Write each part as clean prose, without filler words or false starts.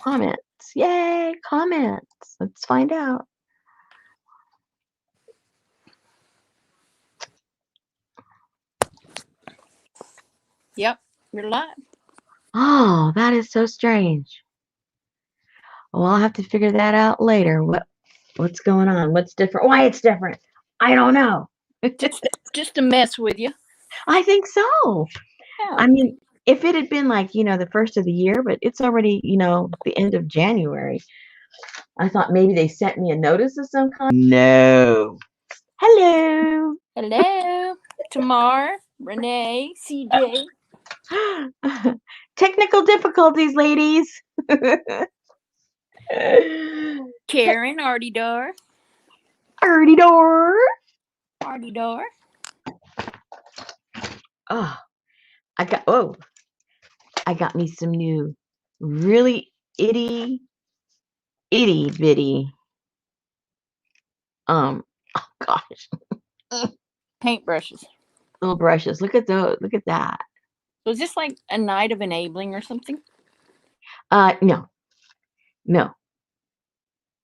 Comments. Yay, comments. Let's find out. Yep, you're live. Oh, that is so strange. Well, I'll have to figure that out later. What's going on? What's different? Why it's different? I don't know. Just to mess with you. I think so. Yeah. I mean, if it had been like, the first of the year, but it's already, the end of January. I thought maybe they sent me a notice of some kind. No. Hello. Hello, Tamar, Renee, CJ. Technical difficulties, ladies. Karen, Artie Dar. Early door. Artie Dar. Oh, I got me some new really itty bitty oh gosh, Paintbrushes. little brushes. Look at those. Look at that. So is this like a night of enabling or something? No,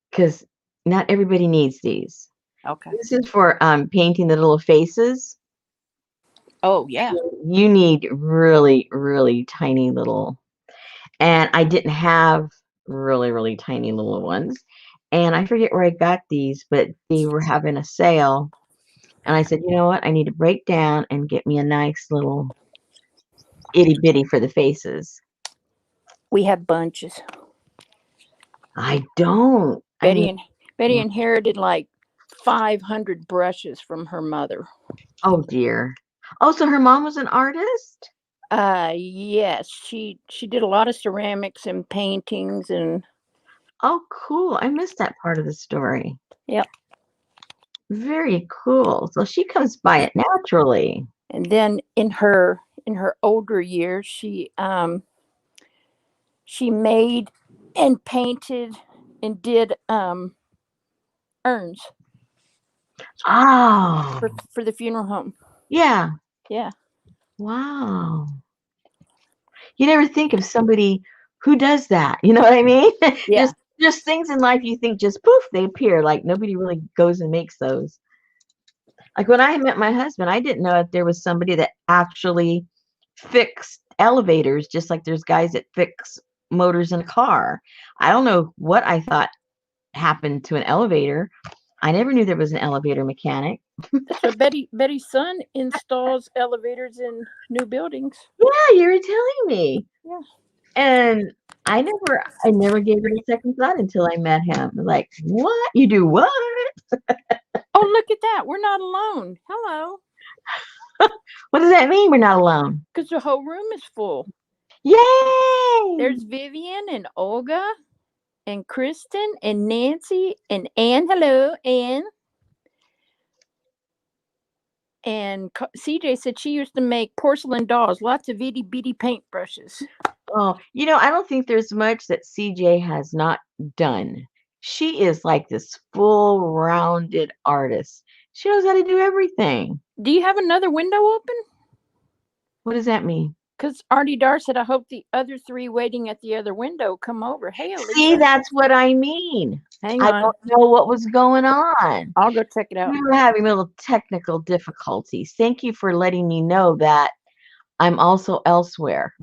because not everybody needs these. Okay. This is for painting the little faces. Oh yeah. You need really, really tiny little, and I didn't have really, really tiny little ones. And I forget where I got these, but they were having a sale. And I said, you know what? I need to break down and get me a nice little itty bitty for the faces. We have bunches. I don't. Betty inherited like 500 brushes from her mother. Oh dear. Oh, so her mom was an artist? Yes, she did a lot of ceramics and paintings and Oh, cool. I missed that part of the story. yep. Very cool. So she comes by it naturally. And then in her older years, she made and painted and did urns Oh, for the funeral home. yeah. Yeah. Wow. You never think of somebody who does that. You know what I mean? Yeah. Just things in life you think just poof, they appear. Like nobody really goes and makes those. Like when I met my husband, I didn't know if there was somebody that actually fixed elevators, just like there's guys that fix motors in a car. I don't know what I thought happened to an elevator. I never knew there was an elevator mechanic. That's what Betty's son installs elevators in new buildings. Yeah, you were telling me. Yeah. And I never gave it a second thought until I met him. Like, what? You do what? Oh, look at that. We're not alone. Hello. What does that mean? We're not alone. Because the whole room is full. Yay! There's Vivian and Olga and Kristen and Nancy and Anne. Hello, Anne. And CJ said she used to make porcelain dolls, lots of itty bitty paintbrushes. Oh, I don't think there's much that CJ has not done. She is like this full rounded artist. She knows how to do everything. Do you have another window open? What does that mean? Because Artie Dar said, I hope the other three waiting at the other window come over. Hey, Alicia. See, that's what I mean. Hang I on. don't know what was going on. I'll go check it out. We were having little technical difficulties. Thank you for letting me know that I'm also elsewhere.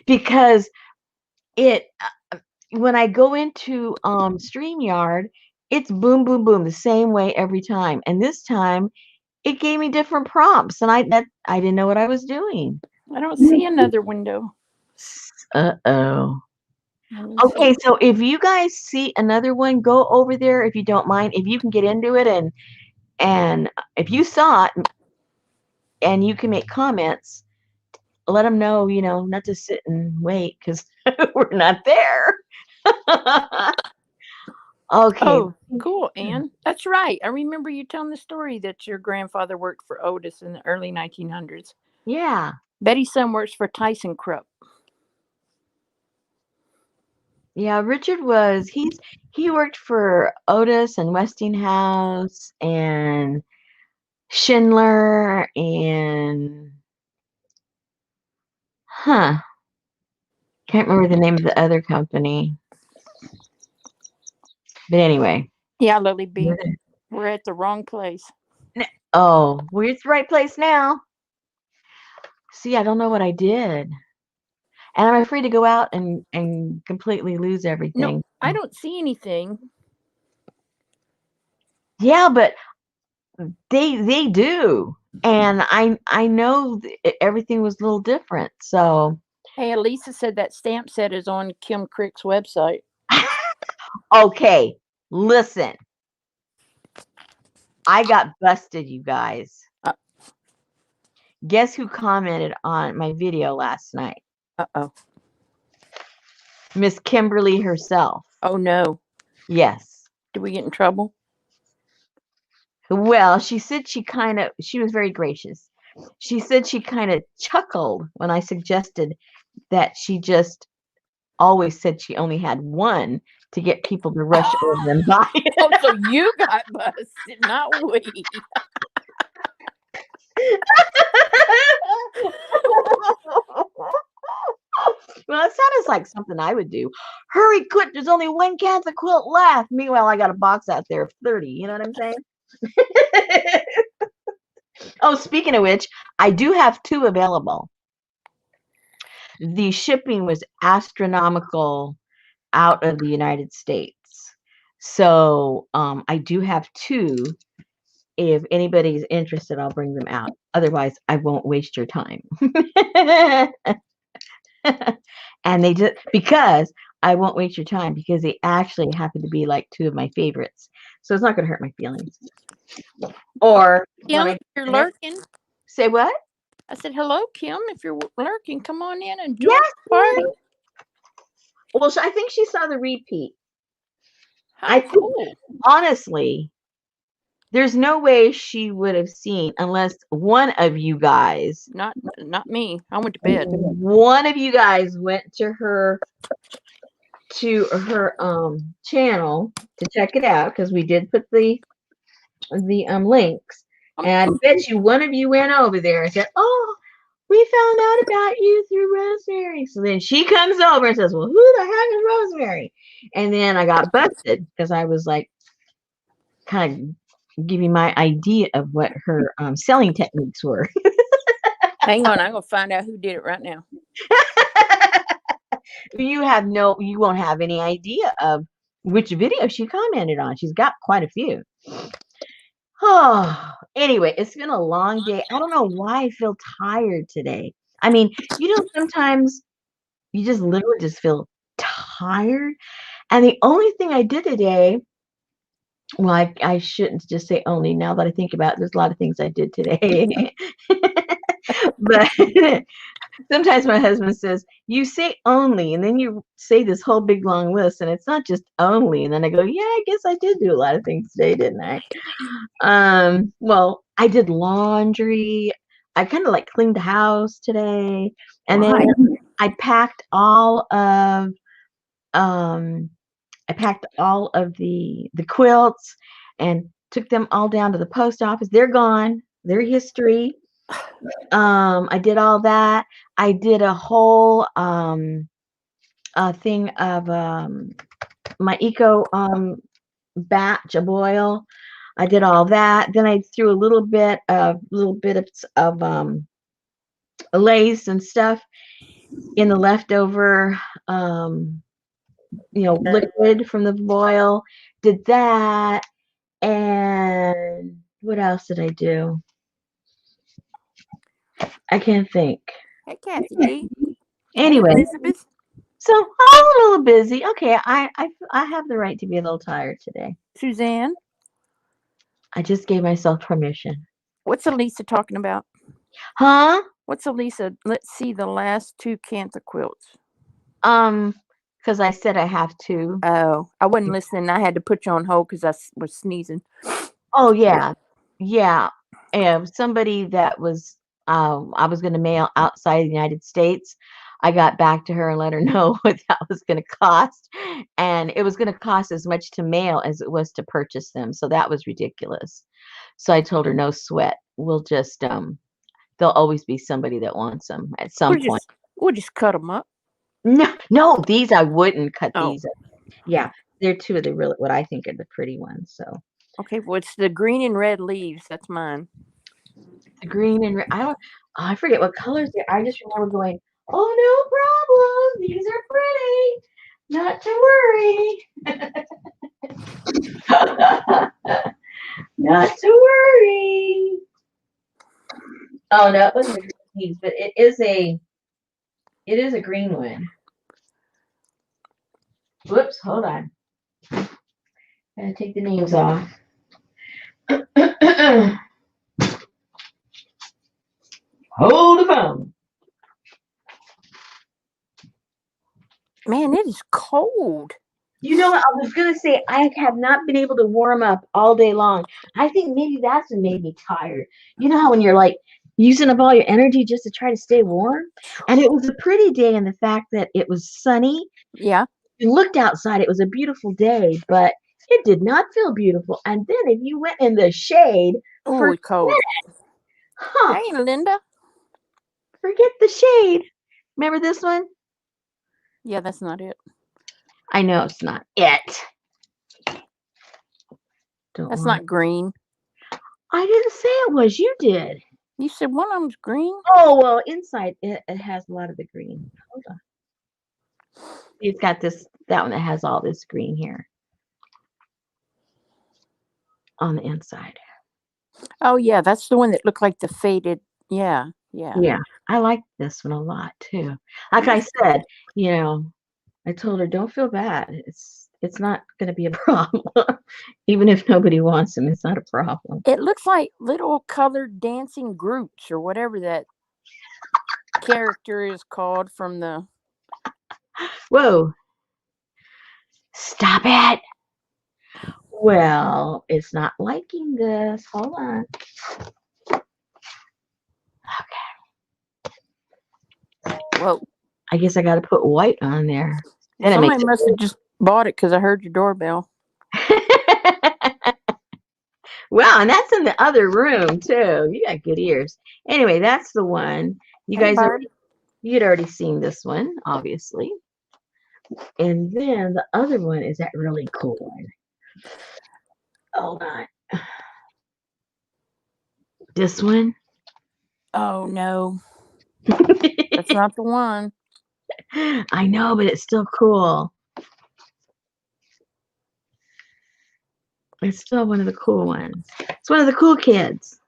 Because when I go into StreamYard, it's boom, boom, boom, the same way every time. And this time it gave me different prompts, and I didn't know what I was doing. I don't see another window. Uh-oh. Okay, so if you guys see another one, go over there if you don't mind. If you can get into it, and if you saw it and you can make comments, let them know, not to sit and wait because we're not there. Okay. Oh, cool, Anne. That's right. I remember you telling the story that your grandfather worked for Otis in the early 1900s. Yeah. Betty's son works for Tyson Krupp. Yeah, Richard he worked for Otis and Westinghouse and Schindler and Can't remember the name of the other company. But anyway. Yeah, Lily B. We're at the wrong place. Oh, we're at the right place now. See, I don't know what I did. And I'm afraid to go out and completely lose everything. No, I don't see anything. Yeah, but they do. And I know everything was a little different. So Hey, Elisa said that stamp set is on Kim Crick's website. okay, listen. I got busted, you guys. Guess who commented on my video last night? Uh-oh. Miss Kimberly herself. Oh, no. Yes. Did we get in trouble? Well, she said she was very gracious. She said she kind of chuckled when I suggested that she just always said she only had one to get people to rush over and buy it. Oh, so you got busted, not we. Well, it sounded like something I would do. Hurry, quick, there's only one Catholic quilt left. Meanwhile, I got a box out there of 30. You know what I'm saying? Oh, speaking of which, I do have 2 available. The shipping was astronomical out of the United States. So I do have 2. If anybody's interested, I'll bring them out. Otherwise, I won't waste your time. And they just, because I won't waste your time, because they actually happen to be like 2 of my favorites. So it's not going to hurt my feelings. Or Kim, if you're lurking. Say what? I said, hello, Kim. If you're lurking, come on in and join Yes, the party. Well, I think she saw the repeat. How cool. Honestly, there's no way she would have seen unless one of you guys. Not me. I went to bed. One of you guys went to her channel to check it out, because we did put the links. And I bet you one of you went over there and said, "Oh, we found out about you through Rosemary." So then she comes over and says, "Well, who the heck is Rosemary?" And then I got busted because I was like, kind of giving my idea of what her selling techniques were. Hang on, I'm gonna find out who did it right now. You won't have any idea of which video she commented on. She's got quite a few. Oh, anyway, it's been a long day. I don't know why I feel tired today. I mean, sometimes you just literally just feel tired. And the only thing I did today, well, I shouldn't just say only. Now that I think about it, there's a lot of things I did today. But sometimes my husband says, "You say only," and then you say this whole big long list, and it's not just only. And then I go, "Yeah, I guess I did do a lot of things today, didn't I?" Well, I did laundry. I kind of like cleaned the house today, and then I packed all of the quilts and took them all down to the post office. They're gone. They're history. I did all that. I did a whole thing of my eco batch of oil. I did all that. Then I threw a little bit of lace and stuff in the leftover liquid from the boil. Did that. And what else did I do? I can't think. Hey, Kathy. Anyway, hey, Elizabeth. So I'm a little busy. Okay, I have the right to be a little tired today. Suzanne, I just gave myself permission. What's Elisa talking about? Huh? What's Elisa? Let's see the last 2 Cantha quilts. Because I said I have to. Oh, I wasn't listening. I had to put you on hold because I was sneezing. Oh yeah. Somebody that was I was going to mail outside the United States. I got back to her and let her know what that was going to cost, and it was going to cost as much to mail as it was to purchase them. So that was ridiculous. So I told her, no sweat. We'll just there'll always be somebody that wants them at some point. We'll just cut them up. No, these I wouldn't cut Oh, these. Yeah, they're two of the really what I think are the pretty ones. So okay. Well, it's the green and red leaves. That's mine. the green and I don't. I forget what colors they are. I just remember going, oh, no problem. These are pretty. Not to worry. Not to worry. Oh, that was a green leaves, but it is a green one. Whoops, hold on. Gotta take the names off. Hold the phone. Man, it is cold. You know what? I was gonna say I have not been able to warm up all day long. I think maybe that's what made me tired. You know how when you're like using up all your energy just to try to stay warm? And it was a pretty day in the fact that it was sunny. Yeah. You looked outside, it was a beautiful day, but it did not feel beautiful. And then if you went in the shade, Oh, forget it's cold. it. Huh? Hey, Linda. Forget the shade. Remember this one? Yeah, that's not it. I know it's not it. Don't That's worry. not green. I didn't say it was. You did. You said one of them's green. Oh, well, inside it has a lot of the green. Hold on. It's got that one that has all this green here on the inside. Oh, yeah, that's the one that looked like the faded. Yeah, yeah. Yeah, I like this one a lot too. Like I said, I told her, don't feel bad. It's not going to be a problem. Even if nobody wants them, it's not a problem. It looks like little colored dancing Groots or whatever that character is called from the. Whoa. Stop it. Well, it's not liking this. Hold on. Okay. Whoa. I guess I got to put white on there. Well, somebody must have just bought it because I heard your doorbell. Well, and that's in the other room too. You got good ears. Anyway, that's the one. You Hey, guys bird. you'd already seen this one, obviously. And then the other one is that really cool one. Hold on. This one? Oh, no. That's not the one. I know, but it's still cool. It's still one of the cool ones. It's one of the cool kids.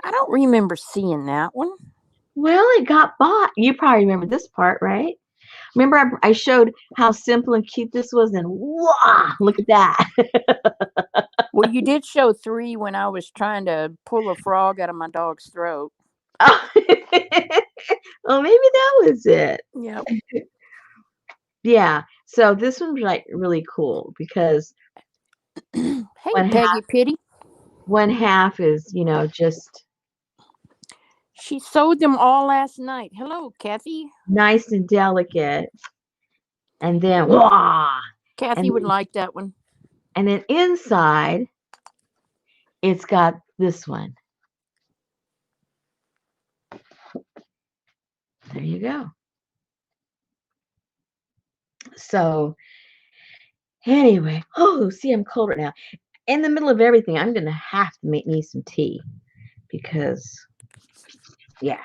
I don't remember seeing that one. Well, it got bought. You probably remember this part, right? Remember I showed how simple and cute this was, and wow, look at that. Well, you did show 3 when I was trying to pull a frog out of my dog's throat. Oh. Well, maybe that was it. Yep. Yeah. So this one's like really cool because Hey, Peggy Pitty. one half is, just She sewed them all last night. Hello, Kathy. nice and delicate. And then, wow. Kathy would like that one. And then inside, it's got this one. There you go. So, anyway, see, I'm cold right now. In the middle of everything, I'm going to have to make me some tea because, yeah.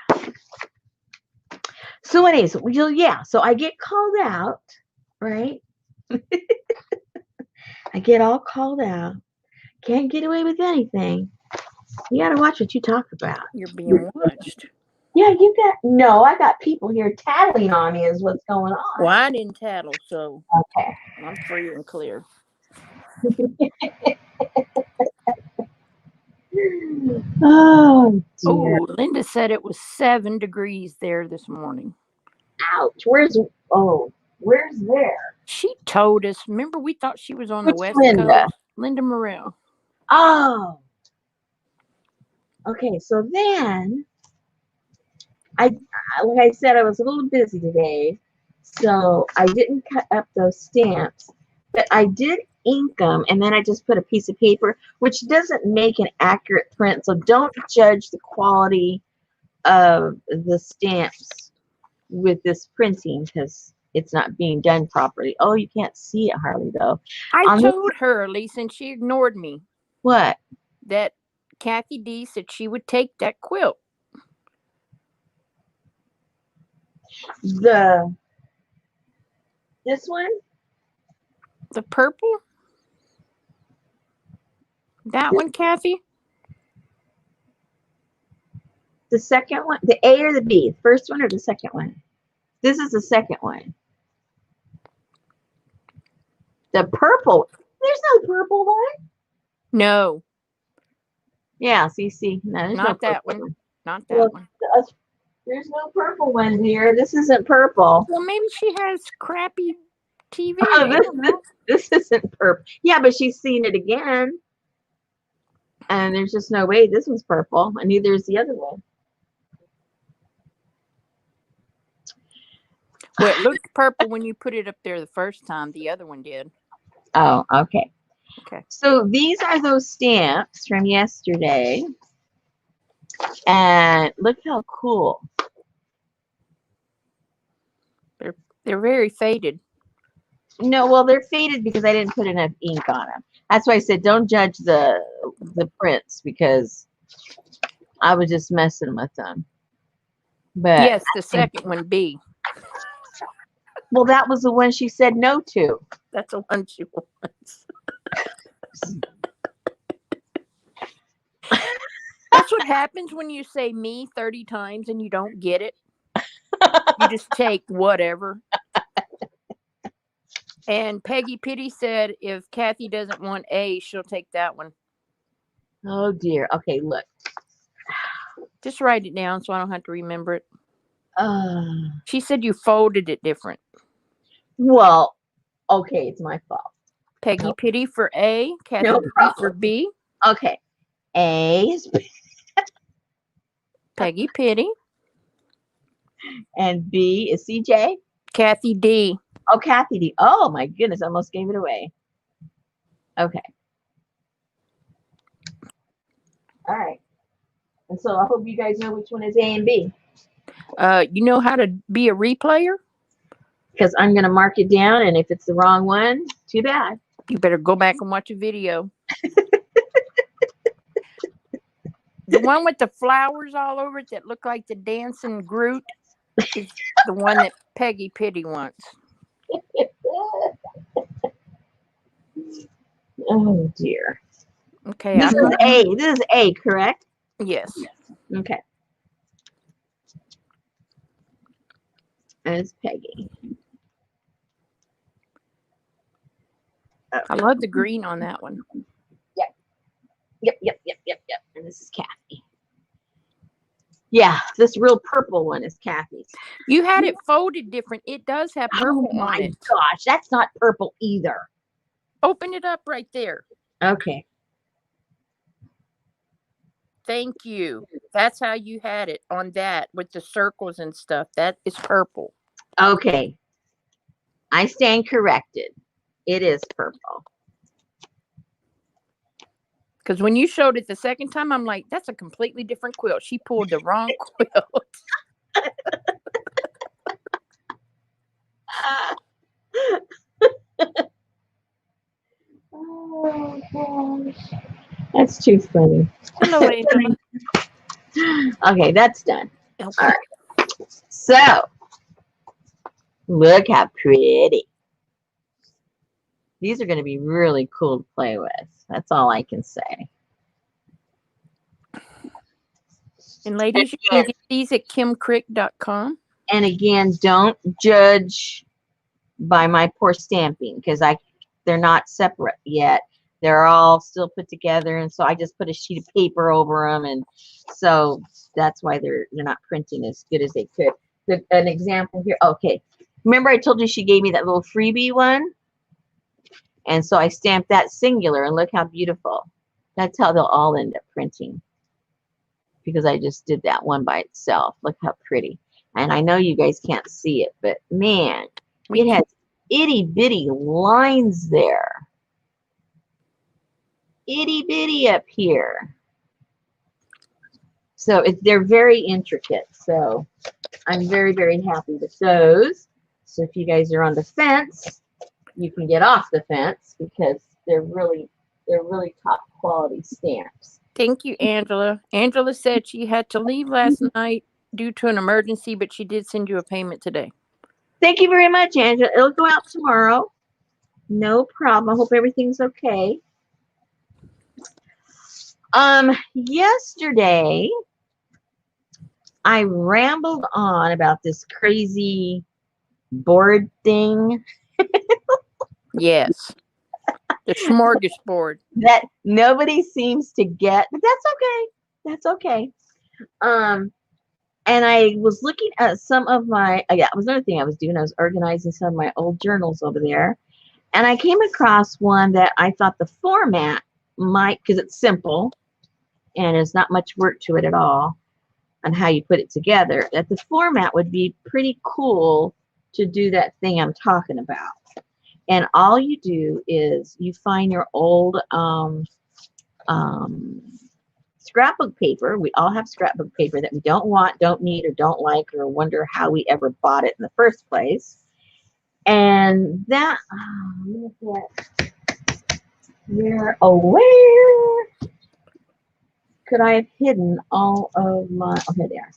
So, anyways, so I get called out, right? I get all called out. Can't get away with anything. You got to watch what you talk about. You're being watched. Yeah, I got people here tattling on me is what's going on. Well, I didn't tattle, so okay. I'm free and clear. Oh, dear. Oh, Linda said it was 7 degrees there this morning. Ouch. Where's there? She told us. Remember, we thought she was on the West Linda? Coast. Linda Morrell. Oh. Okay, so then like I said, I was a little busy today, so I didn't cut up those stamps, but I did ink them, and then I just put a piece of paper, which doesn't make an accurate print, so don't judge the quality of the stamps with this printing because it's not being done properly. Oh, you can't see it hardly though. I On this, told her, Lisa, and she ignored me, what? that Kathy D said she would take that quilt. This one? The purple? That one, Kathy? The second one? The A or the B? The first one or the second one? This is the second one. The purple. There's no purple one. No, Yeah, see. No, there's not no that purple one. Not that Well, one. there's no purple one here. This isn't purple. Well, maybe she has crappy TV. Oh, I don't know. this isn't purple. Yeah, but she's seen it again. And there's just no way this one's purple. And neither is the other one. Well, it looked purple when you put it up there the first time. The other one did. Oh, okay. Okay. So these are those stamps from yesterday. And look how cool. They're very faded. No, well, they're faded because I didn't put enough ink on them. That's why I said don't judge the prints because I was just messing with them. But Yes, the second one, B. well, that was the one she said no to. That's the one she wants. That's what happens when you say me 30 times and you don't get it. You just take whatever. And Peggy Pitty said if Kathy doesn't want A, she'll take that one. Oh dear. Okay, look. Just write it down so I don't have to remember it. Uh, She said you folded it different. well, okay, it's my fault. Peggy Nope. Pitty for A, Kathy No Pitty problem. for B. Okay. A is Peggy Pitty. and B is CJ. Kathy D. Oh, Kathy D. Oh my goodness, I almost gave it away. Okay. All right. And so I hope you guys know which one is A and B. You know how to be a replayer? Because I'm going to mark it down, and if it's the wrong one, too bad. You better go back and watch a video. The one with the flowers all over it that look like the dancing Groot is the one that Peggy Pitty wants. Oh dear. Okay. This is A. This is A, correct? Yes. Okay. And it's Peggy. I love the green on that one. Yep. And this is Kathy. Yeah, this real purple one is Kathy's. You had it folded different. It does have purple Oh my on it. gosh, that's not purple either. Open it up right there. Okay. Thank you. That's how you had it on that with the circles and stuff. That is purple. Okay. I stand corrected. It is purple. Because when you showed it the second time, I'm like, that's a completely different quilt. She pulled the wrong quilt. Oh gosh. That's too funny. Hello, Angela. Okay, that's done. Okay. All right. So, look how pretty. These are going to be really cool to play with. That's all I can say. And ladies, you can get these at kimcrick.com. And again, don't judge by my poor stamping because they're not separate yet. They're all still put together, and so I just put a sheet of paper over them, and so that's why they're not printing as good as they could. An example here. Okay, remember I told you she gave me that little freebie one, and so I stamped that singular, and look how beautiful. That's how they'll all end up printing because I just did that one by itself. Look how pretty. And I know you guys can't see it, but man, it has itty bitty lines there. Itty bitty up here. So they're very intricate. So I'm very, very happy with those. So if you guys are on the fence, you can get off the fence because they're really top quality stamps. Thank you, Angela. Angela said she had to leave last night due to an emergency, but she did send you a payment today. Thank you very much, Angela. It'll go out tomorrow. No problem. I hope everything's okay. Yesterday I rambled on about this crazy board thing Yes. The smorgasbord. that nobody seems to get, but that's okay. That's okay. And I was looking at some of my, yeah, it was another thing I was doing. I was organizing some of my old journals over there. And I came across one that I thought the format might, because it's simple and there's not much work to it at all on how you put it together, that the format would be pretty cool to do that thing I'm talking about. And all you do is you find your old scrapbook paper. We all have scrapbook paper that we don't want, don't need, or don't like, or wonder how we ever bought it in the first place. And that, you're aware. Could I have hidden all of my, oh, here they are.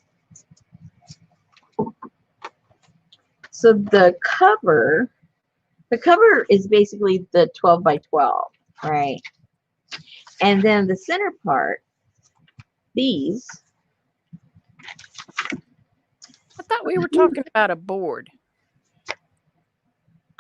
So the cover is basically the 12 by 12, right? And then the center part, these. I thought we were talking about a board.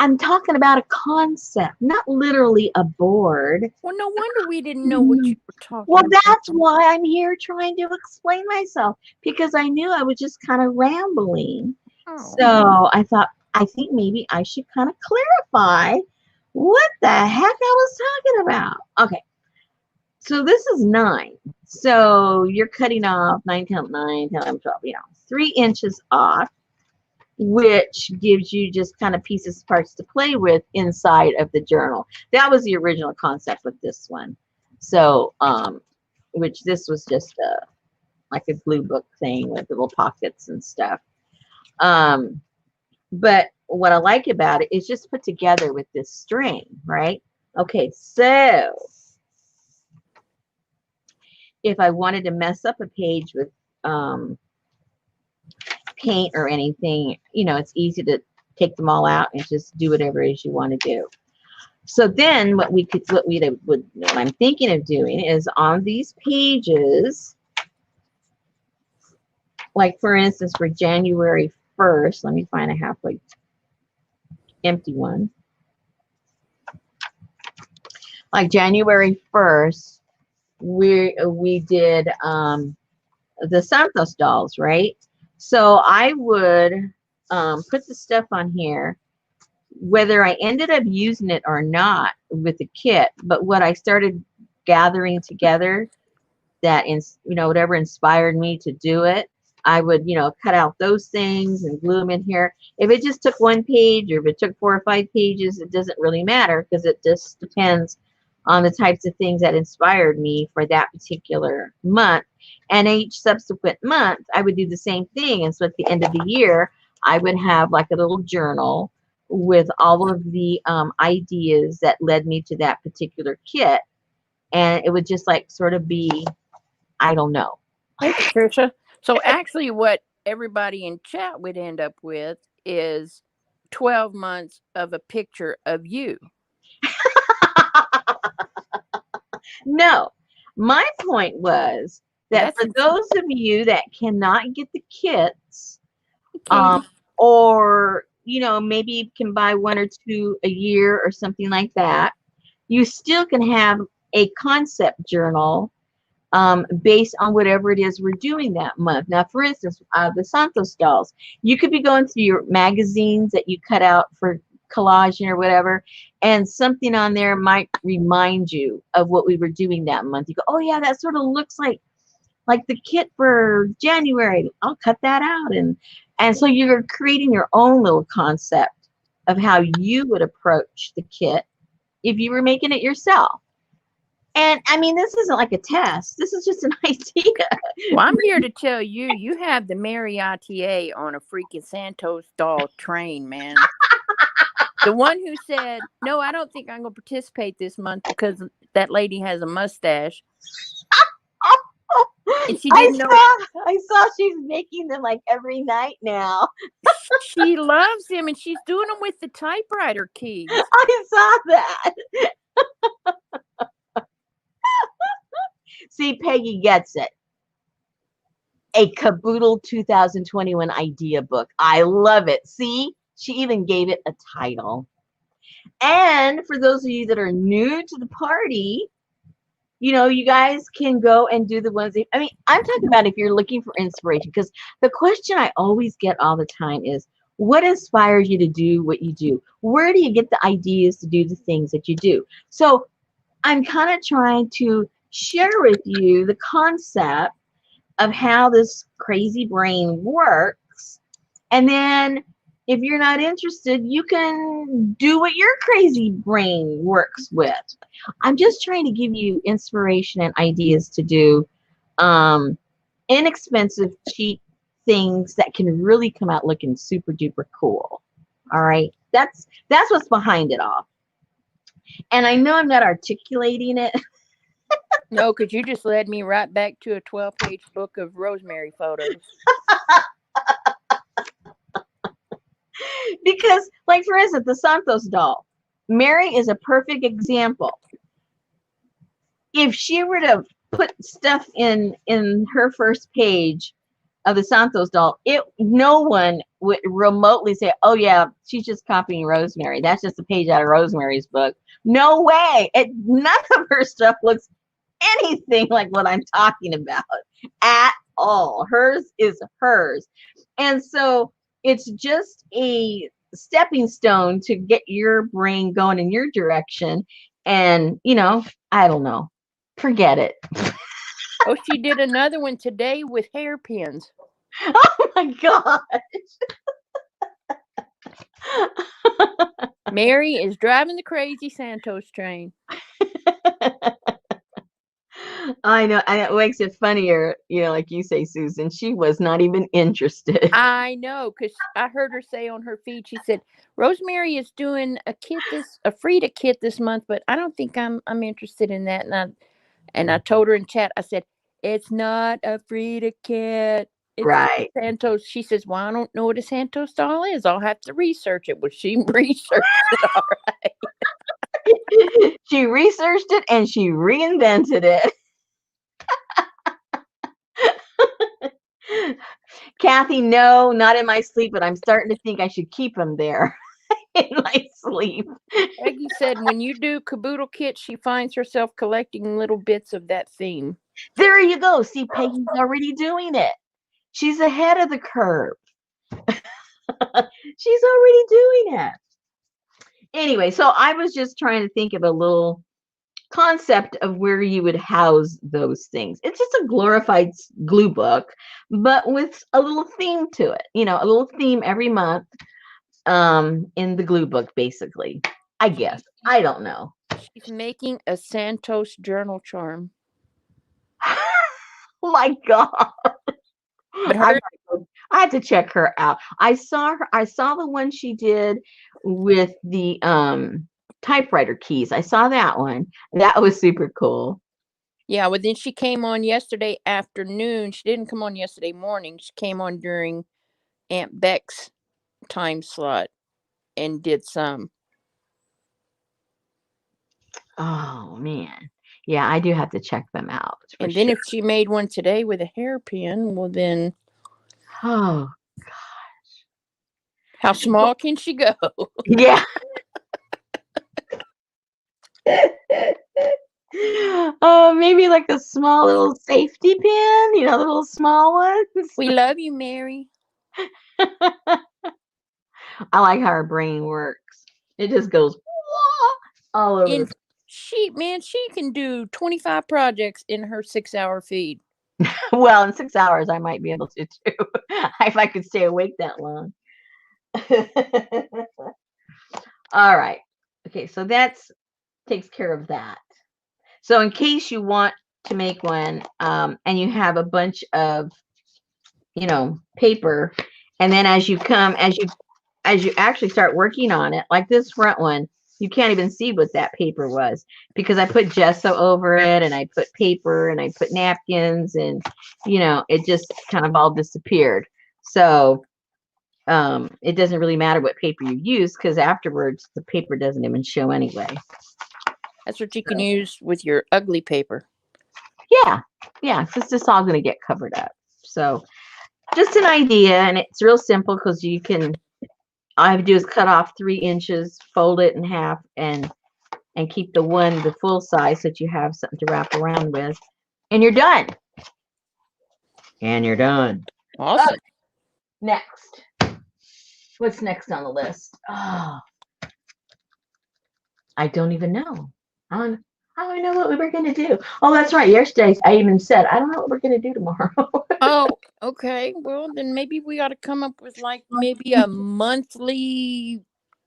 I'm talking about a concept, not literally a board. Well, no wonder we didn't know what you were talking Well, about. that's why I'm here trying to explain myself, because I knew I was just kind of rambling. Oh. So I thought, I think maybe I should kind of clarify what the heck I was talking about. Okay. So this is 9. So you're cutting off 9, 10, 9, 10, 11, 12, 3 inches off, which gives you just kind of pieces, parts to play with inside of the journal. That was the original concept with this one. So, which this was just like a blue book thing with little pockets and stuff. But what I like about it is just put together with this string, right? Okay, so if I wanted to mess up a page with paint or anything, it's easy to take them all out and just do whatever it is you want to do. So then what I'm thinking of doing is on these pages, like for instance, for January 1st, let me find a halfway empty one. Like January 1st, we did the Santos dolls, right? So I would put the stuff on here, whether I ended up using it or not with the kit. But what I started gathering together, that whatever inspired me to do it, I would cut out those things and glue them in here. If it just took 1 page or if it took 4 or 5 pages, it doesn't really matter, because it just depends on the types of things that inspired me for that particular month. And each subsequent month, I would do the same thing. And so at the end of the year, I would have like a little journal with all of the ideas that led me to that particular kit. And it would just like sort of be, I don't know. Thank you, Tricia. So actually what everybody in chat would end up with is 12 months of a picture of you. No, my point was that for those of you that cannot get the kits, or maybe can buy 1 or 2 a year or something like that, you still can have a concept journal based on whatever it is we're doing that month. Now, for instance, the Santos dolls, you could be going through your magazines that you cut out for collaging or whatever, and something on there might remind you of what we were doing that month. You go, oh yeah, that sort of looks like the kit for January. I'll cut that out. And so you're creating your own little concept of how you would approach the kit if you were making it yourself. And I mean, this isn't like a test. This is just an idea. Well, I'm here to tell you, you have the Mary ITA on a freaking Santos doll train, man. The one who said, no, I don't think I'm going to participate this month because that lady has a mustache. And she didn't know. I saw she's making them like every night now. She loves him, and she's doing them with the typewriter keys. I saw that. See, Peggy gets it. A Caboodle 2021 idea book. I love it. See, she even gave it a title. And for those of you that are new to the party, you know, you guys can go and do the ones. I mean, I'm talking about if you're looking for inspiration, because the question I always get all the time is, what inspires you to do what you do? Where do you get the ideas to do the things that you do? So I'm kind of trying to share with you the concept of how this crazy brain works. And then if you're not interested, you can do what your crazy brain works with. I'm just trying to give you inspiration and ideas to do inexpensive, cheap things that can really come out looking super duper cool. All right. That's what's behind it all. And I know I'm not articulating it. No, because you just led me right back to a 12-page book of rosemary photos. Because, like, for instance, the Santos doll, Mary is a perfect example. If she were to put stuff in her first page of the Santos doll, no one would remotely say, oh yeah, she's just copying Rosemary. That's just a page out of Rosemary's book. No way. None of her stuff looks anything like what I'm talking about at all. Hers is hers. And so it's just a stepping stone to get your brain going in your direction. And, you know, I don't know. Forget it. Oh, she did another one today with hairpins. Oh my gosh. Mary is driving the crazy Santos train. I know, and it makes it funnier, you know, like you say, Susan, she was not even interested. I know, because I heard her say on her feed, she said, Rosemary is doing a Frida kit this month, but I don't think I'm interested in that. And I told her in chat, I said, it's not a Frida kit. It's Right. Santos. She says, well, I don't know what a Santos doll is. I'll have to research it. Well, she researched it all right. She researched it and she reinvented it. Kathy, no, not in my sleep, but I'm starting to think I should keep them there in my sleep. Peggy said when you do Caboodle Kit, she finds herself collecting little bits of that theme. There you go. See, Peggy's already doing it. She's ahead of the curve. She's already doing it. Anyway, so I was just trying to think of a little concept of where you would house those things. It's just a glorified glue book, but with a little theme to it. You know, a little theme every month in the glue book, basically. I guess. I don't know. She's making a Santos journal charm. Oh my God. But her, I had to check her out. I saw the one she did with the typewriter keys. I saw that one. That was super cool. Yeah, well then she came on yesterday afternoon. She didn't come on yesterday morning. She came on during Aunt Beck's time slot and did some. Oh man. Yeah, I do have to check them out. And then if she made one today with a hairpin, well then oh gosh. How small can she go? Yeah. Oh, maybe like a small little safety pin, you know, the little small ones. We love you, Mary. I like how her brain works. It just goes all over. She can do 25 projects in her 6-hour feed. Well, in 6 hours, I might be able to too, if I could stay awake that long. All right. Okay, so that's takes care of that. So in case you want to make one, and you have a bunch of, paper, and then as you actually start working on it, like this front one, you can't even see what that paper was because I put gesso over it and I put paper and I put napkins and, it just kind of all disappeared. So it doesn't really matter what paper you use because afterwards the paper doesn't even show anyway. That's what you can use with your ugly paper. Yeah. So it's just all going to get covered up. So just an idea, and it's real simple because all I have to do is cut off 3 inches, fold it in half, and keep the full size so that you have something to wrap around with, and you're done. Awesome. Next. What's next on the list? Oh, I don't even know. I don't know what we were going to do. Oh, that's right. Yesterday, I even said, I don't know what we're going to do tomorrow. Oh, okay. Well, then maybe we ought to come up with maybe a monthly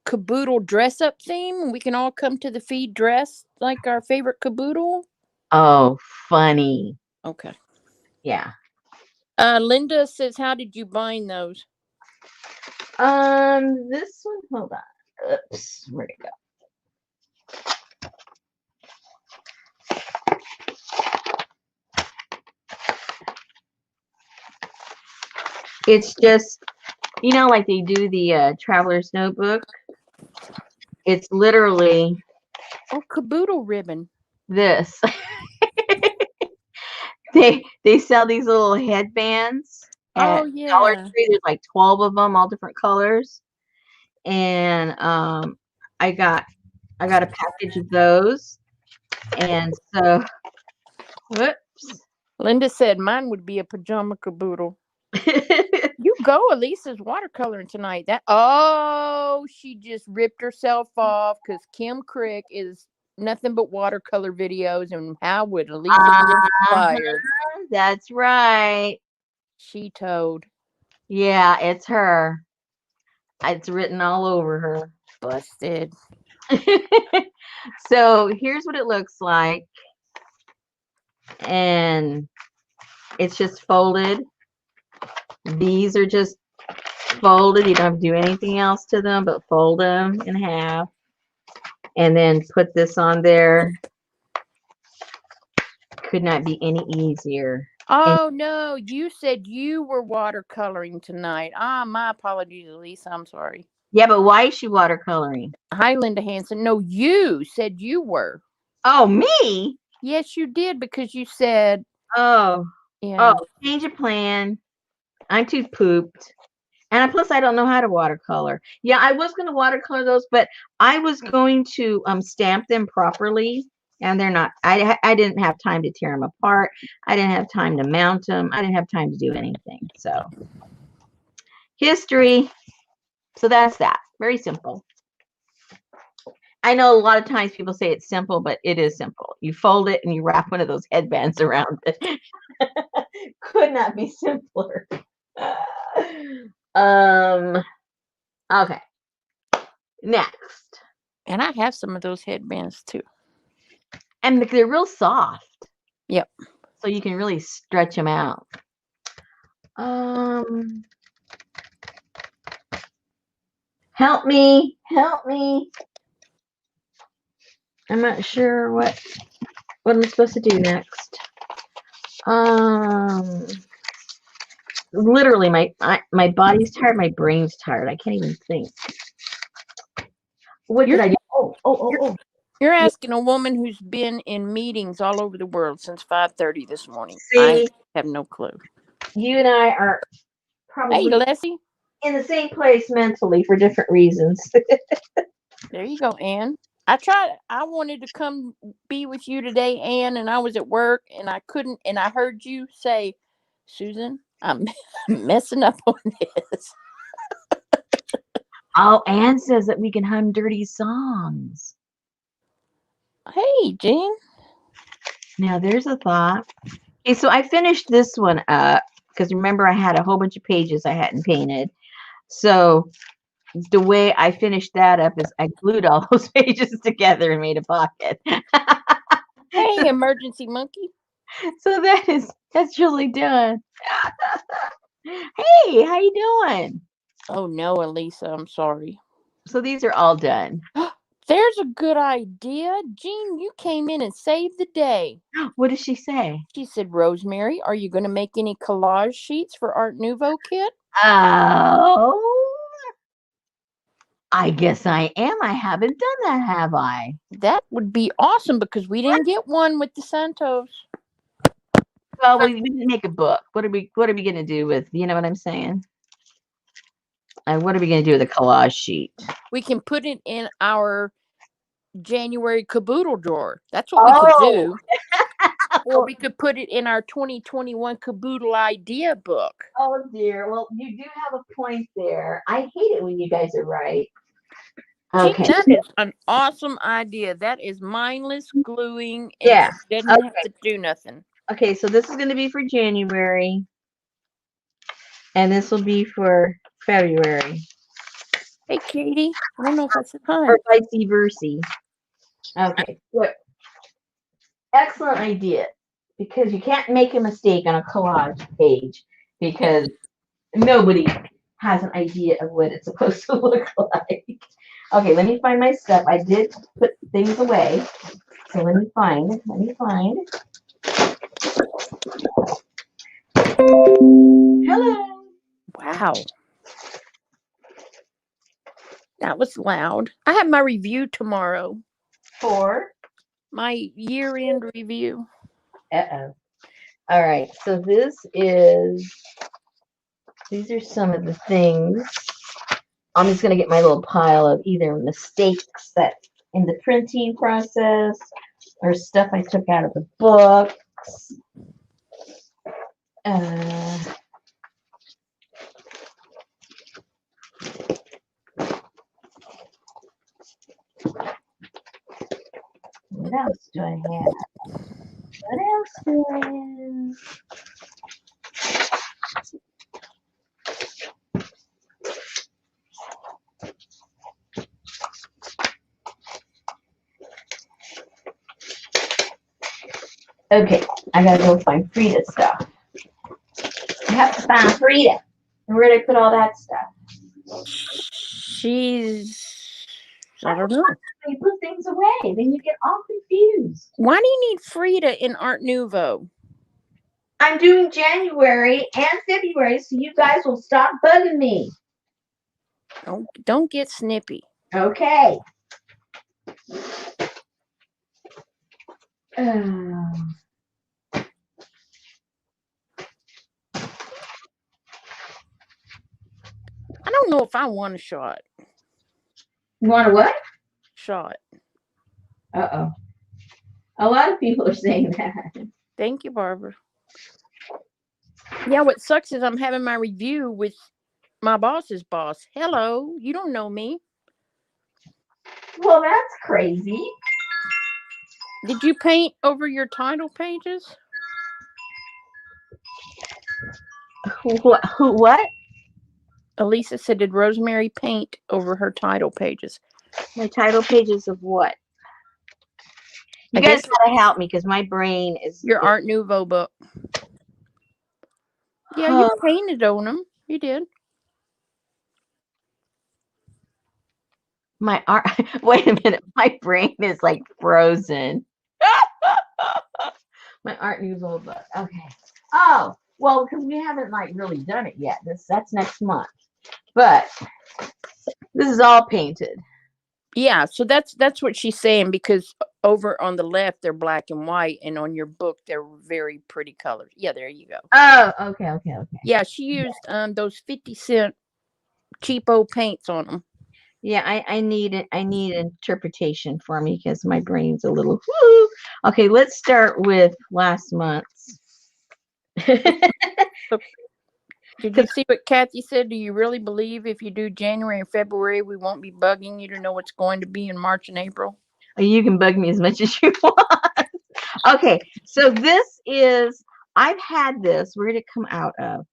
caboodle dress up theme. We can all come to the feed dressed like our favorite caboodle. Oh, funny. Okay. Yeah. Linda says, how did you bind those? This one, hold on. Oops, where'd it go? It's just, like they do the traveler's notebook. It's literally caboodle ribbon. this. They sell these little headbands at Dollar Tree. There's like 12 of them, all different colors. And I got a package of those. And so, whoops. Linda said mine would be a pajama caboodle. You go, Elisa's watercoloring tonight. She just ripped herself off because Kim Crick is nothing but watercolor videos, and how would Elisa be inspired? That's right. She told. Yeah, it's her. It's written all over her. Busted. So here's what it looks like. And it's just folded. These are just folded. You don't have to do anything else to them but fold them in half. And then put this on there. Could not be any easier. Oh, no. You said you were watercoloring tonight. My apologies, Elisa. I'm sorry. Yeah, but why is she watercoloring? Hi, Linda Hanson. No, you said you were. Oh, me? Yes, you did, because you said. Oh. Yeah. Oh, change of plan. I'm too pooped. And plus, I don't know how to watercolor. Yeah, I was going to watercolor those, but I was going to stamp them properly. And they're not. I didn't have time to tear them apart. I didn't have time to mount them. I didn't have time to do anything. So, history. So that's that. Very simple. I know a lot of times people say it's simple, but it is simple. You fold it and you wrap one of those headbands around it. Could not be simpler. Okay. Next. And I have some of those headbands too. And they're real soft. Yep. So you can really stretch them out. Help me. I'm not sure what I'm supposed to do next. Literally my body's tired, my brain's tired. I can't even think. What did I do? Oh. You're asking a woman who's been in meetings all over the world since 5:30 this morning. See, I have no clue. You and I are probably Leslie, in the same place mentally for different reasons. There you go, Ann. I wanted to come be with you today, Ann, and I was at work and I couldn't, and I heard you say, Susan, I'm messing up on this. Oh, Ann says that we can hum dirty songs. Hey, Jean. Now there's a thought. Okay, so I finished this one up because remember I had a whole bunch of pages I hadn't painted. So the way I finished that up is I glued all those pages together and made a pocket. Hey, emergency monkey. So that's really done. Hey, how you doing? Oh no, Elisa, I'm sorry. So these are all done. There's a good idea. Jean, you came in and saved the day. What did she say? She said, Rosemary, are you going to make any collage sheets for Art Nouveau kit? Oh, I guess I am. I haven't done that, have I? That would be awesome because we didn't get one with the Santos. Well, we didn't make a book. What are we gonna do with, you know what I'm saying? What are we gonna do with a collage sheet? We can put it in our January caboodle drawer. That's what we could Oh, do. Or we could put it in our 2021 caboodle idea book. oh dear. Well, you do have a point there. I hate it when you guys are right. Okay. That is an awesome idea. That is mindless gluing, and Yeah. she doesn't have to do nothing. Okay, so this is going to be for January, and this will be for February, Hey, Katie. I don't know if I said hi. or vice versa. Okay, good. Excellent idea, because you can't make a mistake on a collage page, because nobody has an idea of what it's supposed to look like. Okay, let me find my stuff. I did put things away, so let me find. Hello. Wow. That was loud. I have my review tomorrow. For? My year-end review. Uh-oh. All right, so these are some of the things. I'm just going to get my little pile of either mistakes that in the printing process or stuff I took out of the books. What else do I have? What else do I have? Okay, I gotta go find Frida's stuff. I have to find Frida. And where did I put all that stuff? I don't know. You put things away, then you get all confused. Why do you need Frida in Art Nouveau? I'm doing January and February, so you guys will stop bugging me. Don't get snippy. Okay. I don't know if I want a shot. You want a what? Shot. Uh-oh. A lot of people are saying that. Thank you, Barbara. Yeah, what sucks is I'm having my review with my boss's boss. Hello, you don't know me. Well, that's crazy. Did you paint over your title pages? What? Elisa said, did Rosemary paint over her title pages? My title pages of what? You guys gotta help me because my brain is... Your Art Nouveau book. Yeah, you painted on them. You did. My art... Wait a minute. My brain is like frozen. My Art Nouveau book. Okay. Oh, well, because we haven't like really done it yet. That's next month. But this is all painted. Yeah, so that's what she's saying, because over on the left they're black and white, and on your book they're very pretty colors. Yeah, there you go. Oh, okay. Yeah, she used those 50-cent cheapo paints on them. Yeah, I need it. I need interpretation for me because my brain's a little whoo. Okay, let's start with last month's. Did you see what Kathy said? Do you really believe if you do January and February, we won't be bugging you to know what's going to be in March and April? You can bug me as much as you want. Okay, so this is, I've had this. Where did it come out of?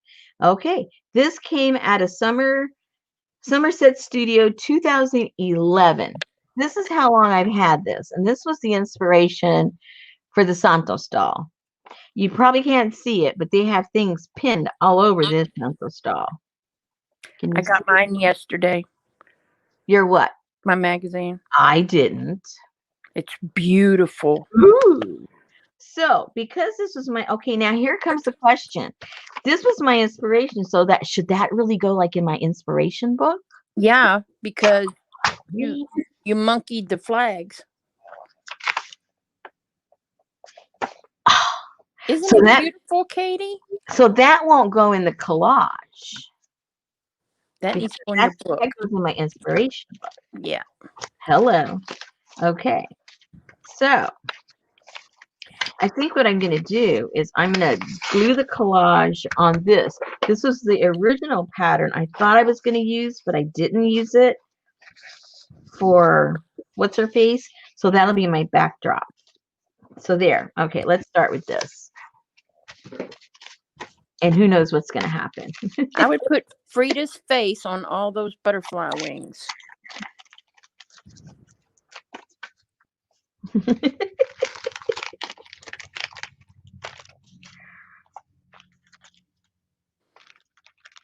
Okay, this came out of Somerset Studio 2011. This is how long I've had this. And this was the inspiration for the Santos doll. You probably can't see it, but they have things pinned all over this Santos doll. Can I you got see mine yesterday. your what? My magazine. I didn't. It's beautiful. Ooh. So, because this was my okay, now here comes the question. This was my inspiration, so that should that really go like in my inspiration book? Yeah, because you monkeyed the flags. Isn't So it that beautiful, Katie? so that won't go in the collage. That Because needs to go in your book. that goes in my inspiration book. Yeah. Hello. Okay. So I think what I'm going to do is I'm going to glue the collage on this. This was the original pattern I thought I was going to use, but I didn't use it for what's her face. So that'll be my backdrop. So there. Okay, let's start with this. And who knows what's going to happen. I would put Frida's face on all those butterfly wings.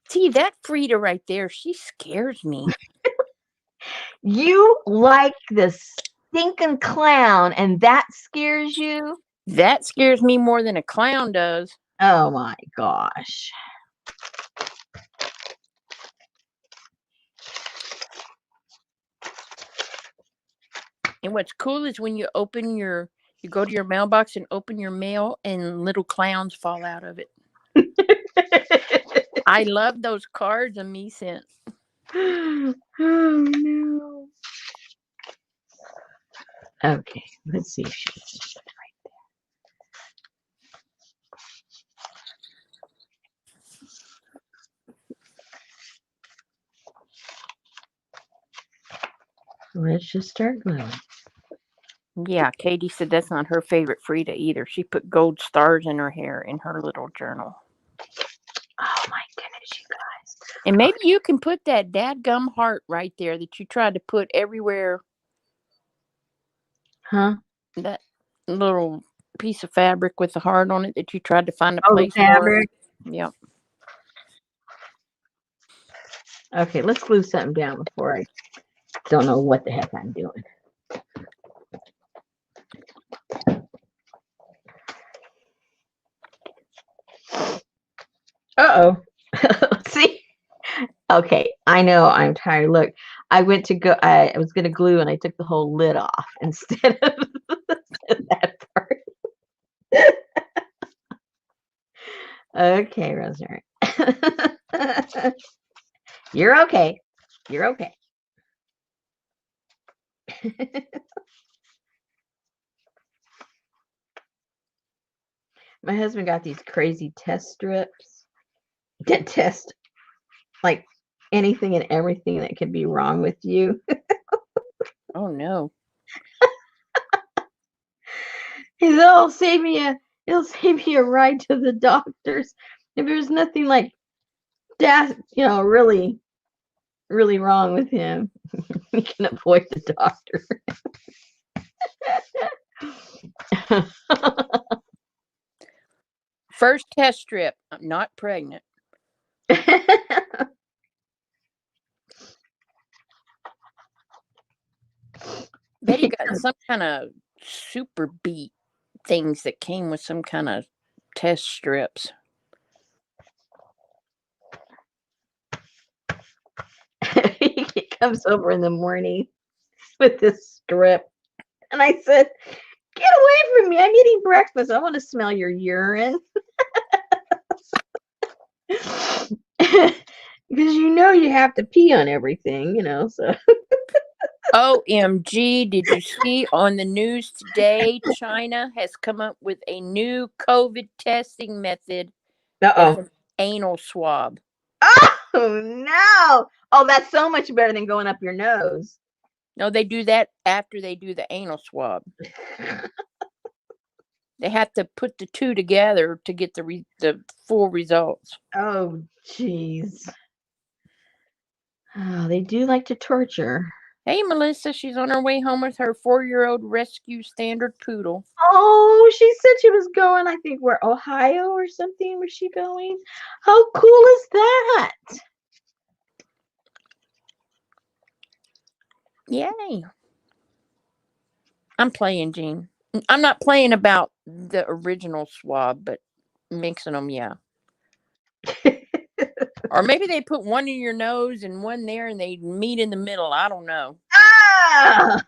See, that Frida right there, she scares me. You like the stinking clown, and that scares you? That scares me more than a clown does. Oh my gosh. And what's cool is when you go to your mailbox and open your mail and little clowns fall out of it. I love those cards me sent. Oh no. Okay, let's see if she's right there. Let's just start gluing. Yeah, Katie said that's not her favorite Frida either. She put gold stars in her hair in her little journal. Oh my goodness, you guys. And maybe you can put that dadgum heart right there that you tried to put everywhere. Huh? That little piece of fabric with the heart on it that you tried to find a Oh, place the fabric. for. Yeah. Okay, let's glue something down before I don't know what the heck I'm doing. Uh-oh. See? Okay, I know I'm tired. Look, I was going to glue and I took the whole lid off instead of that part. Okay, Rosemary. You're okay. You're okay. My husband got these crazy test strips that test like anything and everything that could be wrong with you. Oh no. He said, "Oh, it'll save me a ride to the doctors if there's nothing like that, really, really wrong with him. We can avoid the doctor." First test strip. I'm not pregnant. Betty got some kind of super beat things that came with some kind of test strips. He comes over in the morning with this strip. And I said, "Get away from me. I'm eating breakfast. I want to smell your urine." Because you have to pee on everything, so. OMG, did you see on the news today, China has come up with a new COVID testing method. Uh-oh. An anal swab. Oh, no. Oh, that's so much better than going up your nose. No, they do that after they do the anal swab. They have to put the two together to get the full results. Oh, jeez. Oh, they do like to torture. Hey, Melissa, she's on her way home with her 4-year-old rescue standard poodle. Oh, she said she was going, I think, where, Ohio or something. Was she going? How cool is that? Yay. I'm playing, Jean. I'm not playing about the original swab, but mixing them, yeah. Or maybe they put one in your nose and one there and they meet in the middle. I don't know. Ah!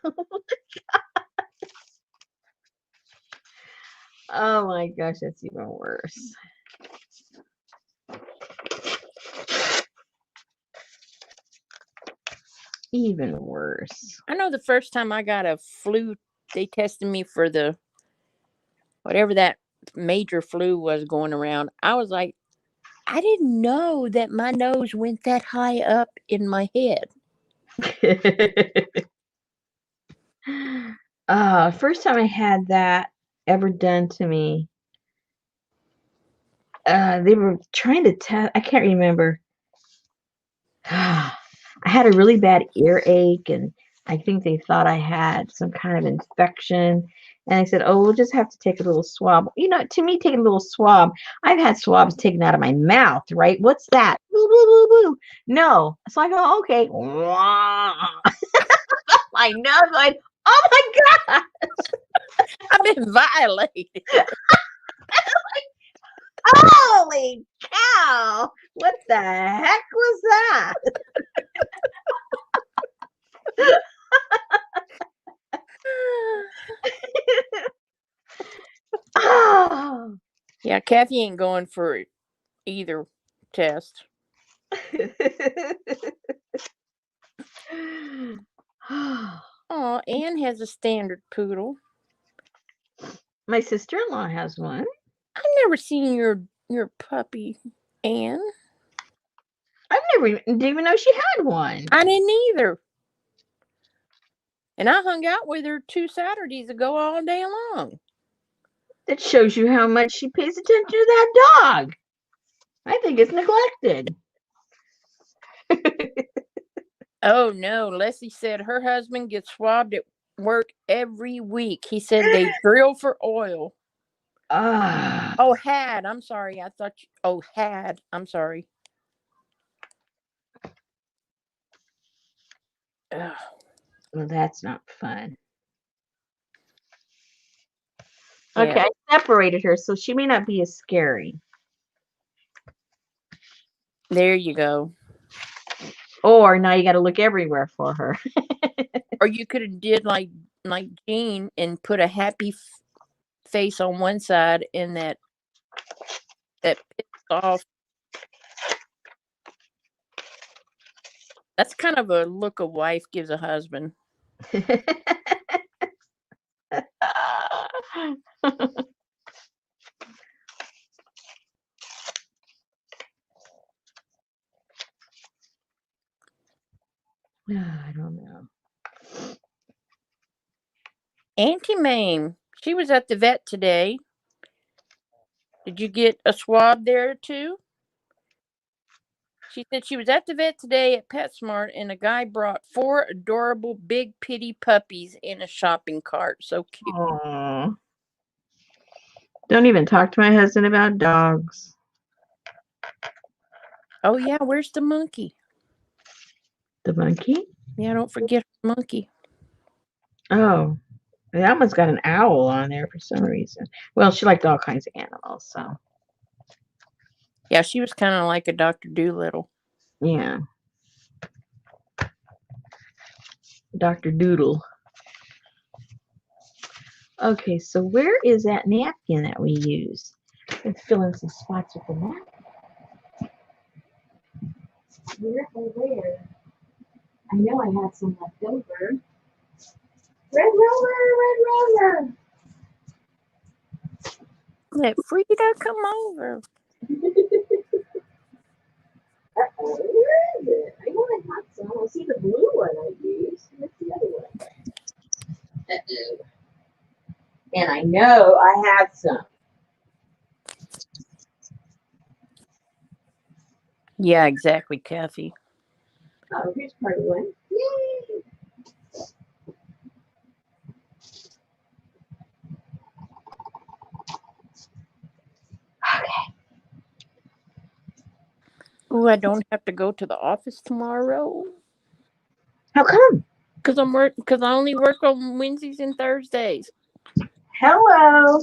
Oh my gosh, that's even worse. Even worse. I know the first time I got a flu, they tested me for the whatever that major flu was going around. I was like, I didn't know that my nose went that high up in my head. First time I had that ever done to me, they were trying to test, I can't remember. I had a really bad earache, and I think they thought I had some kind of infection. And they said, "Oh, we'll just have to take a little swab." You know, to me, taking a little swab, I've had swabs taken out of my mouth, right? What's that? Boo, boo, boo, boo. No. So I go, okay. My nose, like, oh my God. I've been violated. Holy cow. What the heck was that? Oh. Yeah, Kathy ain't going for either test. Oh, Anne has a standard poodle. My sister-in-law has one. I've never seen your puppy, Anne. I've never didn't even know she had one. I didn't either. And I hung out with her 2 Saturdays ago all day long. That shows you how much she pays attention to that dog. I think it's neglected. Oh no, Leslie said her husband gets swabbed at work every week. He said they drill for oil. Oh, had. I'm sorry. I thought you. Oh, had. I'm sorry. Ugh. Well, that's not fun. Yeah. Okay, I separated her, so she may not be as scary. There you go. Or now you got to look everywhere for her. Or you could have did like Jean and put a happy face on one side and that pissed off. That's kind of a look a wife gives a husband. I don't know. Auntie Mame, she was at the vet today. Did you get a swab there too? She said she was at the vet today at PetSmart and a guy brought 4 adorable big pitty puppies in a shopping cart. So cute. Aww. Don't even talk to my husband about dogs. Oh yeah, where's the monkey? The monkey? Yeah, don't forget the monkey. Oh, that one's got an owl on there for some reason. Well, she liked all kinds of animals, so. Yeah, she was kind of like a Dr. Doolittle. Yeah. Dr. Doodle. Okay, so where is that napkin that we use? Let's fill in some spots with the napkin. Where? I know I had some left over. Red Rover! Let Frida come over. Uh-oh, where is it? I know I had some. I see the blue one I used. What's the other one? Uh-oh. And I know I had some. Yeah, exactly, Kathy. Oh, here's part one. Yay! Ooh, I don't have to go to the office tomorrow How come? because I only work on Wednesdays and Thursdays. Hello.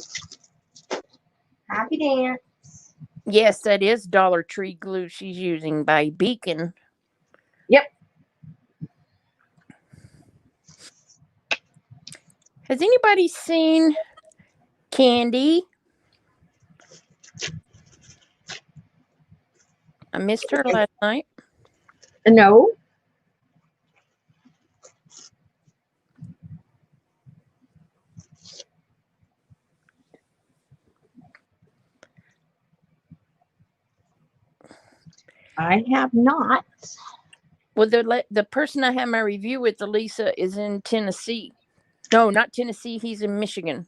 Happy dance. Yes, that is Dollar Tree glue she's using by Beacon. Yep. Has anybody seen Candy? I missed her last night. No. I have not. Well, the person I had my review with, Elisa, is in Tennessee. No, not Tennessee. He's in Michigan.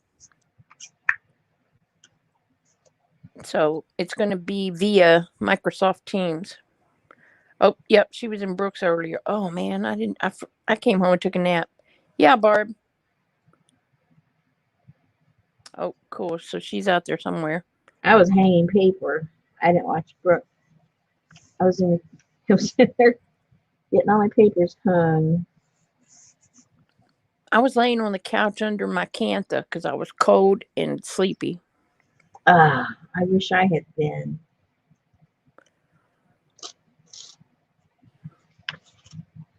So it's going to be via Microsoft Teams. Oh, yep. She was in Brooks earlier. Oh man, I came home and took a nap. Yeah, Barb. Oh, cool. So she's out there somewhere. I was hanging paper. I didn't watch Brooke. I was in there getting all my papers hung. I was laying on the couch under my cantha because I was cold and sleepy. I wish I had been.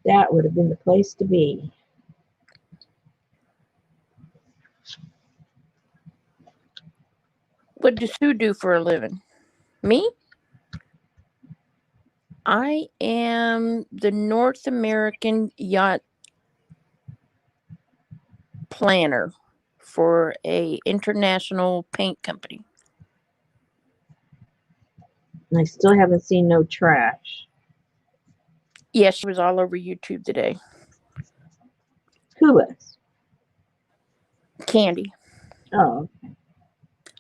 That would have been the place to be. What does Sue do for a living? Me? I am the North American yacht planner for a international paint company. I still haven't seen no trash. Yeah, she was all over YouTube today. Who was? Candy. Oh, okay.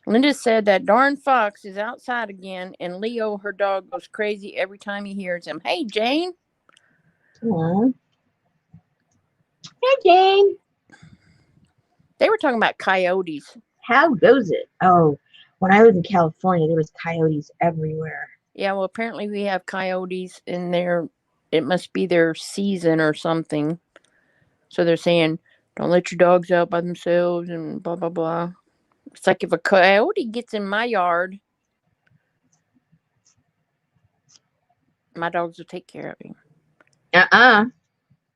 Linda said that darn fox is outside again, and Leo, her dog, goes crazy every time he hears him. Hey, Jane. Aww. Hey, Jane. They were talking about coyotes. How goes it? Oh, when I was in California, there was coyotes everywhere. Yeah, well, apparently we have coyotes in there. It must be their season or something. So they're saying, don't let your dogs out by themselves and blah, blah, blah. It's like if a coyote gets in my yard, my dogs will take care of him. Uh-uh.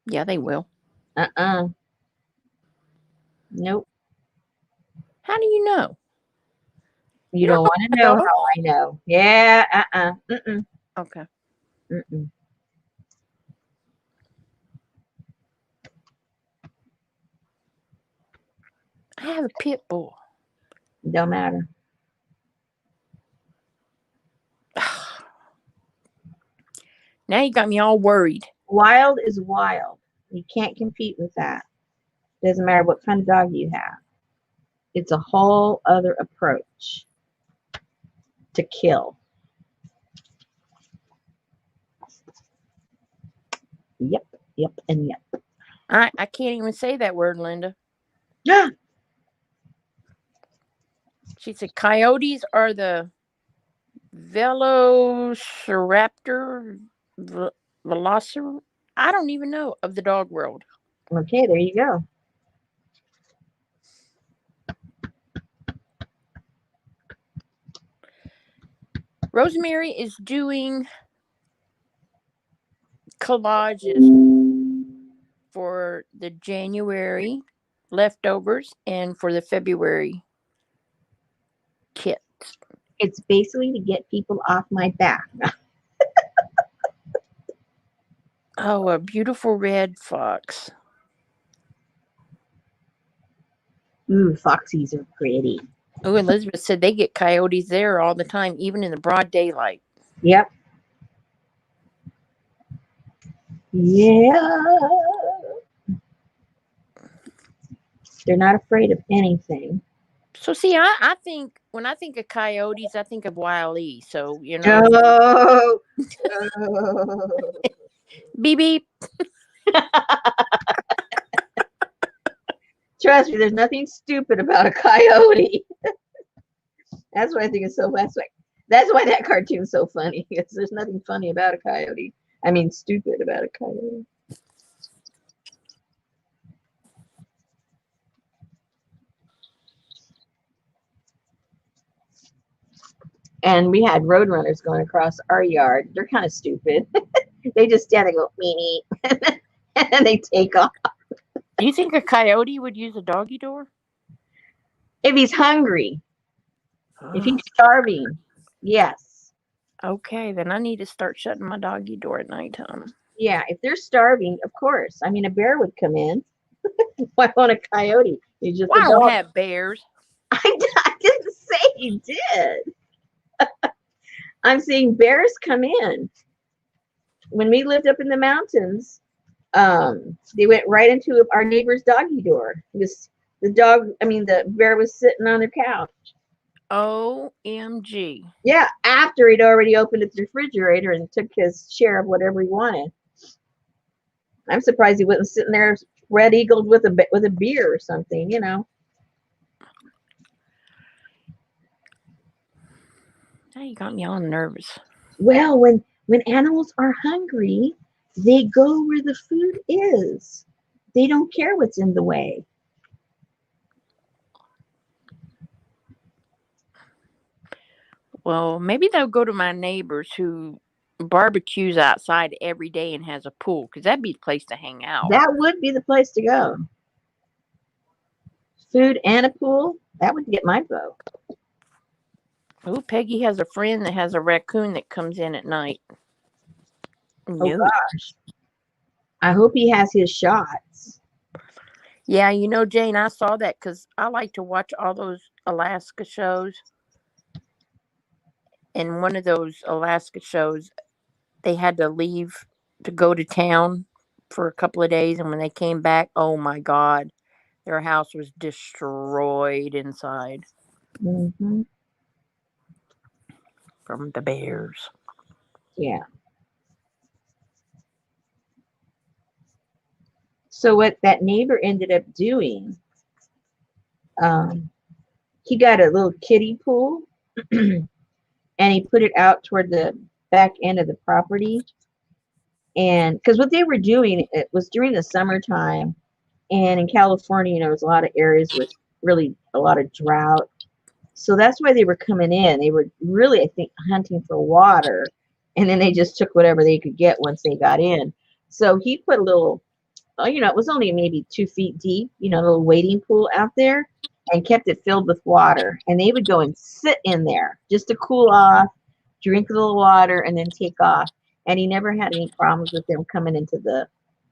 Yeah, they will. Uh-uh. Nope. How do you know? You don't want to know dog? how I know. Yeah, uh-uh. Mm-mm. Okay. Mm-mm. I have a pit bull. Don't matter. Now you got me all worried. Wild is wild. You can't compete with that. Doesn't matter what kind of dog you have. It's a whole other approach to kill. Yep, yep, and yep. I can't even say that word, Linda. Yeah. She said coyotes are the velociraptor, velociraptor. I don't even know of the dog world. Okay, there you go. Rosemary is doing collages for the January leftovers and for the February kits. It's basically to get people off my back. Oh, a beautiful red fox. Ooh, foxies are pretty. Oh, Elizabeth said they get coyotes there all the time, even in the broad daylight. Yep. Yeah. They're not afraid of anything. So, see, I think when I think of coyotes, I think of Wile E. So, you know. Oh. Beep, beep. Trust me, there's nothing stupid about a coyote. That's what I think is so. That's like That's why that cartoon's so funny, because there's nothing funny about a coyote. I mean, stupid about a coyote. And we had road runners going across our yard. They're kind of stupid. They just stand and go, meanie, and they take off. Do you think a coyote would use a doggy door? If he's hungry, if he's starving, yes. Okay, then I need to start shutting my doggy door at nighttime. Yeah, if they're starving, of course. I mean, a bear would come in. Why won't a coyote? He's just Well, a I don't dog. have bears. I didn't say he did. I'm saying bears come in. When we lived up in the mountains, they went right into our neighbor's doggy door. The bear was sitting on their couch. OMG. Yeah, after he'd already opened his refrigerator and took his share of whatever he wanted. I'm surprised he wasn't sitting there red eagled with a beer or something, you know. Now you got me all nervous. Well, when animals are hungry, they go where the food is. They don't care what's in the way. Well, maybe they'll go to my neighbors who barbecues outside every day and has a pool, because that'd be the place to hang out. That would be the place to go. Food and a pool, that would get my vote. Oh, Peggy has a friend that has a raccoon that comes in at night. Oh gosh. I hope he has his shots. Yeah, you know, Jane, I saw that because I like to watch all those Alaska shows. And one of those Alaska shows, they had to leave to go to town for a couple of days. And when they came back, oh my God, their house was destroyed inside Mm-hmm. from the bears. Yeah. So what that neighbor ended up doing, he got a little kiddie pool and he put it out toward the back end of the property. And because what they were doing, it was during the summertime, and in California, you know, there's a lot of areas with really a lot of drought. So that's why they were coming in. They were really, I think, hunting for water, and then they just took whatever they could get once they got in. So he put a little, you know, it was only maybe 2 feet deep, you know, a little wading pool out there, and kept it filled with water. And they would go and sit in there just to cool off, drink a little water, and then take off. And he never had any problems with them coming into the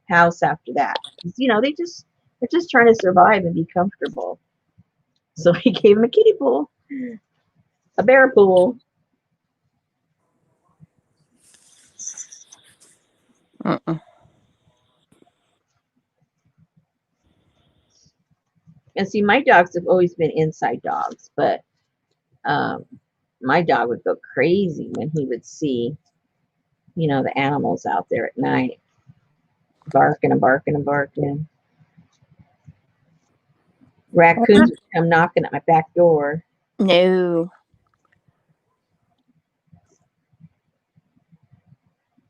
house after that. You know, they're just trying to survive and be comfortable. So he gave him a kiddie pool, a bear pool. Mm-mm. And see, my dogs have always been inside dogs, but my dog would go crazy when he would see, you know, the animals out there at night, barking and barking and barking. Raccoons would come knocking at my back door. No.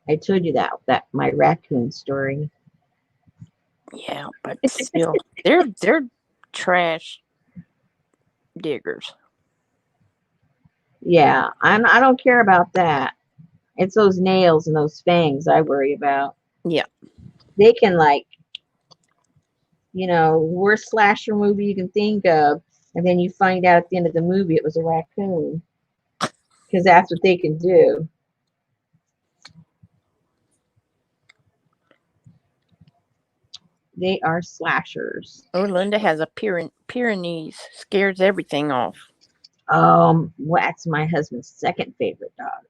I told you that my raccoon story. Yeah, but still, they're trash diggers. Yeah, I don't care about that. It's those nails and those fangs I worry about. Yeah. They can, like, you know, worst slasher movie you can think of, and then you find out at the end of the movie it was a raccoon, because that's what they can do. They are slashers. Oh, Linda has a Pyrenees. Scares everything off. Well, that's my husband's second favorite dog.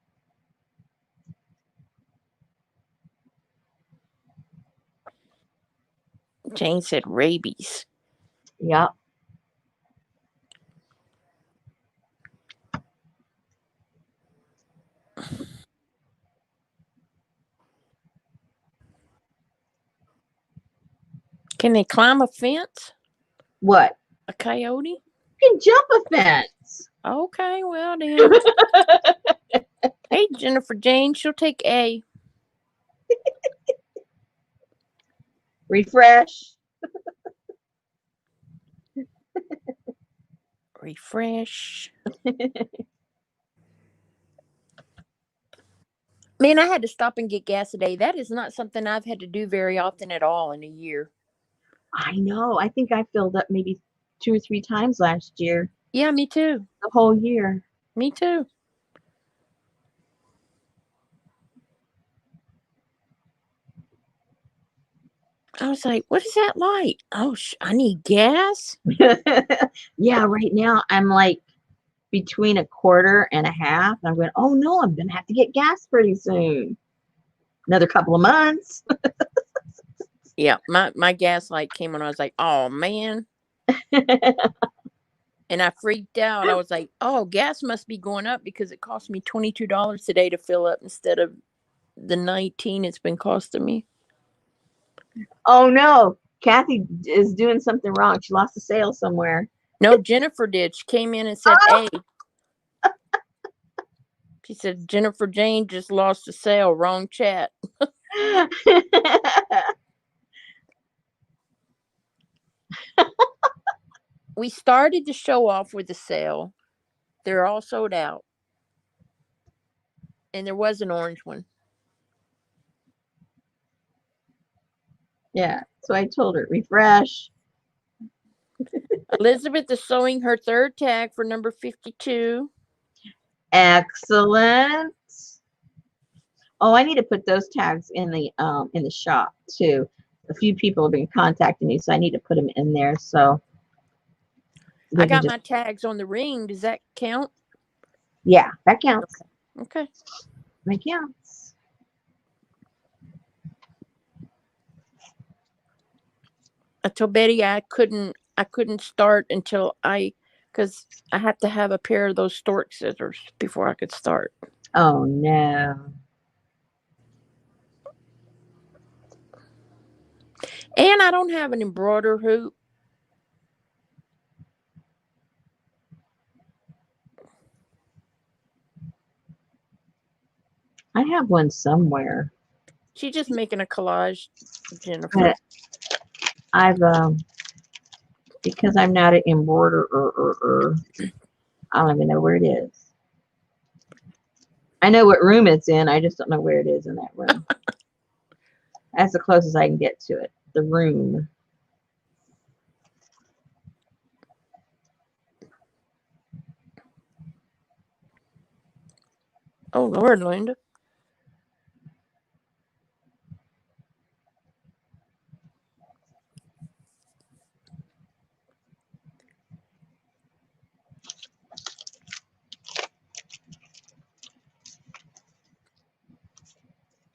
Jane said rabies. Yep. Can they climb a fence? What? A coyote? You can jump a fence. Okay, well then. Hey, Jennifer Jane, she'll take A. Refresh. Refresh. Man, I had to stop and get gas today. That is not something I've had to do very often at all in a year. I know. I think I filled up maybe 2 or 3 times last year, Yeah, me too. the whole year. Me too. I was like, what is that light? Oh, I need gas. Yeah, right now I'm like between a quarter and a half. I'm going, oh no, I'm going to have to get gas pretty soon. Another couple of months. Yeah, my gas light came on. I was like, oh, man. And I freaked out. I was like, oh, gas must be going up because it cost me $22 today to fill up instead of the 19 it's been costing me. Oh no, Kathy is doing something wrong. She lost a sale somewhere. No, Jennifer did. She came in and said, Oh! hey. She said, Jennifer Jane just lost a sale. Wrong chat. We started to show off with the sale. They're all sold out. And there was an orange one. Yeah, so I told her, refresh. Elizabeth is sewing her third tag for number 52. Excellent. Oh, I need to put those tags in the shop too. A few people have been contacting me, so I need to put them in there. So I got my tags on the ring. Does that count? Yeah, that counts. Okay. That counts. I told Betty I couldn't start until because I have to have a pair of those stork scissors before I could start. Oh no. And I don't have an embroider hoop. I have one somewhere. She's just making a collage, Jennifer. But I've because I'm not an embroiderer, I don't even know where it is. I know what room it's in. I just don't know where it is in that room. That's the closest I can get to it. The room. Oh, Lord, Linda.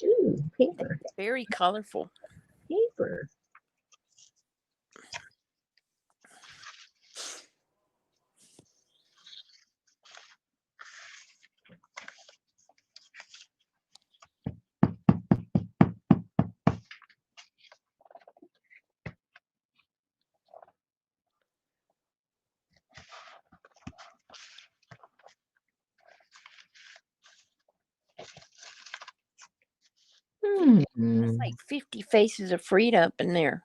Ooh, paper. Very colorful. Paper. It's like 50 faces of Frida up in there.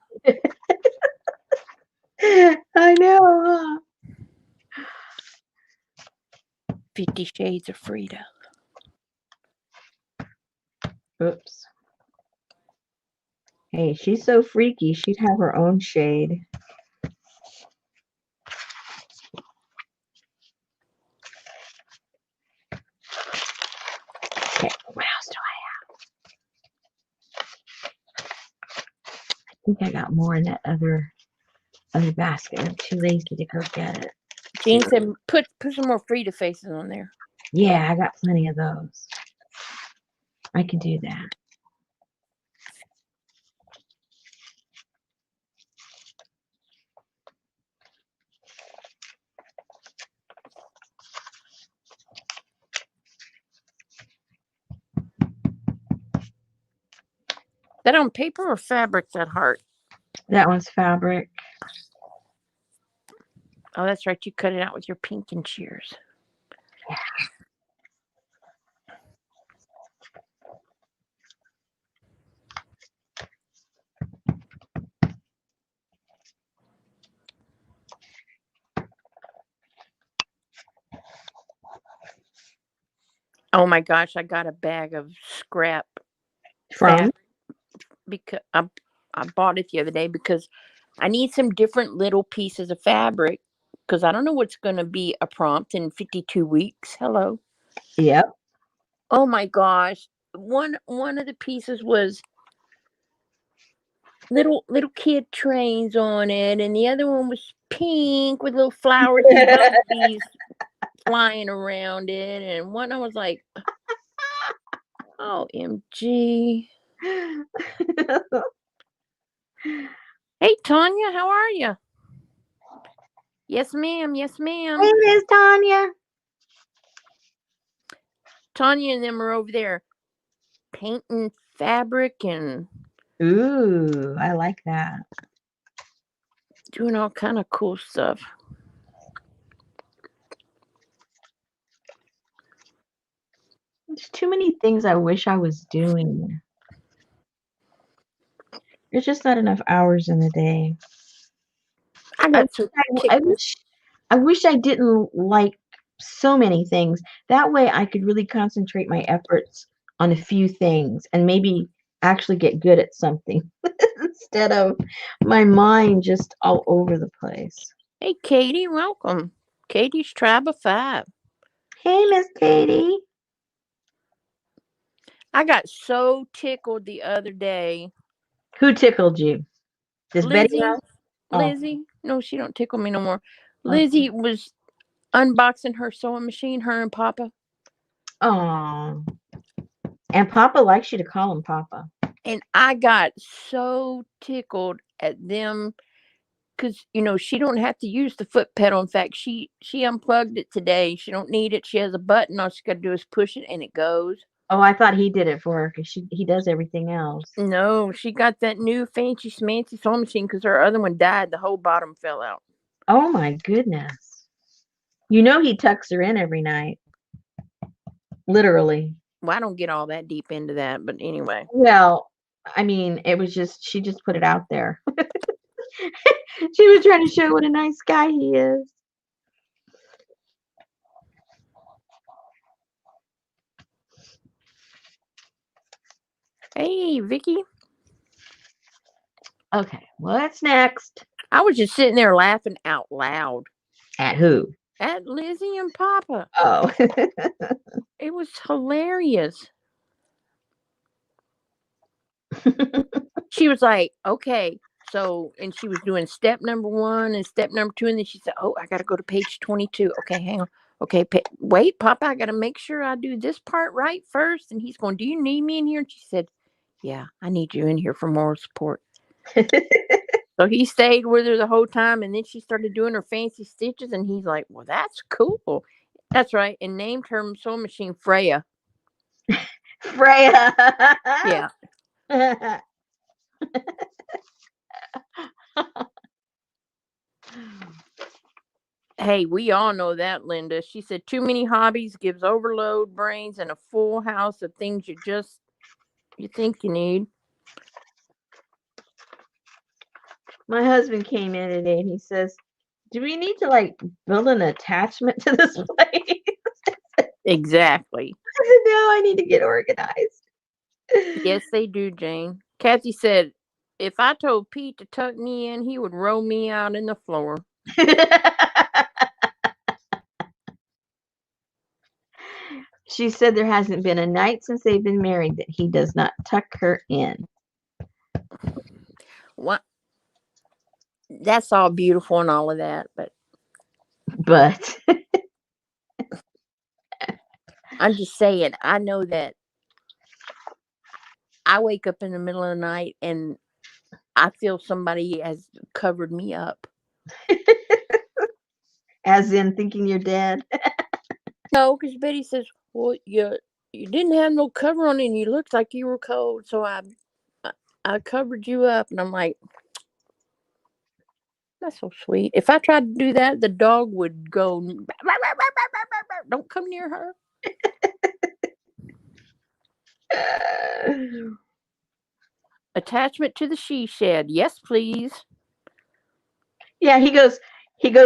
I know. 50 Shades of Frida. Oops. Hey, she's so freaky. She'd have her own shade. Okay, what else do I have? I think I got more in that other basket. I'm too lazy to go get it. Jean said, put some more Frida faces on there. Yeah, I got plenty of those. I can do that. That on paper or fabric, that heart? That one's fabric. Oh, that's right. You cut it out with your pinking shears. Yeah. Oh my gosh, I got a bag of scrap From? fabric because I bought it the other day because I need some different little pieces of fabric because I don't know what's going to be a prompt in 52 weeks. Hello. Yep. Oh my gosh. One of the pieces was little kid trains on it, and the other one was pink with little flowers and bumblebees flying around it, and one I was like, OMG. Hey Tanya, how are you? Yes ma'am, yes ma'am. Hey, Miss Tanya. Tanya and them are over there painting fabric and Ooh, I like that. doing all kind of cool stuff. There's too many things I wish I was doing. There's just not enough hours in the day. I I got so I tickled. wish I didn't like so many things. That way I could really concentrate my efforts on a few things and maybe actually get good at something instead of my mind just all over the place. Hey Katie, welcome. Katie's Tribe of Five. Hey, Miss Katie. I got so tickled the other day. Who tickled you? This Betty Lizzie, Mouse? Oh, Lizzie. No, she don't tickle me no more. okay. Lizzie was unboxing her sewing machine, her and Papa. Oh. And Papa likes you to call him Papa. And I got so tickled at them because she don't have to use the foot pedal. In fact, she unplugged it today. She don't need it. She has a button. All she got to do is push it, and it goes. Oh, I thought he did it for her because he does everything else. No, she got that new fancy smancy sewing machine because her other one died. The whole bottom fell out. Oh my goodness. You know he tucks her in every night. Literally. Well, I don't get all that deep into that, but anyway. Well, I mean, it was just she just put it out there. She was trying to show what a nice guy he is. Hey, Vicky. Okay, what's next? I was just sitting there laughing out loud At who? at Lizzie and Papa. Oh. It was hilarious. She was like, okay. So, and she was doing step number 1 and step number 2. And then she said, oh, I got to go to page 22. Okay, hang on. Okay, wait, Papa, I got to make sure I do this part right first. And he's going, do you need me in here? And she said, yeah, I need you in here for moral support. So he stayed with her the whole time. And then she started doing her fancy stitches. And he's like, well, that's cool. That's right. And named her sewing machine Freya. Freya. Yeah. Hey, we all know that, Linda. She said too many hobbies gives overload brains and a full house of things you think you need. My husband came in today and he says, do we need to build an attachment to this place? Exactly. I said, no, I need to get organized. Yes, they do, Jane. Kathy said, if I told Pete to tuck me in, he would roll me out in the floor. She said there hasn't been a night since they've been married that he does not tuck her in. What? That's all beautiful and all of that, but I'm just saying, I know that I wake up in the middle of the night and I feel somebody has covered me up. As in thinking you're dead? No, because Betty says, well, you didn't have no cover on and you looked like you were cold, so I covered you up. And I'm like, that's so sweet. If I tried to do that, the dog would go, don't come near her. Attachment to the she shed. Yes, please. Yeah, he goes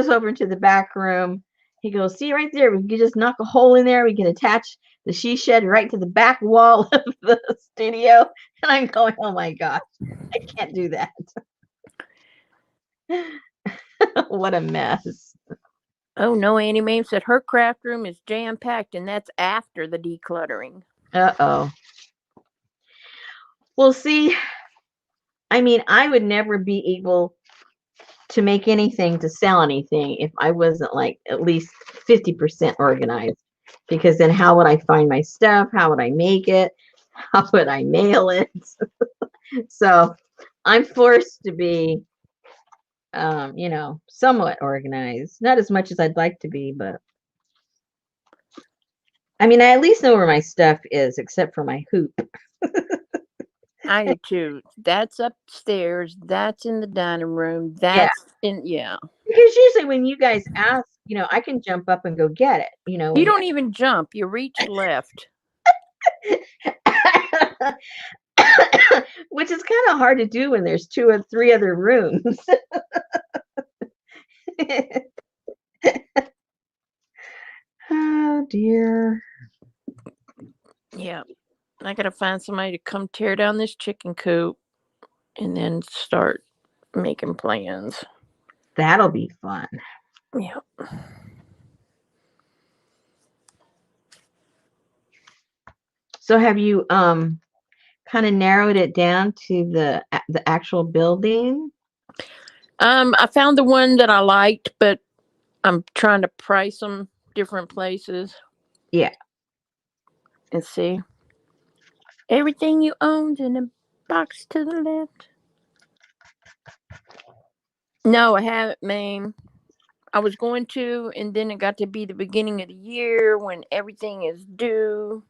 over into the back room. He goes, see right there, we can just knock a hole in there. We can attach the she shed right to the back wall of the studio. And I'm going, oh my gosh, I can't do that. What a mess. Oh no, Annie Mae said her craft room is jam packed, and that's after the decluttering. Uh-oh. Well, see, I mean, I would never be able to make anything, to sell anything, if I wasn't like at least 50% organized. Because then how would I find my stuff? How would I make it? How would I mail it? So I'm forced to be, somewhat organized. Not as much as I'd like to be, but I mean, I at least know where my stuff is, except for my hoop. I do too. That's upstairs. That's in the dining room. Yeah. That's yeah. Because usually when you guys ask, I can jump up and go get it. You don't even jump. You reach left. Which is kind of hard to do when there's 2 or 3 other rooms. Oh dear. Yeah. I gotta find somebody to come tear down this chicken coop and then start making plans. That'll be fun. Yeah. So have you kind of narrowed it down to the actual building? I found the one that I liked, but I'm trying to price them different places. Yeah. And see. Everything you owned in a box to the left. No, I haven't, ma'am. I was going to, and then it got to be the beginning of the year when everything is due.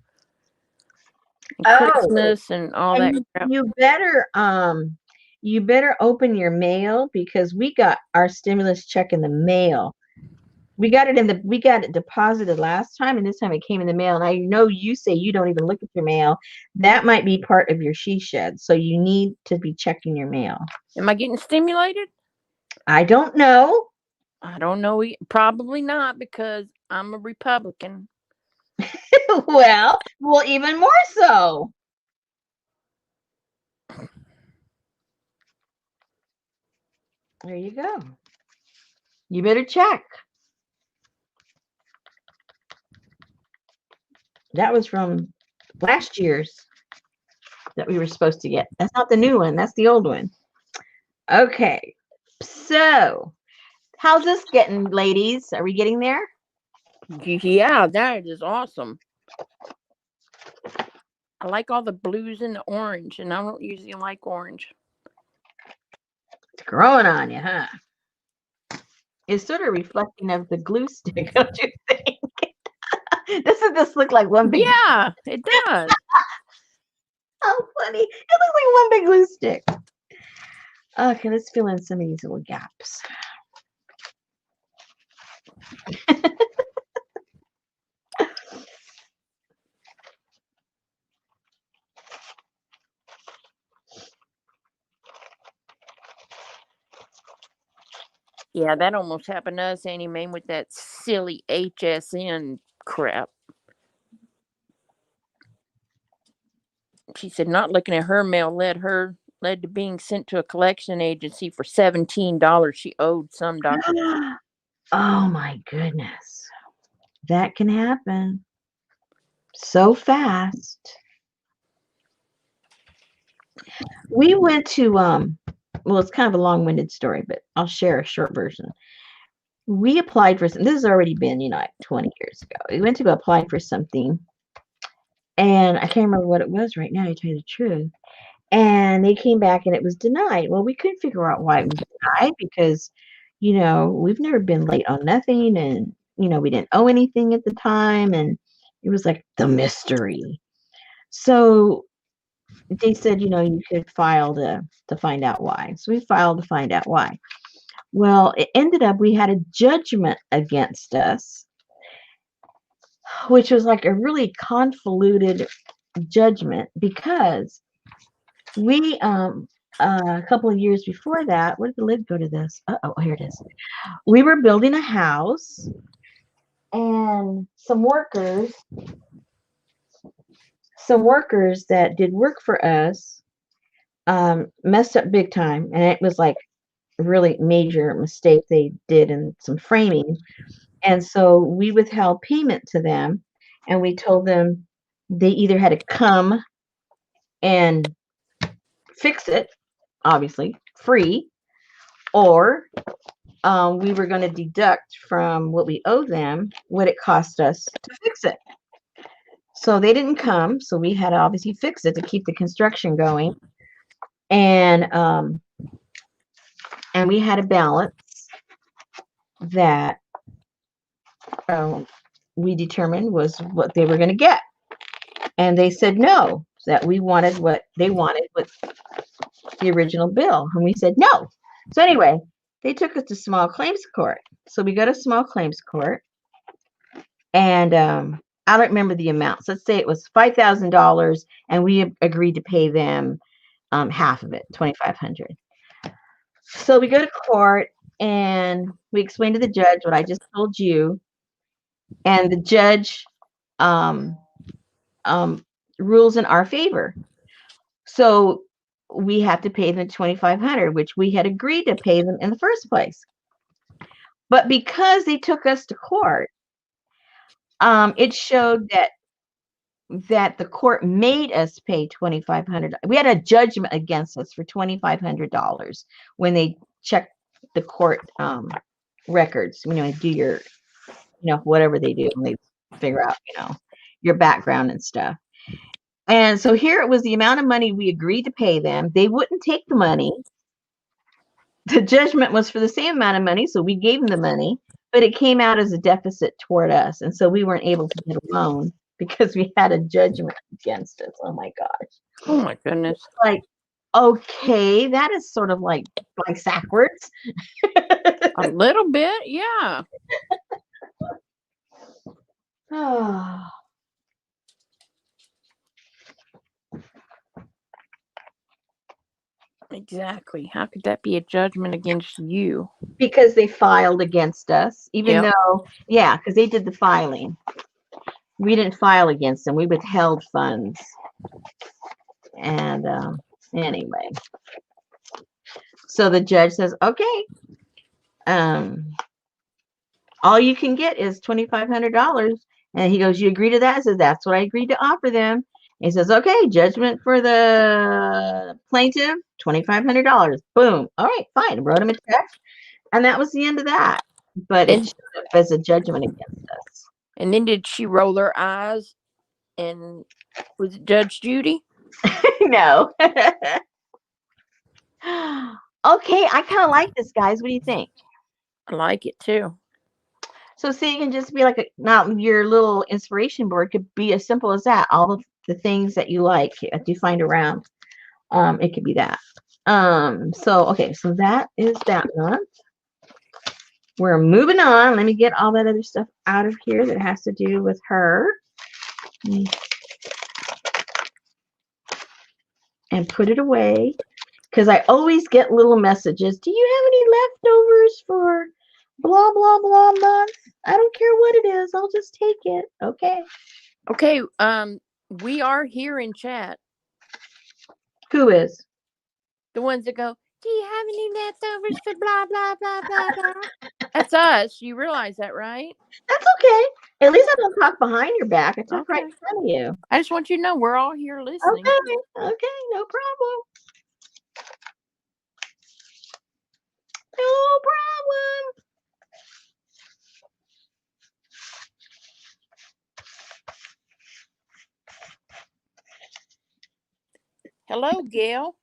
And Christmas and all that crap. You better open your mail, because we got our stimulus check in the mail. We got it deposited last time, and this time it came in the mail. And I know you say you don't even look at your mail. That might be part of your she shed, so you need to be checking your mail. Am I getting stimulated? I don't know. I don't know. Probably not, because I'm a Republican. well, even more so. There you go. You better check. That was from last year's that we were supposed to get. That's not the new one. That's the old one. Okay. So, how's this getting, ladies? Are we getting there? Yeah, that is awesome. I like all the blues and the orange, and I don't usually like orange. It's growing on you, huh? It's sort of reflecting of the glue stick, don't you think? Doesn't this look like one big? Yeah, it does. How funny. It looks like one big glue stick. Okay, let's fill in some of these little gaps. Yeah, that almost happened to us, Annie Mae, with that silly HSN crap. She said not looking at her mail led to being sent to a collection agency for $17 she owed some document. Oh my goodness. That can happen so fast. We went to well, it's kind of a long-winded story, but I'll share a short version. We applied for this has already been, like 20 years ago. We went to go apply for something, and I can't remember what it was right now, to tell you the truth. And they came back and it was denied. Well, we couldn't figure out why it was denied, because we've never been late on nothing, and we didn't owe anything at the time, and it was like the mystery. So they said, you could file to find out why. So we filed to find out why. Well, it ended up we had a judgment against us, which was like a really convoluted judgment, because we a couple of years before that, where did the lid go to this? Oh, here it is. We were building a house, and some workers some workers that did work for us messed up big time, and it was like a really major mistake they did in some framing. And so we withheld payment to them, and we told them they either had to come and fix it, obviously free, or we were going to deduct from what we owe them what it cost us to fix it. So they didn't come, so we had to obviously fix it to keep the construction going. And we had a balance that we determined was what they were going to get. And they said no, that we wanted what they wanted with the original bill. And we said no. So anyway, they took us to small claims court. So we go to small claims court, and I don't remember the amounts. Let's say it was $5,000, and we agreed to pay them half of it, $2,500. So we go to court, and we explain to the judge what I just told you, and the judge rules in our favor. So we have to pay them $2,500, which we had agreed to pay them in the first place. But because they took us to court, it showed that the court made us pay $2,500. We had a judgment against us for $2,500 when they checked the court records. Do your, whatever they do when they figure out, your background and stuff. And so here it was the amount of money we agreed to pay them. They wouldn't take the money. The judgment was for the same amount of money, so we gave them the money, but it came out as a deficit toward us. And so we weren't able to get a loan because we had a judgment against us. Oh my gosh. Oh my goodness. Like, okay, that is sort of like backwards. A little bit, yeah. Oh. Exactly. How could that be a judgment against you? Because they filed against us, even though, because they did the filing. We didn't file against them. We withheld funds. And anyway, so the judge says, okay, all you can get is $2,500. And he goes, you agree to that? I says, that's what I agreed to offer them. He says, okay, judgment for the plaintiff, $2,500. Boom. All right, fine. Wrote him a check. And that was the end of that. But it showed up as a judgment against us. And then did she roll her eyes? And was it Judge Judy? No. Okay, I kind of like this, guys. What do you think? I like it too. So see, you can just be like not your little inspiration board could be as simple as that. All of the things that you like that you find around. It could be that. So okay, so that is that one. We're moving on. Let me get all that other stuff out of here that has to do with her. And put it away. Because I always get little messages. Do you have any leftovers for blah, blah, blah month? I don't care what it is. I'll just take it. Okay. Okay. We are here in chat. Who is? The ones that go, do you have any leftovers for blah, blah, blah, blah, blah? That's us. You realize that, right? That's okay. At least I don't talk behind your back. I talk right in front of you. I just want you to know we're all here listening. Okay. No problem. No problem. Hello, Gail.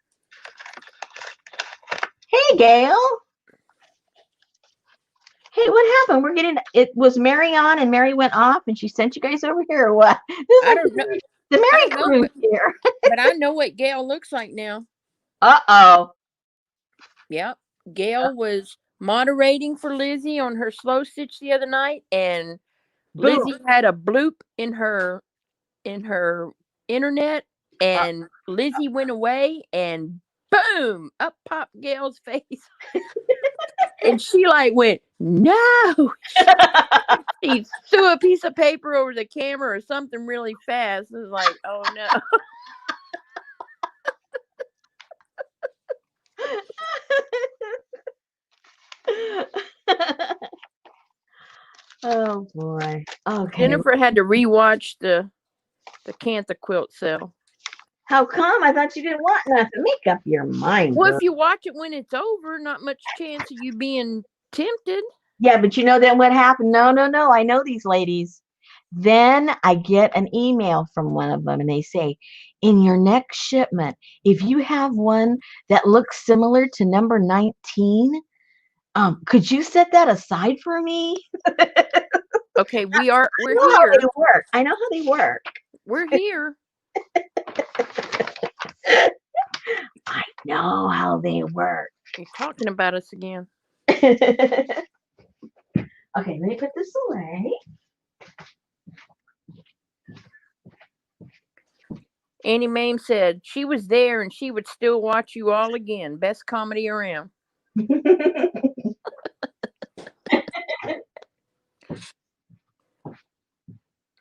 Hey, Gail. Hey, what happened? It was Mary on and Mary went off and she sent you guys over here or what? I don't know. The Mary crew here. But I know what Gail looks like now. Uh-oh. Yep. Gail was moderating for Lizzie on her slow stitch the other night, and Boom. Lizzie had a bloop in her internet, and Lizzie went away, and boom, up popped Gail's face. And she like went, no. He threw a piece of paper over the camera or something really fast. It was like, oh no. Oh boy. Okay. Jennifer had to rewatch the Cantha quilt sale. How come? I thought you didn't want nothing. Make up your mind. Well, girl. if you watch it when it's over, not much chance of you being tempted. Yeah, but you know then what happened? No. I know these ladies. Then I get an email from one of them and they say, in your next shipment, if you have one that looks similar to number 19, could you set that aside for me? Okay, we're How here. they work. I know how they work. We're here. I know how they work. You're talking about us again. Okay, let me put this away. Annie Mame said she was there and she would still watch you all again. Best comedy around.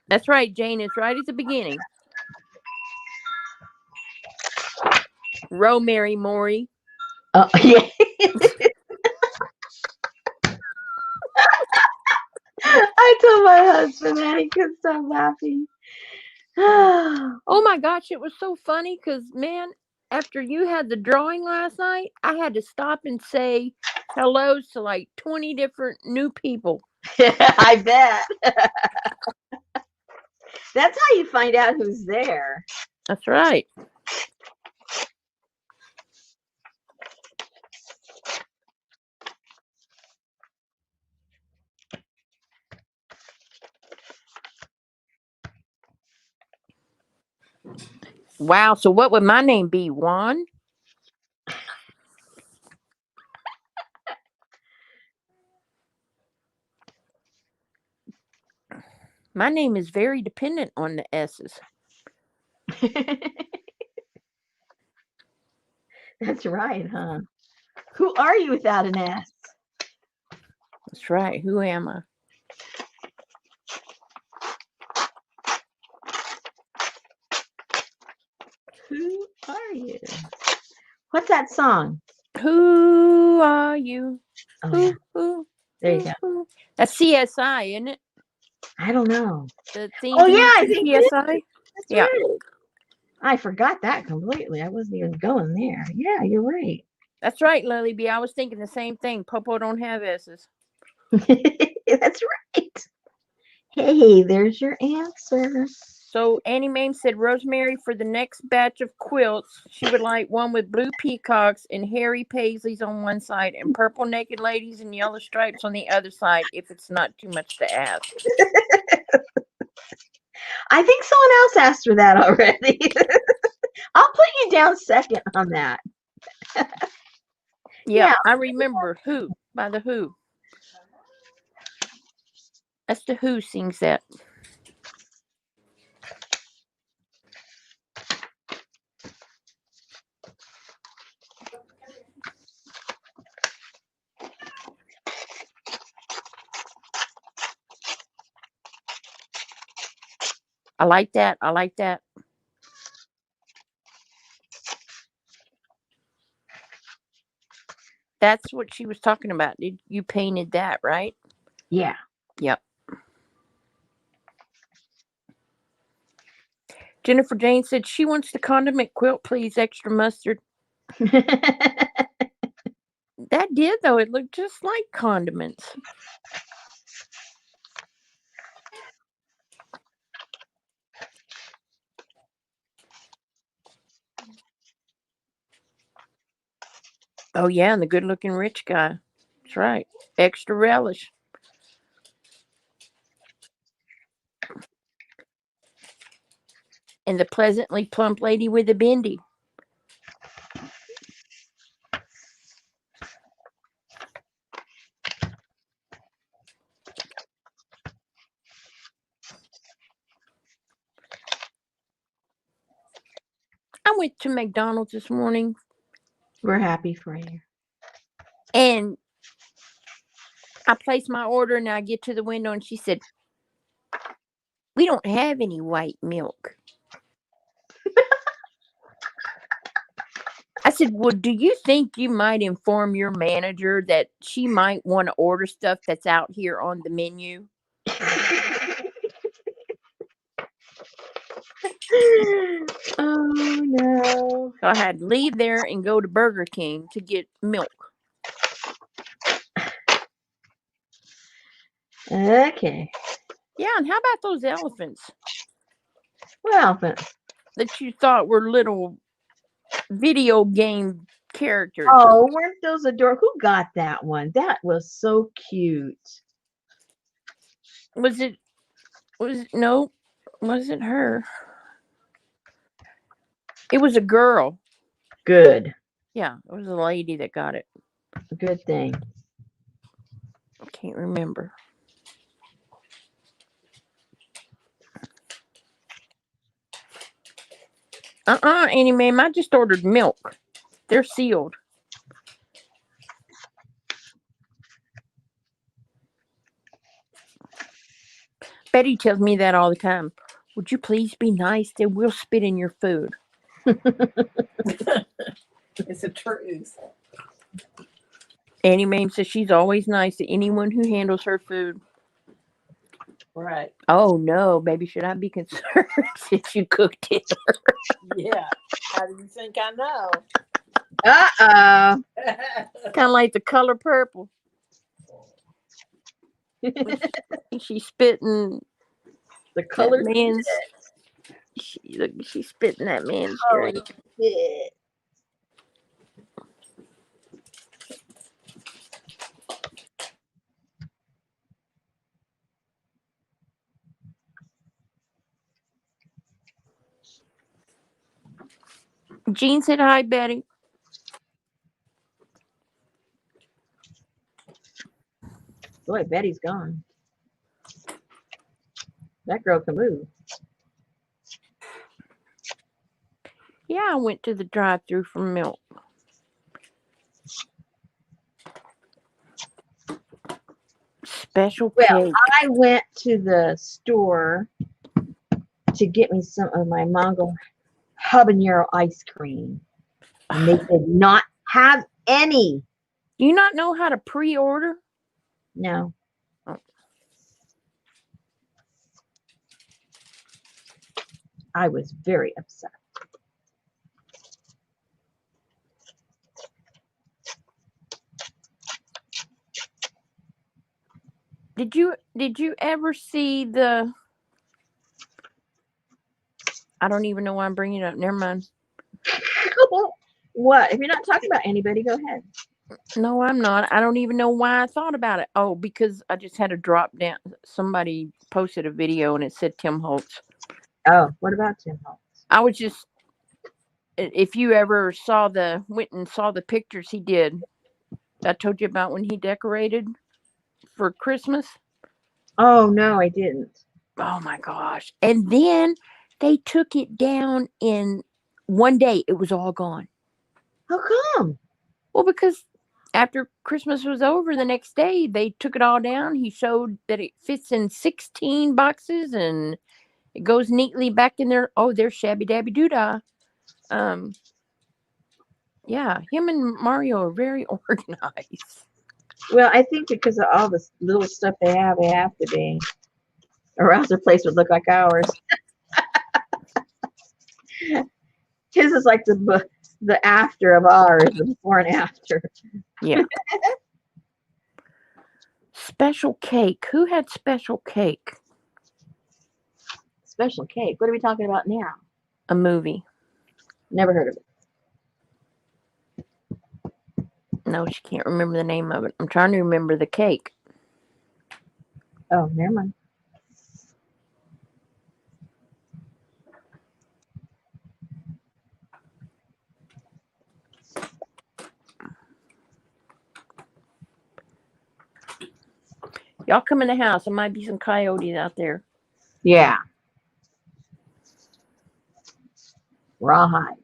That's right, Jane. It's right at the beginning. Mary Maury. Oh, yeah. I told my husband that he couldn't stop laughing. Oh my gosh, it was so funny because, man, after you had the drawing last night, I had to stop and say hellos to like 20 different new people. I bet. That's how you find out who's there. That's right. Wow, so what would my name be? Juan? My name is very dependent on the S's. That's right, huh? Who are you without an S? That's right. Who am I? Who are you? What's that song? Who are you? Oh, yeah. Who? There you go. Who? That's CSI, isn't it? I don't know. The theme Oh, yeah, I to think it is. CSI? That's Yeah. right. I forgot that completely. I wasn't even going there. Yeah, you're right. That's right, Lily B. I was thinking the same thing. Popo don't have S's. That's right. Hey, there's your answer. So Annie Mame said Rosemary for the next batch of quilts, she would like one with blue peacocks and hairy paisleys on one side and purple naked ladies and yellow stripes on the other side, if it's not too much to ask. I think someone else asked for that already. I'll put you down second on that. Yeah, I remember Who by the Who. That's the Who sings that. I like that. I like that. That's what she was talking about. You painted that, right? Yeah. Yep. Jennifer Jane said she wants the condiment quilt, please, extra mustard. That did, though. It looked just like condiments. Oh, yeah, and the good-looking rich guy. That's right. Extra relish. And the pleasantly plump lady with a bindi. I went to McDonald's this morning. We're happy for you. And I placed my order and I get to the window and she said, "We don't have any white milk." I said, "Well, do you think you might inform your manager that she might want to order stuff that's out here on the menu?" Oh no. So I had to leave there and go to Burger King to get milk. Okay. Yeah, and how about those elephants Well, but that you thought were little video game characters? oh, weren't those adorable? Who got that one? That was so cute. Was it? No? Wasn't her? It was a girl. Good. Yeah, it was a lady that got it. Good thing. I can't remember. Annie ma'am, I just ordered milk. They're sealed. Betty tells me that all the time. Would you please be nice? Then we'll spit in your food. It's the truth. Annie ma'am says she's always nice to anyone who handles her food. Right. Oh no, baby, should I be concerned since you cooked it? Yeah. How do you think I know? Uh-oh. Kind of like the color purple. She's spitting The that color. man's. She's spitting that man's Oh, drink. shit. Jean said hi, Betty. Boy, Betty's gone. That girl can move. Yeah, I went to the drive-thru for milk. Special Well, cake. I went to the store to get me some of my mango habanero ice cream. And they did not have any. Do you not know how to pre-order? No. Oh. I was very upset. Did you ever see the? I don't even know why I'm bringing it up. Never mind. What? If you're not talking about anybody, go ahead. No, I'm not. I don't even know why I thought about it. Oh, because I just had a drop down. Somebody posted a video and it said Tim Holtz. Oh, what about Tim Holtz? I was just, if you ever went and saw the pictures he did, I told you about when he decorated for Christmas. Oh, no, I didn't. Oh my gosh. And then they took it down in one day. It was all gone. How come? Well, because after Christmas was over, the next day they took it all down. He showed that it fits in 16 boxes and it goes neatly back in there. Oh, there's Shabby Dabby Doodah. Yeah, him and Mario are very organized. Well, I think because of all the little stuff they have to be. Or else their place would look like ours. His is like the after of ours, the before and after. Yeah. Special cake. Who had special cake? Special cake. What are we talking about now? A movie. Never heard of it. No, she can't remember the name of it. I'm trying to remember the cake. Oh, never mind. Y'all come in the house. There might be some coyotes out there. Yeah. Rawhide.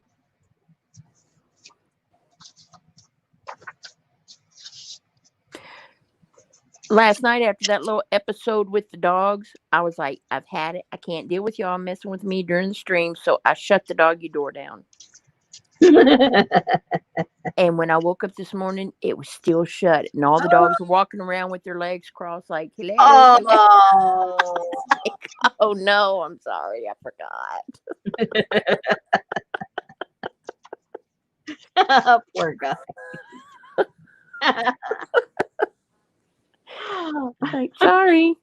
last night after that little episode with the dogs, I was like, I've had it. I can't deal with y'all messing with me during the stream. So I shut the doggy door down. And when I woke up this morning, it was still shut. And all the dogs were walking around with their legs crossed like, hello. hello. Oh. Like, oh no, I'm sorry. I forgot. Poor guy. Like, sorry.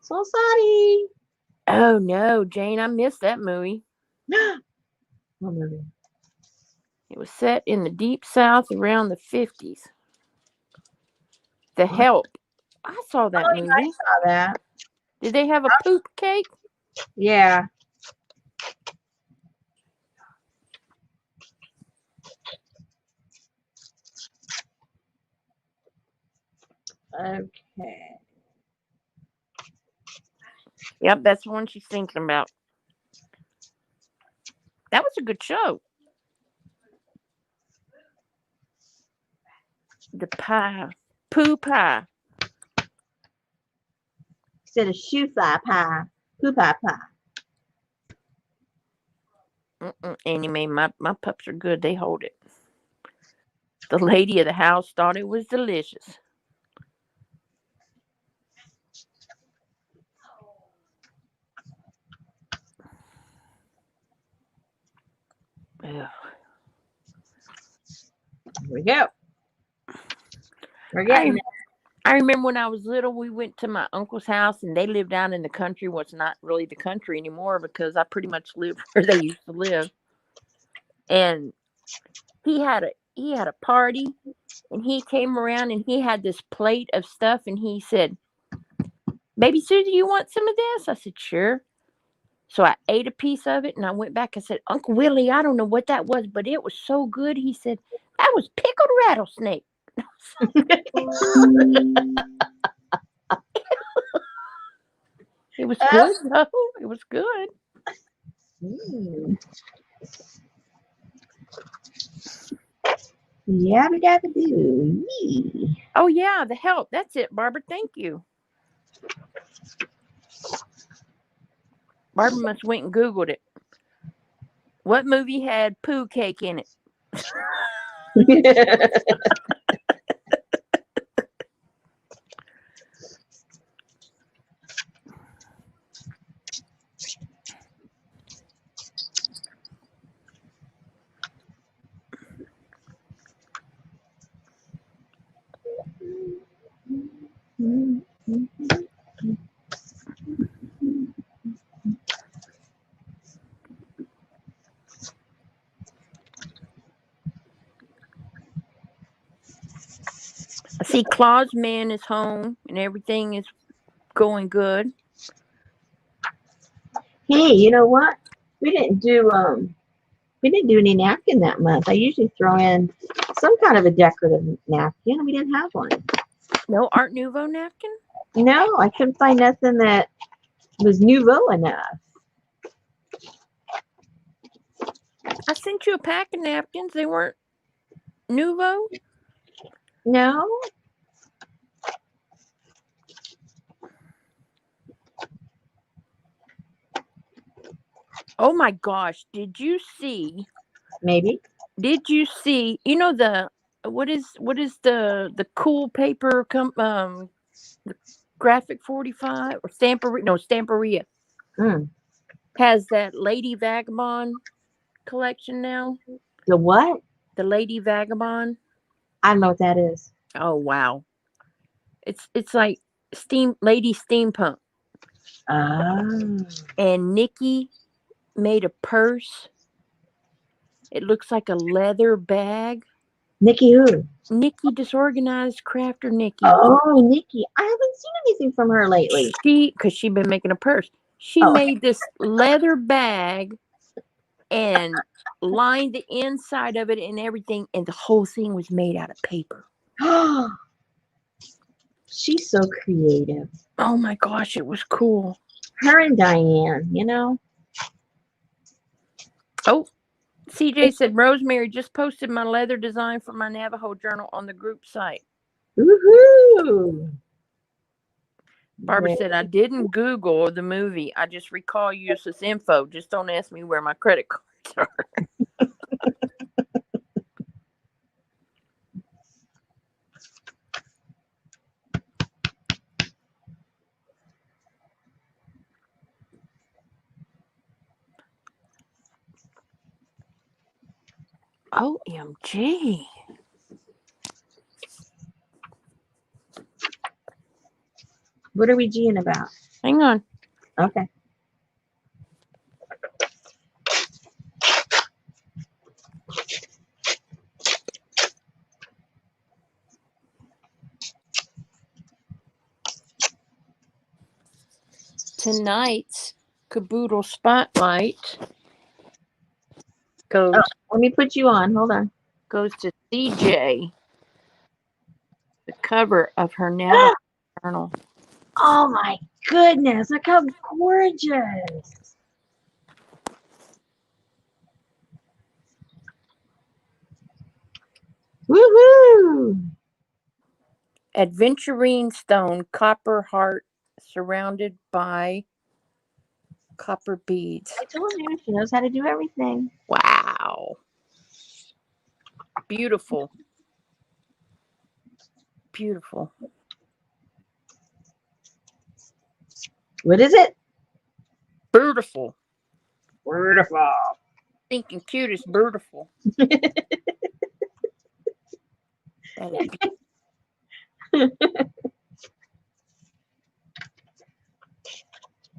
So sorry. Oh no, Jane, I missed that movie. What movie? It was set in the deep south around the 50s. The Help. I saw that movie. I saw that. Did they have a poop cake? Yeah. Okay. Yep, that's the one she's thinking about. That was a good show. The pie. Poo pie. Instead of shoe fly pie, poo pie pie. Anyway, my pups are good. They hold it. The lady of the house thought it was delicious. Ugh. Here we go. We're getting I remember when I was little, we went to my uncle's house, and they lived down in the country. Well, it's not really the country anymore because I pretty much lived where they used to live. And he had a party, and he came around, and he had this plate of stuff, and he said, "Baby Susie, you want some of this?" I said, "Sure." So I ate a piece of it, and I went back. I said, "Uncle Willie, I don't know what that was, but it was so good." He said, "That was pickled rattlesnake." It was good, though. It was good. Yabba dabba doo. Yee. Oh, yeah, The Help. That's it, Barbara. Thank you. Barbara must went and Googled it. What movie had poo cake in it? I see Claus Man is home and everything is going good. Hey, you know what? We didn't do any napkin that month. I usually throw in some kind of a decorative napkin, and we didn't have one. No Art Nouveau napkin? No, I couldn't find nothing that was nouveau enough. I sent you a pack of napkins. They weren't nouveau? No. Oh my gosh, did you see? Maybe. Did you see, what is the cool paper the Graphic 45 or Stamperia has that Lady Vagabond collection now? The what? The Lady Vagabond. I don't know what that is. Oh wow. It's like Lady Steampunk. Oh. And Nikki made a purse. It looks like a leather bag. Nikki who? Nikki Disorganized Crafter Nikki. Oh, Nikki. I haven't seen anything from her lately. Because she's been making a purse. She made this leather bag and lined the inside of it and everything, and the whole thing was made out of paper. She's so creative. Oh my gosh, it was cool. Her and Diane, you know. Oh, CJ said, Rosemary just posted my leather design for my Navajo journal on the group site. Woohoo! Barbara There- said, I didn't Google the movie. I just recall useless info. Just don't ask me where my credit cards are. OMG. What are we G'ing about? Hang on. Okay. Tonight's Caboodle Spotlight goes Let me put you on. Hold on. to CJ. The cover of her Navajo journal. Oh my goodness! Look how gorgeous. Woohoo! Adventurine stone, copper heart surrounded by copper beads. I told you she knows how to do everything. Wow. Beautiful. Beautiful. What is it? Beautiful. Beautiful. Thinking cute is beautiful. That is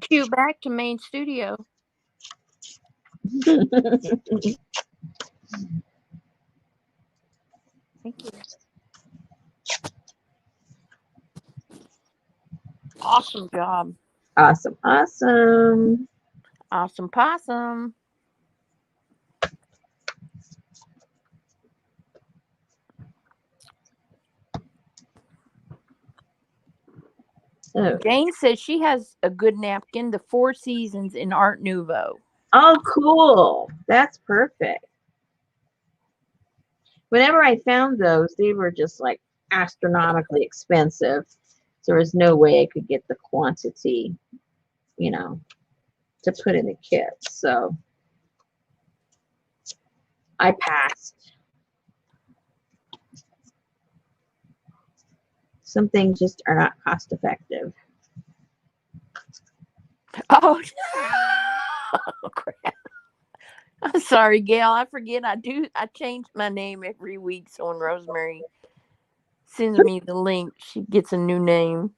cue back to main studio. Thank you. Awesome job. Awesome. Awesome. Awesome possum. Oh. Jane says she has a good napkin, the Four Seasons in Art Nouveau. Oh, cool. That's perfect. Whenever I found those, they were just like astronomically expensive. So there was no way I could get the quantity, you know, to put in the kit. So I passed. Some things just are not cost effective. Oh, crap. I'm sorry, Gail. I forget I change my name every week. So when Rosemary sends me the link, she gets a new name.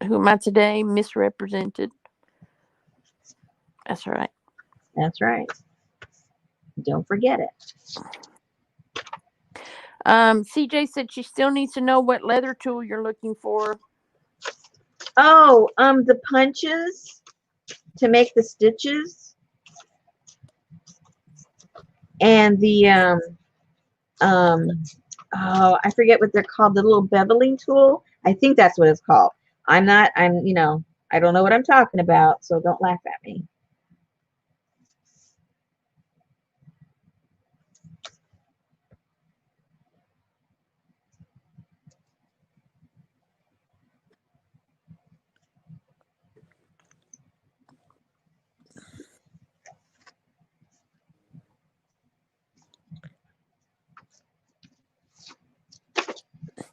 Who am I today? Misrepresented. That's right. That's right. Don't forget it. CJ said she still needs to know what leather tool you're looking for. Oh, the punches to make the stitches, and the oh, I forget what they're called, the little beveling tool. I think that's what it's called. I don't know what I'm talking about, so don't laugh at me.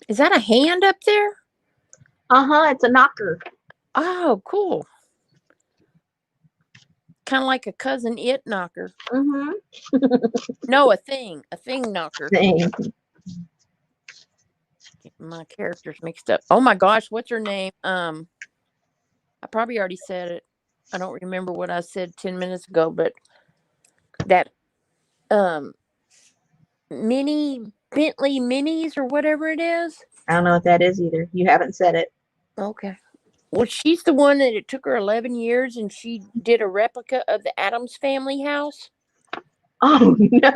Is that a hand up there? It's a knocker. Oh, cool. Kind of like a cousin it knocker. No, a thing knocker. Thing. Get my characters mixed up. Oh my gosh, what's her name? I probably already said it. I don't remember what I said 10 minutes ago, but that mini Bentley minis or whatever it is. I don't know what that is either. You haven't said it. Okay. Well, she's the one that it took her 11 years and she did a replica of the Addams Family house. Oh, no.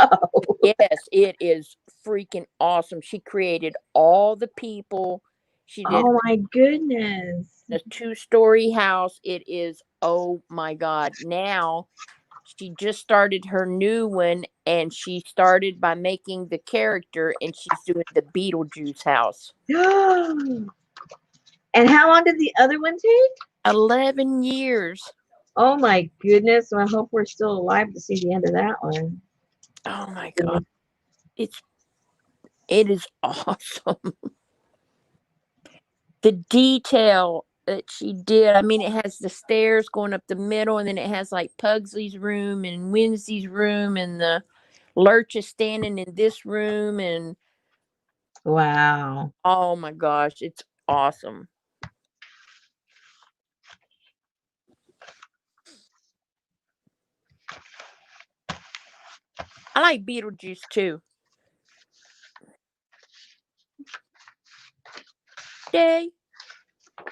Yes, it is freaking awesome. She created all the people. She did Oh, my goodness. a 2-story house. It is, oh my God. Now She just started her new one, and she started by making the character, and she's doing the Beetlejuice house. And how long did the other one take? 11 years. Oh my goodness. Well, I hope we're still alive to see the end of that one. Oh my God. It is awesome. The detail that she did. I mean, it has the stairs going up the middle, and then it has like Pugsley's room and Wednesday's room, and the Lurch is standing in this room, and Wow. oh my gosh, it's awesome. I like Beetlejuice too. Day,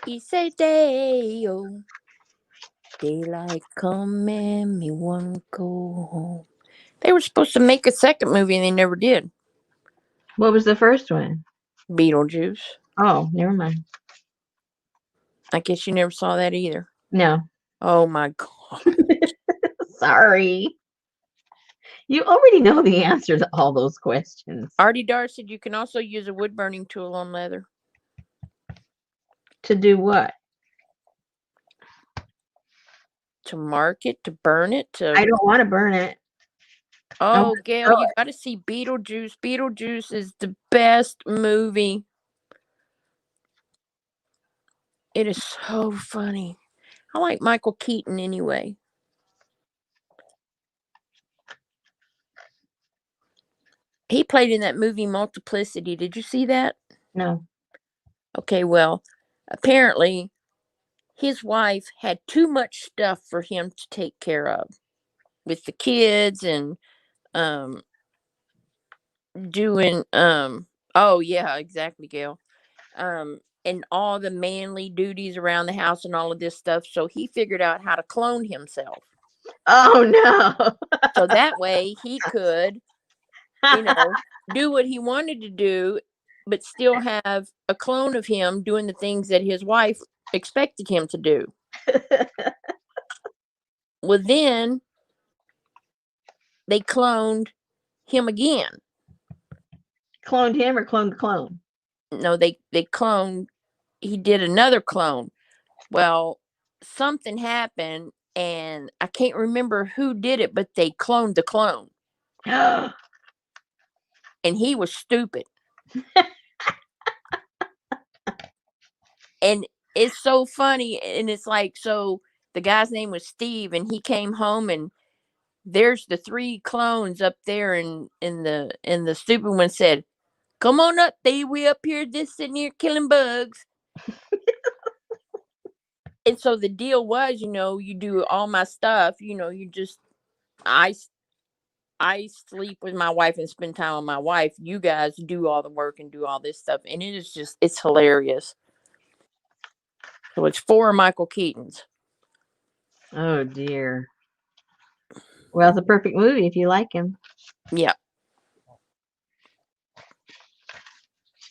he say day, oh, daylight come and me one go home. They were supposed to make a second movie and they never did. What was the first one? Beetlejuice. Oh, never mind. I guess you never saw that either. No. Oh my God. Sorry. You already know the answer to all those questions. Artie Dar said you can also use a wood burning tool on leather. To do what? To mark it, to burn it, to... I don't want to burn it. Oh, Gail, you got to see Beetlejuice. Beetlejuice is the best movie. It is so funny. I like Michael Keaton anyway. He played in that movie Multiplicity. Did you see that? No. Okay, well, apparently his wife had too much stuff for him to take care of with the kids and doing oh yeah, exactly, Gail. And all the manly duties around the house and all of this stuff. So he figured out how to clone himself. Oh no. So that way he could, do what he wanted to do, but still have a clone of him doing the things that his wife expected him to do. Well, then they cloned him again. Cloned him or cloned the clone? No, they cloned. He did another clone. Well, something happened, and I can't remember who did it, but they cloned the clone. And he was stupid. And it's so funny. And it's like, so the guy's name was Steve, and he came home, and there's the 3 clones up there, and the stupid one said, "Come on up, we up here just sitting here killing bugs." And so the deal was, you do all my stuff, you just, I sleep with my wife and spend time with my wife. You guys do all the work and do all this stuff. And it is just, it's hilarious. So it's 4 Michael Keatons. Oh dear. Well, it's a perfect movie if you like him. Yeah.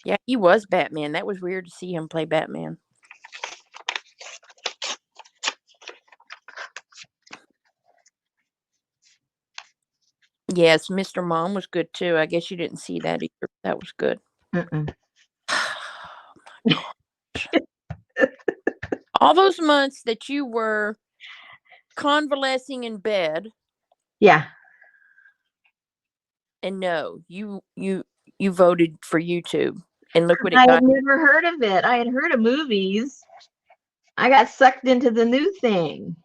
Yeah, he was Batman. That was weird to see him play Batman. Yes, Mr. Mom was good too. I guess you didn't see that either. That was good. Mm-mm. Oh my gosh. All those months that you were convalescing in bed. Yeah. And no, you voted for YouTube. And look what it I got. had never heard of it. I had heard of movies. I got sucked into the new thing.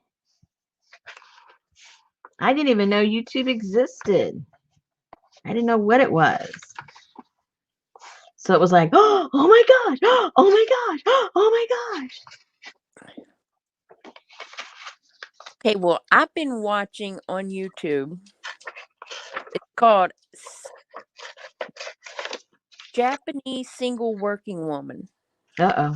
I didn't even know YouTube existed. I didn't know what it was. So it was like, oh my gosh, oh my gosh, oh my gosh. Okay, well, I've been watching on YouTube. It's called Japanese Single Working Woman. Uh-oh.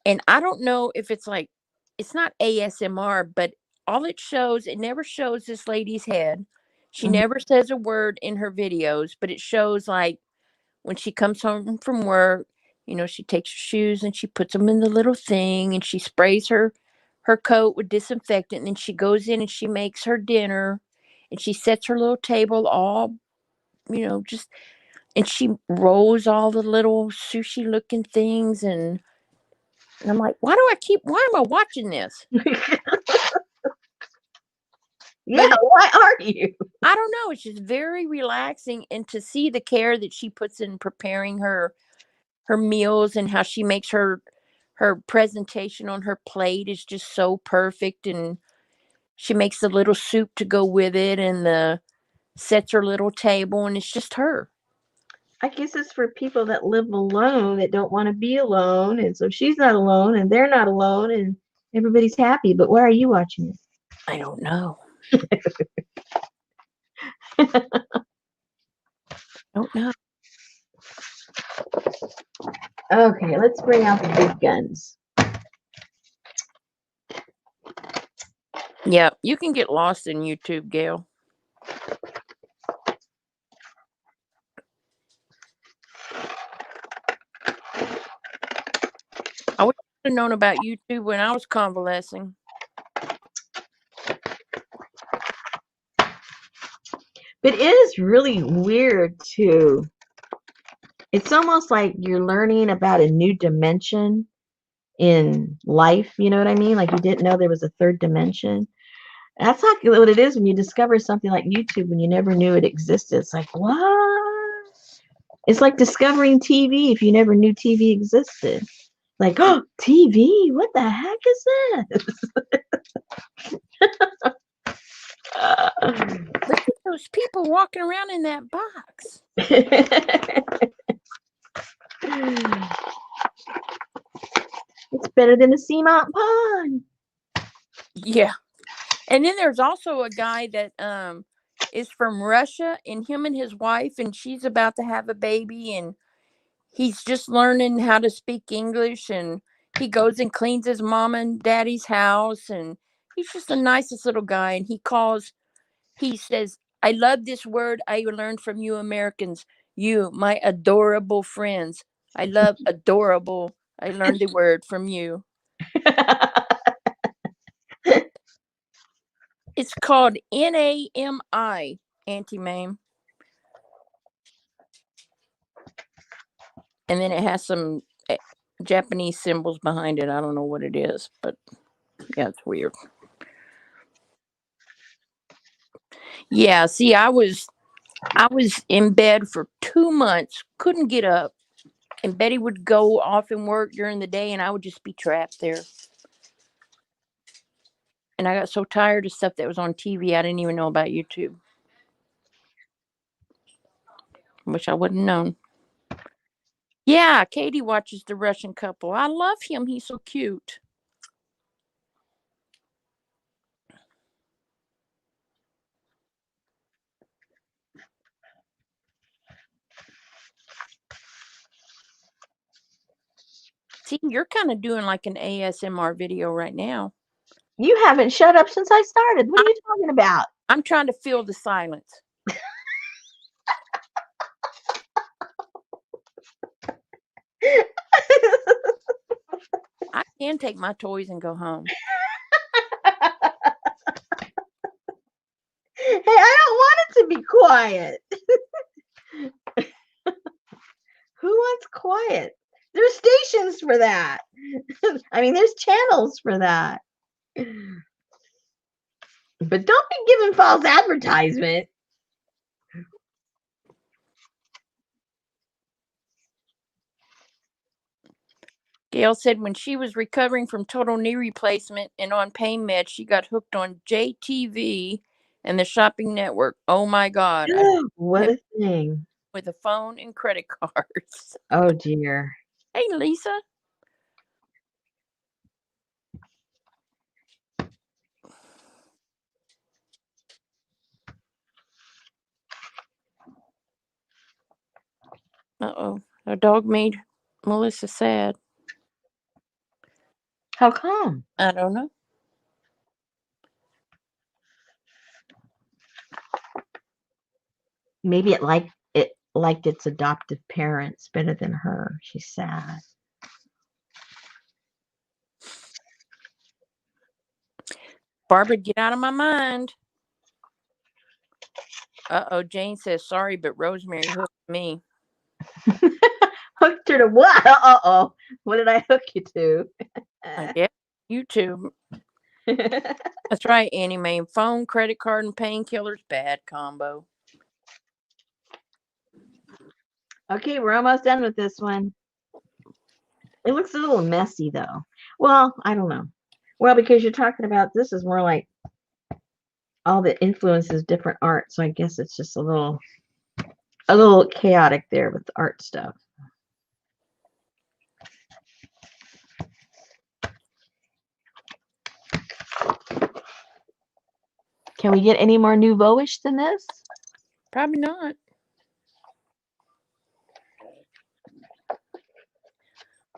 And I don't know if it's like, it's not ASMR, but all it shows, it never shows this lady's head. She never says a word in her videos, but it shows like when she comes home from work, she takes her shoes and she puts them in the little thing, and she sprays her her coat with disinfectant, and then she goes in and she makes her dinner, and she sets her little table all, just, and she rolls all the little sushi looking things, and I'm like, why am I watching this? Yeah, why are you? I don't know. It's just very relaxing, and to see the care that she puts in preparing her meals, and how she makes her presentation on her plate is just so perfect, and she makes the little soup to go with it, and sets her little table, and it's just her. I guess it's for people that live alone that don't want to be alone, and so she's not alone, and they're not alone, and everybody's happy. But why are you watching it? I don't know. Don't know. Okay, let's bring out the big guns. Yeah, you can get lost in YouTube, Gail. I would have known about YouTube when I was convalescing. But it is really weird too. It's almost like you're learning about a new dimension in life. You know what I mean? Like you didn't know there was a third dimension. That's like what it is when you discover something like YouTube when you never knew it existed. It's like, what? It's like discovering TV if you never knew TV existed. Like, oh, TV? What the heck is this? Look at those people walking around in that box. It's better than a Seamount pond. Yeah. And then there's also a guy that is from Russia, and him and his wife, and she's about to have a baby, and he's just learning how to speak English, and he goes and cleans his mom and daddy's house, and he's just the nicest little guy. And he says, I love this word I learned from you Americans. You, my adorable friends. I love adorable. I learned the word from you. It's called NAMI, Auntie Mame. And then it has some Japanese symbols behind it. I don't know what it is, but yeah, it's weird. Yeah, see, I was in bed for 2 months, couldn't get up, and Betty would go off and work during the day, and I would just be trapped there. And I got so tired of stuff that was on TV, I didn't even know about YouTube. Wish I wouldn't known. Yeah, Katie watches the Russian couple. I love him. He's so cute. See, you're kind of doing like an ASMR video right now. You haven't shut up since I started. What are you talking about? I'm trying to fill the silence. I can take my toys and go home. Hey, I don't want it to be quiet. Who wants quiet? There's stations for that. I mean, there's channels for that. But don't be giving false advertisement. Gail said when she was recovering from total knee replacement and on pain meds, she got hooked on JTV and the shopping network. Oh my God. What a thing. With a phone and credit cards. Oh dear. Hey, Lisa. Uh-oh. A dog made Melissa sad. How come? I don't know. Maybe it liked its adoptive parents better than her. She's sad. Barbara, get out of my mind. Jane says sorry, but Rosemary hooked me. Hooked her to what? Uh-oh. What did I hook you to? I guess YouTube. That's right, Annie Mae. Phone, credit card, and painkillers. Bad combo. Okay, we're almost done with this one. It looks a little messy, though. Well, I don't know. Well, because you're talking about this is more like all the influences different art, so I guess it's just a little chaotic there with the art stuff. Can we get any more nouveau-ish than this? Probably not.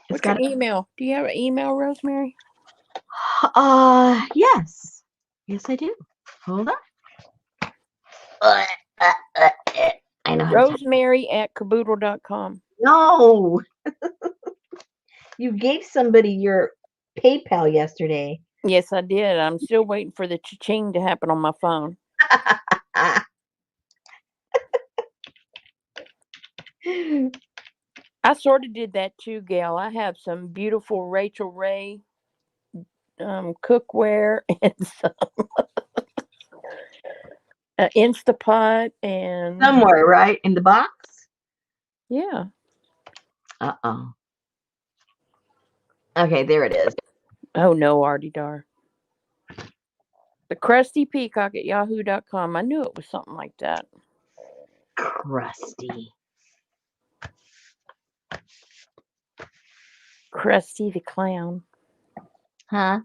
What's your email? Do you have an email, Rosemary? Yes. Yes, I do. Hold on. I know. Rosemary@caboodle.com. No. You gave somebody your PayPal yesterday. Yes, I did. I'm still waiting for the cha-ching to happen on my phone. I sort of did that too, Gail. I have some beautiful Rachel Ray cookware and some Instapot and somewhere, right? In the box? Yeah. Uh-oh. Okay, there it is. Oh no, Artie Dar. The Krusty Peacock at yahoo.com. I knew it was something like that. Krusty. Krusty the Clown. Huh?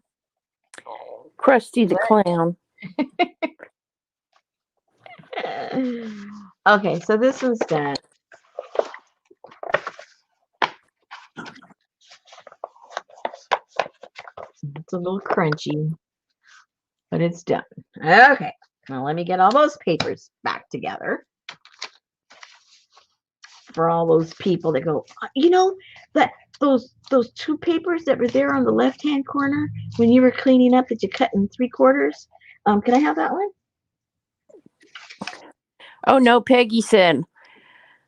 Krusty the Clown. Okay, so this one's done. It's a little crunchy, but it's done. Okay, now let me get all those papers back together. For all those people that go, you know, that those two papers that were there on the left-hand corner when you were cleaning up that you cut in 3/4. Can I have that one? Oh no, Peggy said,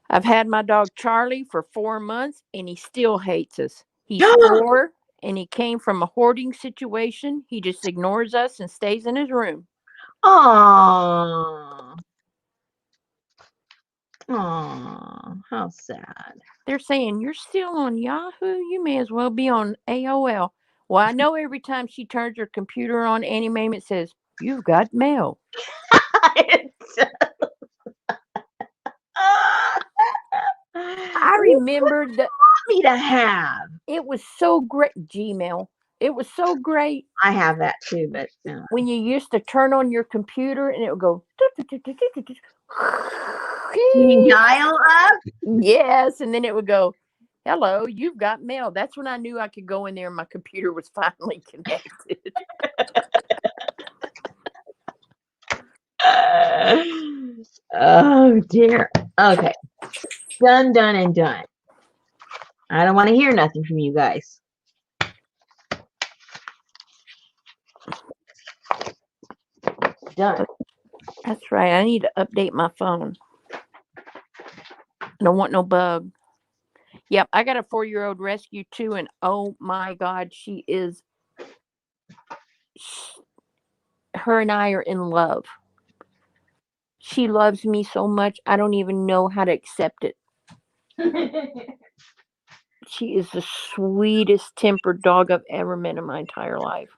I've had my dog Charlie for 4 months and he still hates us. He's 4 and he came from a hoarding situation. He just ignores us and stays in his room. Aww. Aww, how sad. They're saying, you're still on Yahoo? You may as well be on AOL. Well, I know every time she turns her computer on, Annie Mae, it says, you've got mail. I remember that me to have. It was so great. Gmail. It was so great. I have that too, but when you used to turn on your computer and it would go. You dial up? Yes, and then it would go, hello, you've got mail. That's when I knew I could go in there and my computer was finally connected. Oh dear. Okay. Done, done, and done. I don't want to hear nothing from you guys. Done. That's right. I need to update my phone. I don't want no bug. Yep, I got a 4-year-old rescue too, and oh my God, her and I are in love. She loves me so much, I don't even know how to accept it. She is the sweetest tempered dog I've ever met in my entire life.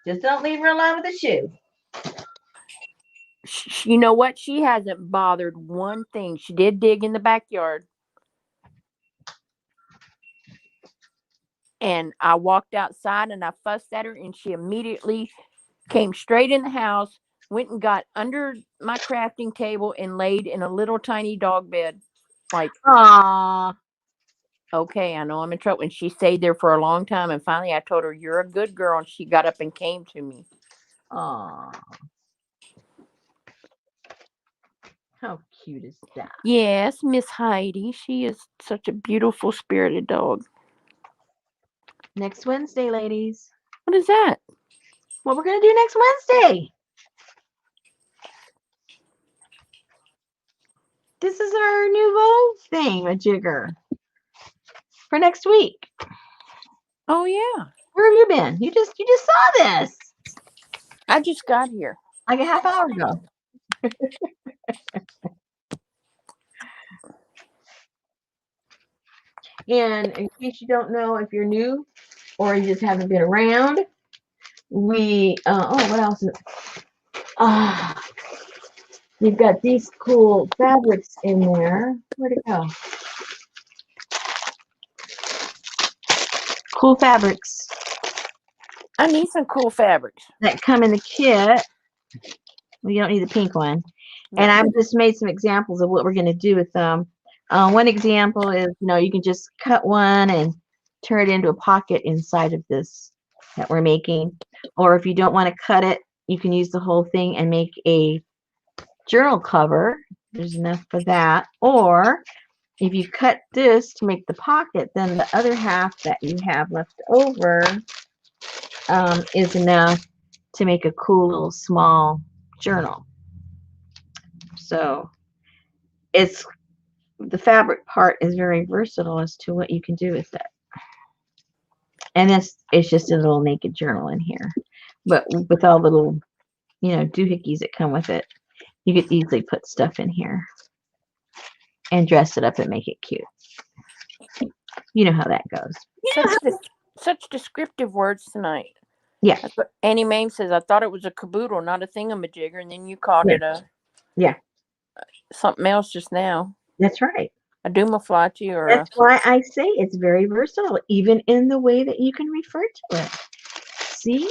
Just don't leave her alone with the shoe. You know what? She hasn't bothered one thing. She did dig in the backyard. And I walked outside and I fussed at her and she immediately came straight in the house, went and got under my crafting table and laid in a little tiny dog bed. Like, aww. Okay, I know I'm in trouble. And she stayed there for a long time. And finally I told her, you're a good girl. And she got up and came to me. Aww. How cute is that? Yes, Miss Heidi. She is such a beautiful, spirited dog. Next Wednesday, ladies. What is that? what we're going to do next Wednesday. This is our new thing, a jigger, for next week. Oh yeah. Where have you been? You just saw this I just got here. like a half hour ago. And in case you don't know, if you're new or you just haven't been around, we what else? You've got these cool fabrics in there. Where'd it go? Cool fabrics I need some cool fabrics. that come in the kit. Well, you don't need the pink one. No. And I've just made some examples of what we're going to do with them. One example is, you can just cut one and turn it into a pocket inside of this that we're making. Or if you don't want to cut it, you can use the whole thing and make a journal cover. There's enough for that. Or if you cut this to make the pocket, then the other half that you have left over is enough to make a cool little small journal. So the fabric part is very versatile as to what you can do with it. And it's just a little naked journal in here. But with all the little, doohickeys that come with it, you could easily put stuff in here and dress it up and make it cute. You know how that goes. Such descriptive words tonight. Yeah. That's what Annie Mame says. I thought it was a caboodle, not a thingamajigger, and then you called it something else just now. That's right. A doomaflachi or That's why I say it's very versatile, even in the way that you can refer to it. See?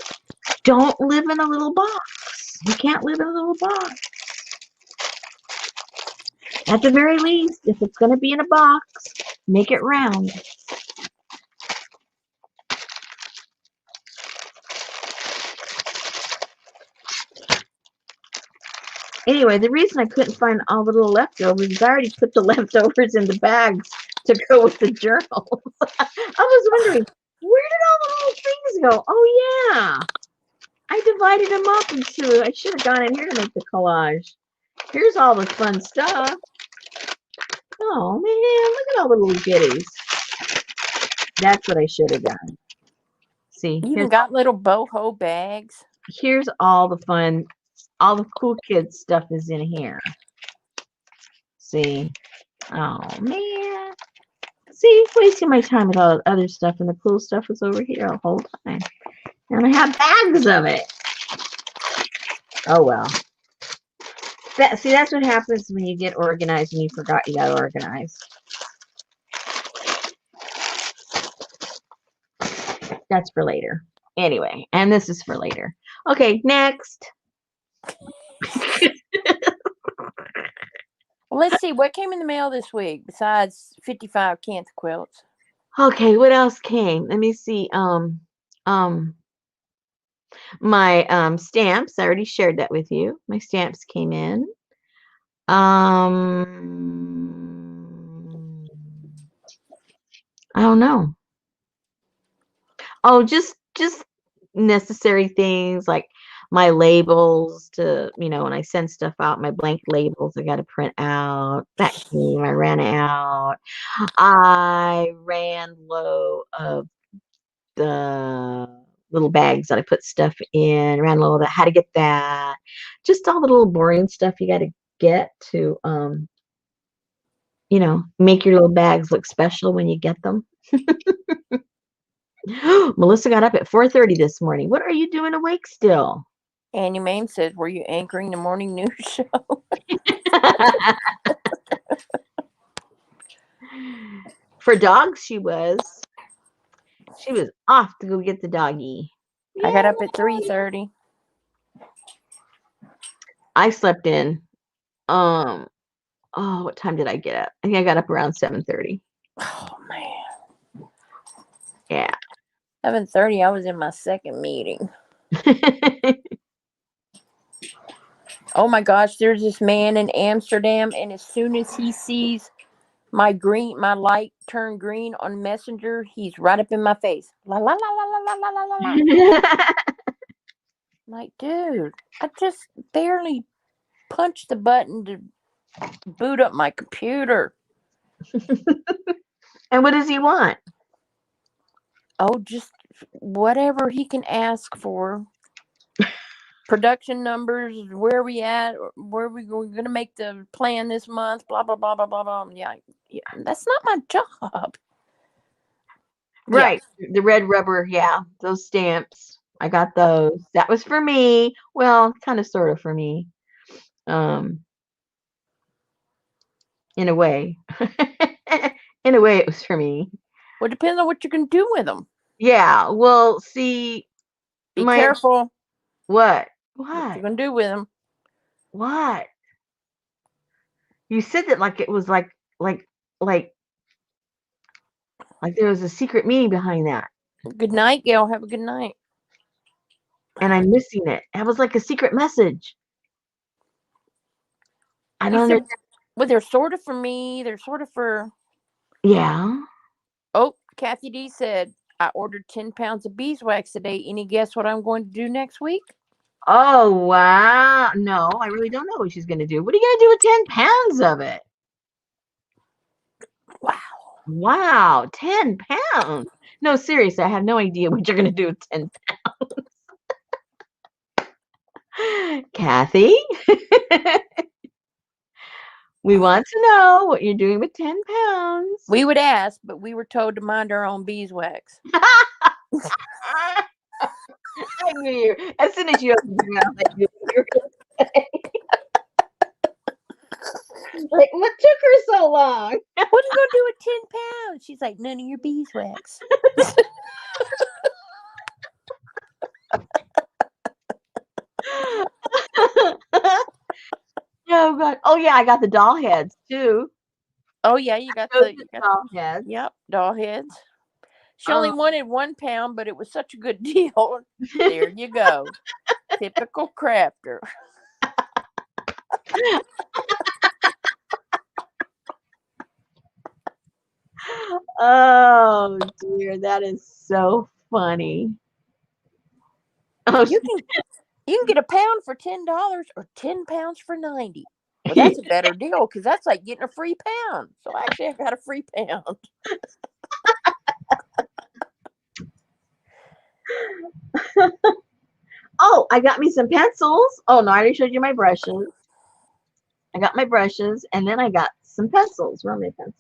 Don't live in a little box. You can't live in a little box. At the very least, if it's going to be in a box, make it round. Anyway, the reason I couldn't find all the little leftovers is I already put the leftovers in the bags to go with the journals. I was wondering, where did all the little things go? Oh, yeah. I divided them up into, I should have gone in here to make the collage. Here's all the fun stuff. Oh, man, look at all the little goodies. That's what I should have done. See, you even got little boho bags. Here's all the fun, all the cool kids stuff is in here. See? Oh, man. See, wasting my time with all the other stuff, and the cool stuff is over here the whole time. And I have bags of it. Oh, well. That's what happens when you get organized and you forgot you got organized. That's for later. Anyway, and this is for later. Okay, next. Let's see what came in the mail this week besides 55 Cantha quilts. Okay, what else came? Let me see. My stamps. I already shared that with you. My stamps came in. I don't know. Oh, just necessary things like my labels to, when I send stuff out, my blank labels I got to print out. That came. I ran out. I ran low of the little bags that I put stuff in. Ran low of that. How to get that. Just all the little boring stuff you got to get to, make your little bags look special when you get them. Melissa got up at 4:30 this morning. What are you doing awake still? Annie Mame says, were you anchoring the morning news show? For dogs, she was off to go get the doggy. I got up at 3:30. I slept in. What time did I get up? I think I got up around 7:30. Oh man. Yeah. 7:30. I was in my second meeting. Oh my gosh, there's this man in Amsterdam, and as soon as he sees my light turn green on Messenger, he's right up in my face. La la la la la la la la la. Like, dude, I just barely punched the button to boot up my computer. And what does he want? Oh, just whatever he can ask for. Production numbers, where we at, where we going to make the plan this month, blah, blah, blah, blah, blah, blah. Yeah, that's not my job. Right. The red rubber, yeah, those stamps. I got those. That was for me. Well, kind of sort of for me. In a way. In a way it was for me. Well, it depends on what you're going to do with them. Yeah. Well, see, Be careful what what you're going to do with them. What? You said that like it was like there was a secret meaning behind that. Good night, Gail. Have a good night. And I'm missing it. That was like a secret message. I don't understand. Well, they're sort of for me. They're sort of for. Yeah. Oh, Kathy D said, I ordered 10 pounds of beeswax today. Any guess what I'm going to do next week? Oh, wow. No, I really don't know what she's going to do. What are you going to do with 10 pounds of it? Wow. Wow. 10 pounds. No, seriously, I have no idea what you're going to do with 10 pounds. Kathy? We want to know what you're doing with 10 pounds. We would ask, but we were told to mind our own beeswax. I knew you. As soon as you opened your mouth, I knew what you were going to say. Like, what took her so long? What are you going to do with 10 pounds? She's like, none of your beeswax. Oh, God. Oh, yeah, I got the doll heads, too. Oh, yeah, you got the the doll heads. Yep, doll heads. She only wanted 1 pound, but it was such a good deal. There you go. Typical crafter. Oh, dear. That is so funny. Oh, You can get a pound for $10 or 10 pounds for $90. Well, that's a better deal because that's like getting a free pound. So actually, I got a free pound. Oh, I got me some pencils. Oh, no, I already showed you my brushes. I got my brushes, and then I got some pencils. Where are my pencils?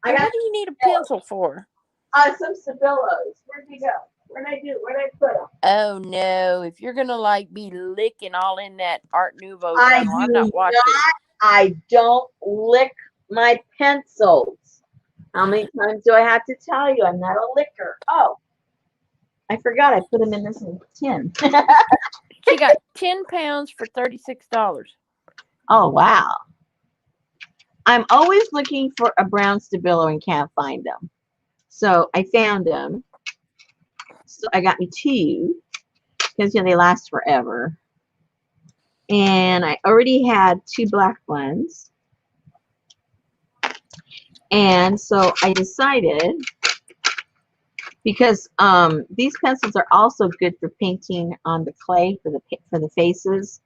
What do you need a pencil for? Some Stabilos. Where'd they go? Where'd I put them? Oh, no. If you're going to like be licking all in that Art Nouveau I channel, I'm not watching. I don't lick my pencils. How many times do I have to tell you I'm not a licker? Oh, I forgot I put them in this tin. She got 10 pounds for $36. Oh, wow. I'm always looking for a brown Stabilo and can't find them. So I found them. So I got me 2 because, they last forever. And I already had 2 black ones. And so I decided, because these pencils are also good for painting on the clay for the faces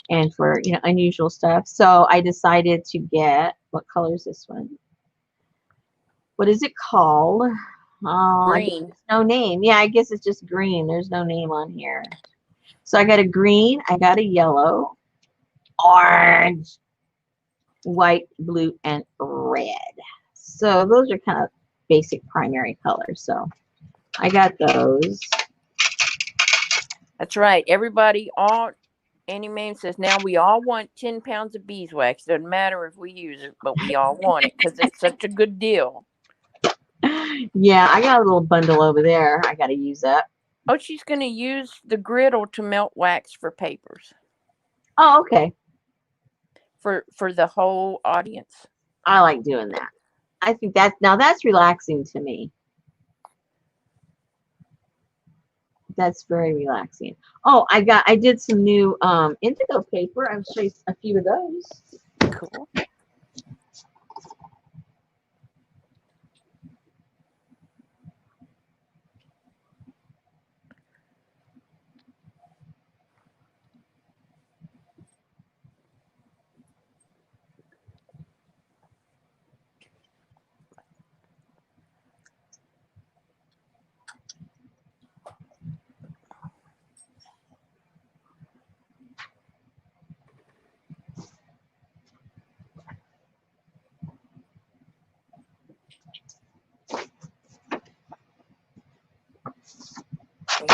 and for unusual stuff. So I decided to get, what color is this one? What is it called? Green. No name. Yeah, I guess it's just green. There's no name on here. So I got a green, I got a yellow, orange, white, blue, and red. So those are kind of basic primary colors. So I got those. That's right. Everybody, Annie Mame says, now we all want 10 pounds of beeswax. Doesn't matter if we use it, but we all want it because it's such a good deal. Yeah, I got a little bundle over there. I got to use that. Oh, she's going to use the griddle to melt wax for papers. Oh, okay. For the whole audience. I like doing that. I think that's relaxing to me. That's very relaxing. Oh, I did some new indigo paper. I'll show you a few of those. Cool.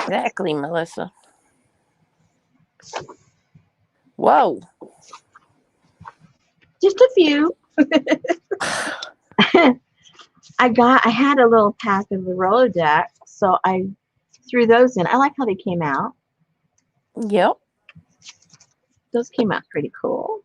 Exactly, Melissa. Whoa. Just a few. I had a little pack of the Rolodex, so I threw those in. I like how they came out. Yep. Those came out pretty cool.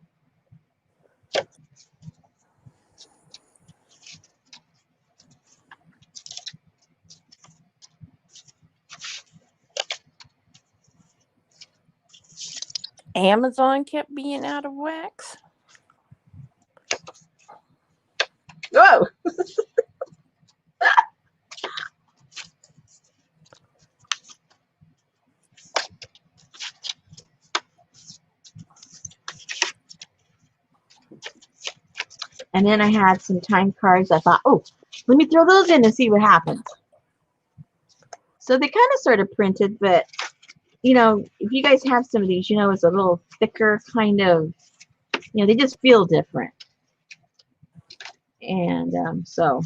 Amazon kept being out of wax. Whoa! And then I had some time cards. I thought, oh, let me throw those in and see what happens. So they kind of sort of printed, but you know, if you guys have some of these, you know, it's a little thicker kind of, you know, they just feel different. And so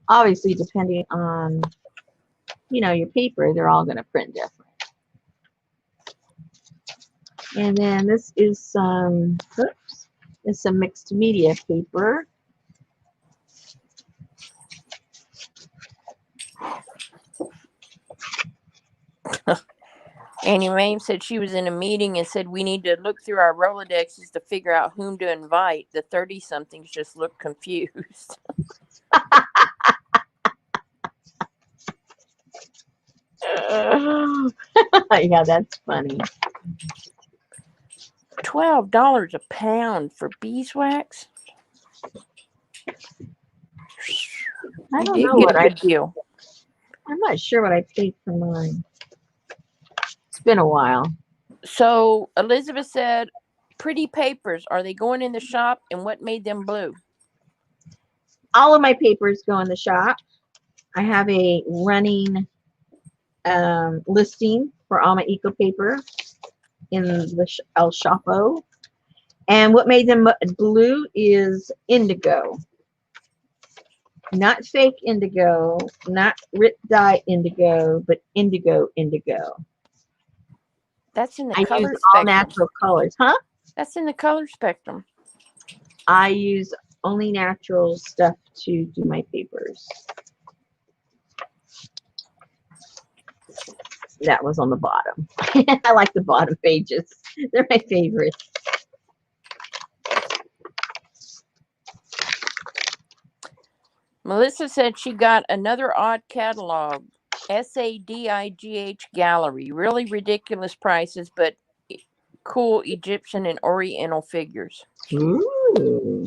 obviously depending on, you know, your paper, they're all going to print different. And then this is some, oops, it's some mixed media paper. Annie Mame said she was in a meeting and said we need to look through our Rolodexes to figure out whom to invite. The 30-somethings just look confused. Yeah, that's funny. $12 a pound for beeswax. I You don't did know get what a good deal. I'm not sure what I paid for mine. It's been a while. So Elizabeth said, pretty papers, are they going in the shop, and what made them blue? All of my papers go in the shop. I have a running listing for all my eco paper in the El Chapo. And what made them blue is indigo. Not fake indigo, not rip dye indigo, but indigo. That's in the I use color all spectrum. natural colors, huh? That's in the color spectrum. I use only natural stuff to do my papers. That was on the bottom. I like the bottom pages. They're my favorite. Melissa said she got another odd catalog, SADIGH Gallery. Really ridiculous prices, but cool Egyptian and Oriental figures. Ooh.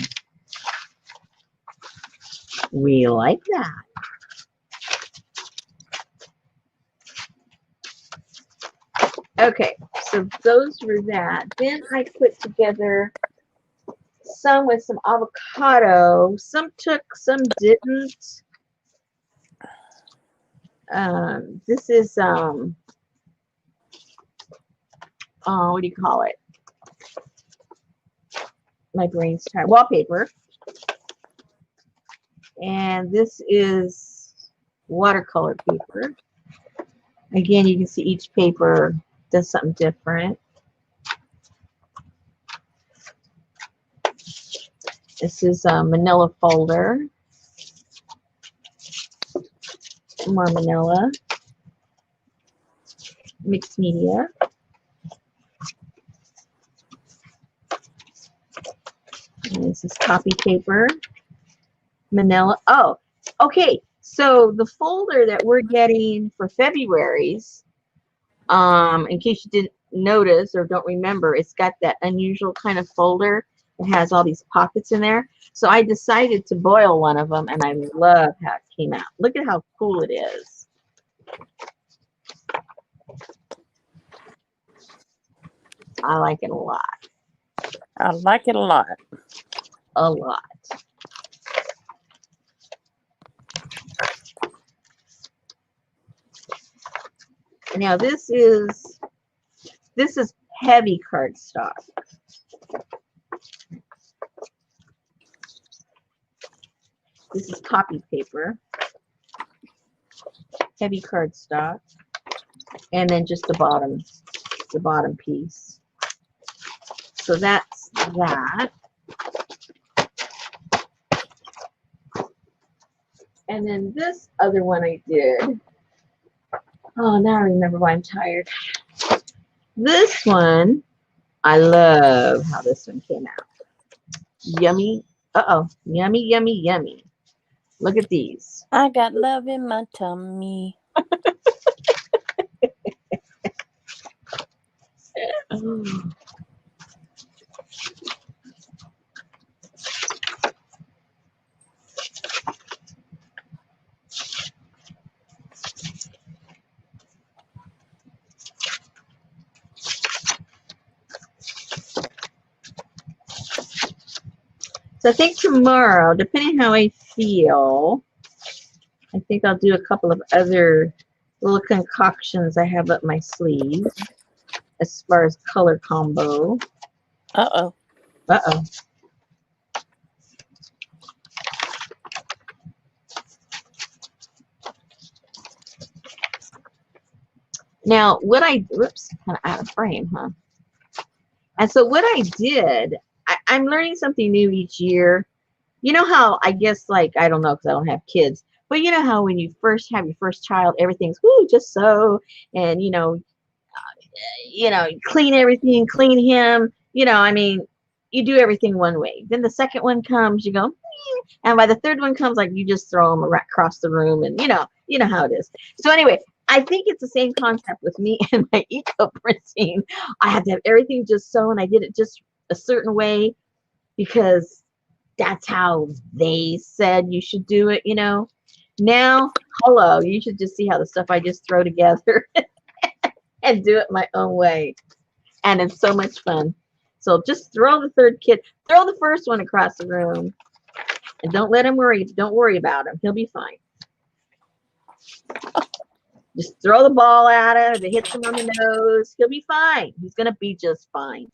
We like that. Okay, so those were that. Then I put together some with some avocado. Some took, some didn't. This is what do you call it? My brain's tired. Wallpaper. And this is watercolor paper. Again, you can see each paper does something different. This is a manila folder. More manila. Mixed media. And this is copy paper. Manila. Oh, okay. So the folder that we're getting for February's, in case you didn't notice or don't remember, it's got that unusual kind of folder. It has all these pockets in there. So I decided to boil one of them, and I love how it came out. Look at how cool it is. I like it a lot. I like it a lot. A lot. Now this is heavy cardstock. This is copy paper. Heavy cardstock. and then just the bottom piece. So that's that. And then this other one I did. Oh, now I remember why I'm tired. This one, I love how this one came out. Yummy. Yummy, yummy, yummy. Look at these. I got love in my tummy. So I think tomorrow, depending how I feel, I think I'll do a couple of other little concoctions I have up my sleeve as far as color combo. Uh-oh. Uh-oh. Now, what whoops, kind of out of frame, huh? And so what I did, I'm learning something new each year. You know how, I guess, like, I don't know because I don't have kids, but you know how when you first have your first child, everything's, woo, just so, and, clean everything, clean him, I mean, you do everything one way. Then the second one comes, you go, and by the third one comes, like, you just throw them across the room, and you know how it is. So anyway, I think it's the same concept with me and my eco printing. I have to have everything just so, and I did it just a certain way because that's how they said you should do it, Now, hello, you should just see how the stuff I just throw together and do it my own way. And it's so much fun. So just throw the third kid, throw the first one across the room, and don't let him worry. Don't worry about him. He'll be fine. Just throw the ball at him. If it hits him on the nose, he'll be fine. He's going to be just fine.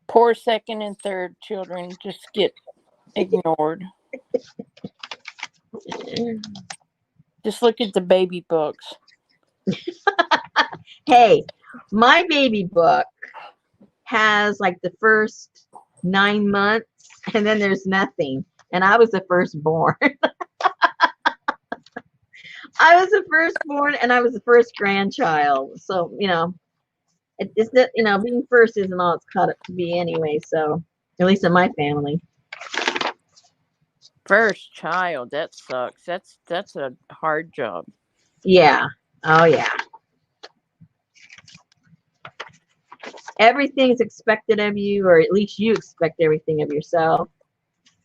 Poor second and third children just get ignored. Just look at the baby books. Hey, my baby book has like the first 9 months, and then there's nothing. And I was the firstborn. I was the firstborn, and I was the first grandchild. So, it's that, being first isn't all it's caught up to be anyway. So, at least in my family. First child, that sucks. That's a hard job. Yeah. Oh, yeah. Everything's expected of you, or at least you expect everything of yourself.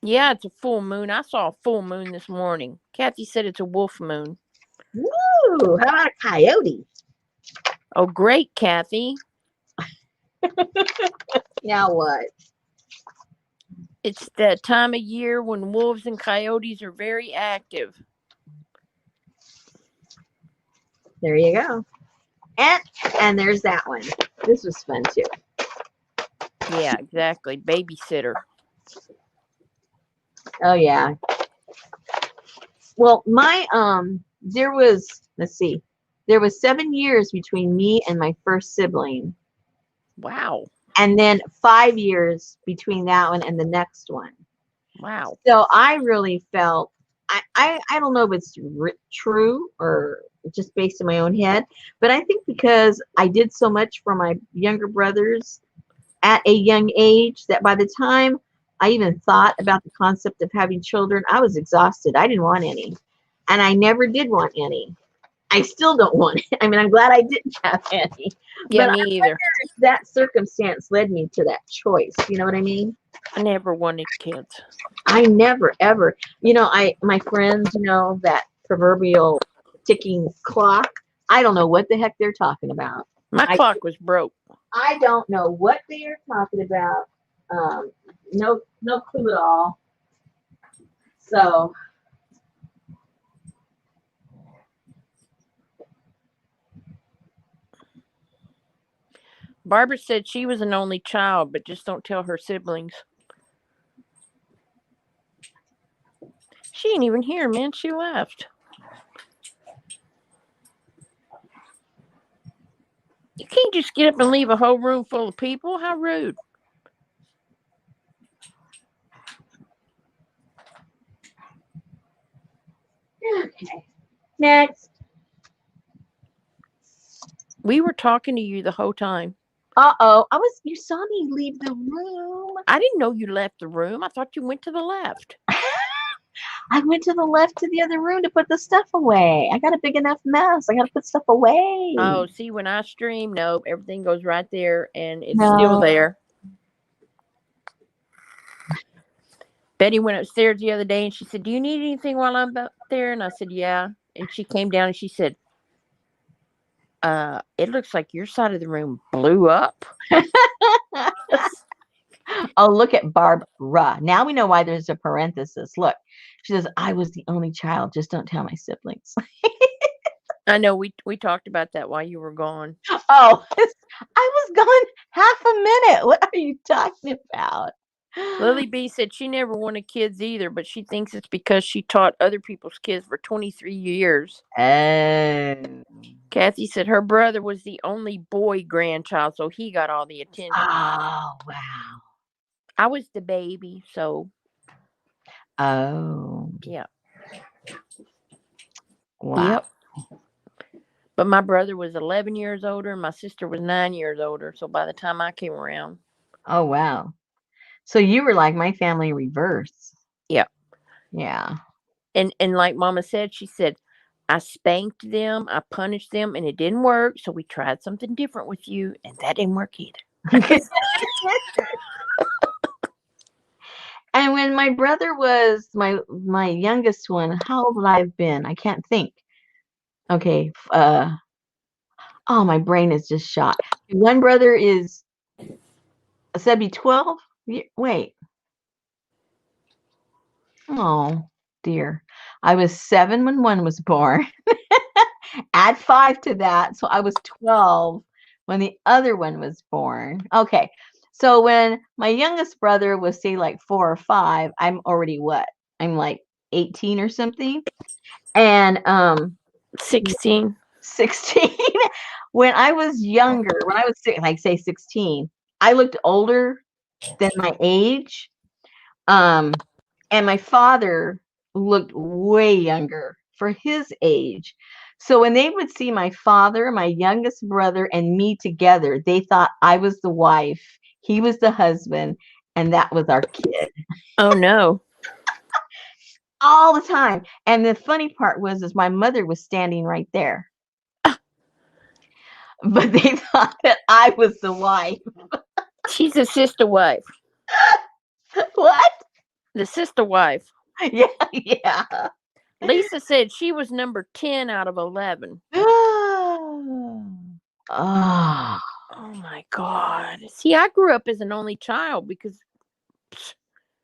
Yeah, it's a full moon. I saw a full moon this morning. Kathy said it's a wolf moon. Woo! How about a coyote? Oh, great, Kathy. Now what? It's that time of year when wolves and coyotes are very active. There you go. And there's that one. This was fun too. Yeah, exactly. Babysitter. Oh yeah. Well, there was 7 years between me and my first sibling. Wow. And then 5 years between that one and the next one. Wow. So I really felt, I don't know if it's true or just based in my own head, but I think because I did so much for my younger brothers at a young age that by the time I even thought about the concept of having children, I was exhausted. I didn't want any. And I never did want any. I still don't want it. I mean, I'm glad I didn't have any. Yeah, but me either. That circumstance led me to that choice. You know what I mean? I never wanted kids. I never, ever. My friends, that proverbial ticking clock, I don't know what the heck they're talking about. My clock was broke. I don't know what they are talking about. No clue at all. So Barbara said she was an only child, but just don't tell her siblings. She ain't even here, man. She left. You can't just get up and leave a whole room full of people. How rude. Okay. Next. We were talking to you the whole time. Uh-oh. You saw me leave the room. I didn't know you left the room. I thought you went to the left. I went to the left to the other room to put the stuff away. I got a big enough mess. I got to put stuff away. Oh, see, when I stream, nope, everything goes right there and it's No. still there. Betty went upstairs the other day and she said, "Do you need anything while I'm up there?" And I said, "Yeah." And she came down and she said, "It looks like your side of the room blew up." Oh, look at Barbara. Now we know why there's a parenthesis. Look, she says, "I was the only child. Just don't tell my siblings." I know we talked about that while you were gone. Oh, I was gone half a minute. What are you talking about? Lily B said she never wanted kids either, but she thinks it's because she taught other people's kids for 23 years. Oh. Kathy said her brother was the only boy grandchild, so he got all the attention. Oh, wow. I was the baby, so. Oh. Yeah. Wow. Yep. But my brother was 11 years older and my sister was 9 years older. So by the time I came around. Oh, wow. So you were like my family reverse. Yeah. Yeah. And like Mama said, she said, I spanked them, I punished them, and it didn't work. So we tried something different with you, and that didn't work either. And when my brother was my youngest one, how old would I have been? I can't think. Okay. Oh, my brain is just shot. One brother is, said be 12. Wait. Oh, dear. I was 7 when one was born. Add 5 to that. So I was 12 when the other one was born. Okay. So when my youngest brother was, say, like 4 or 5, I'm already what? I'm like 18 or something. And 16. 16. When I was younger, when I was like say 16, I looked older than my age. And my father looked way younger for his age. So when they would see my father, my youngest brother, and me together, they thought I was the wife, he was the husband, and that was our kid. Oh, no. All the time. And the funny part is my mother was standing right there. But they thought that I was the wife. She's a sister wife. What? The sister wife. Yeah, yeah. Lisa said she was number 10 out of 11. Oh. Oh my God. See, I grew up as an only child because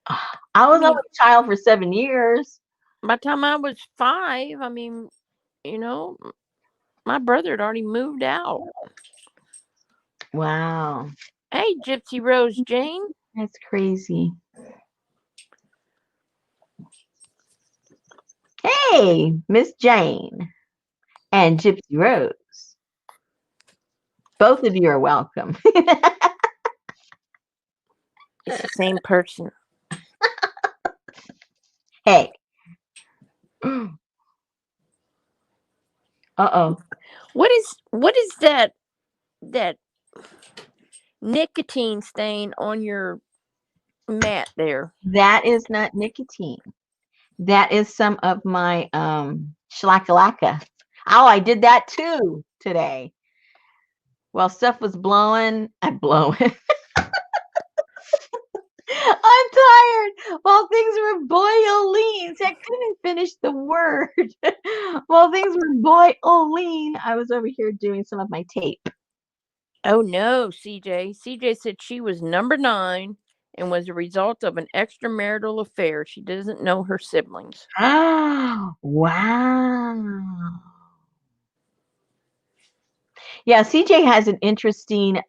I was only a child for 7 years. by the time I was 5, I mean, my brother had already moved out. Wow. Hey, Gypsy Rose Jane. That's crazy. Hey, Miss Jane and Gypsy Rose. Both of you are welcome. It's the same person. Hey. Uh-oh. What is that nicotine stain on your mat there? That is not nicotine. That is some of my shlackalaka. Oh, I did that too today. While stuff was blowing, I'm blowing. I'm tired. While things were boiling, see, I couldn't finish the word. While things were boiling, I was over here doing some of my tape. Oh no, CJ. CJ said she was number 9 and was a result of an extramarital affair. She doesn't know her siblings. Oh, wow. Yeah, CJ has an interesting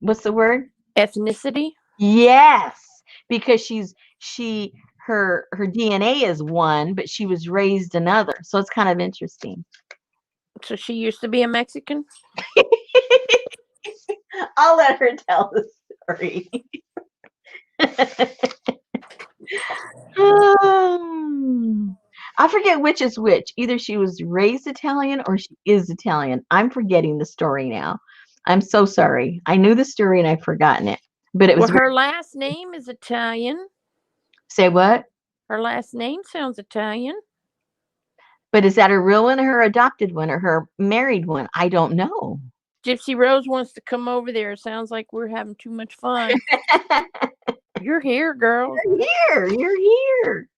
what's the word? Ethnicity? Yes, because she's her DNA is one, but she was raised another. So it's kind of interesting. So she used to be a Mexican? I'll let her tell the story. I forget which is which. Either she was raised Italian or she is Italian. I'm forgetting the story now. I'm so sorry. I knew the story and I've forgotten it. But it was Well, her last name is Italian. Say what? Her last name sounds Italian. But is that her real one or her adopted one or her married one? I don't know. Gypsy Rose wants to come over there. It sounds like we're having too much fun. You're here, girl. You're here.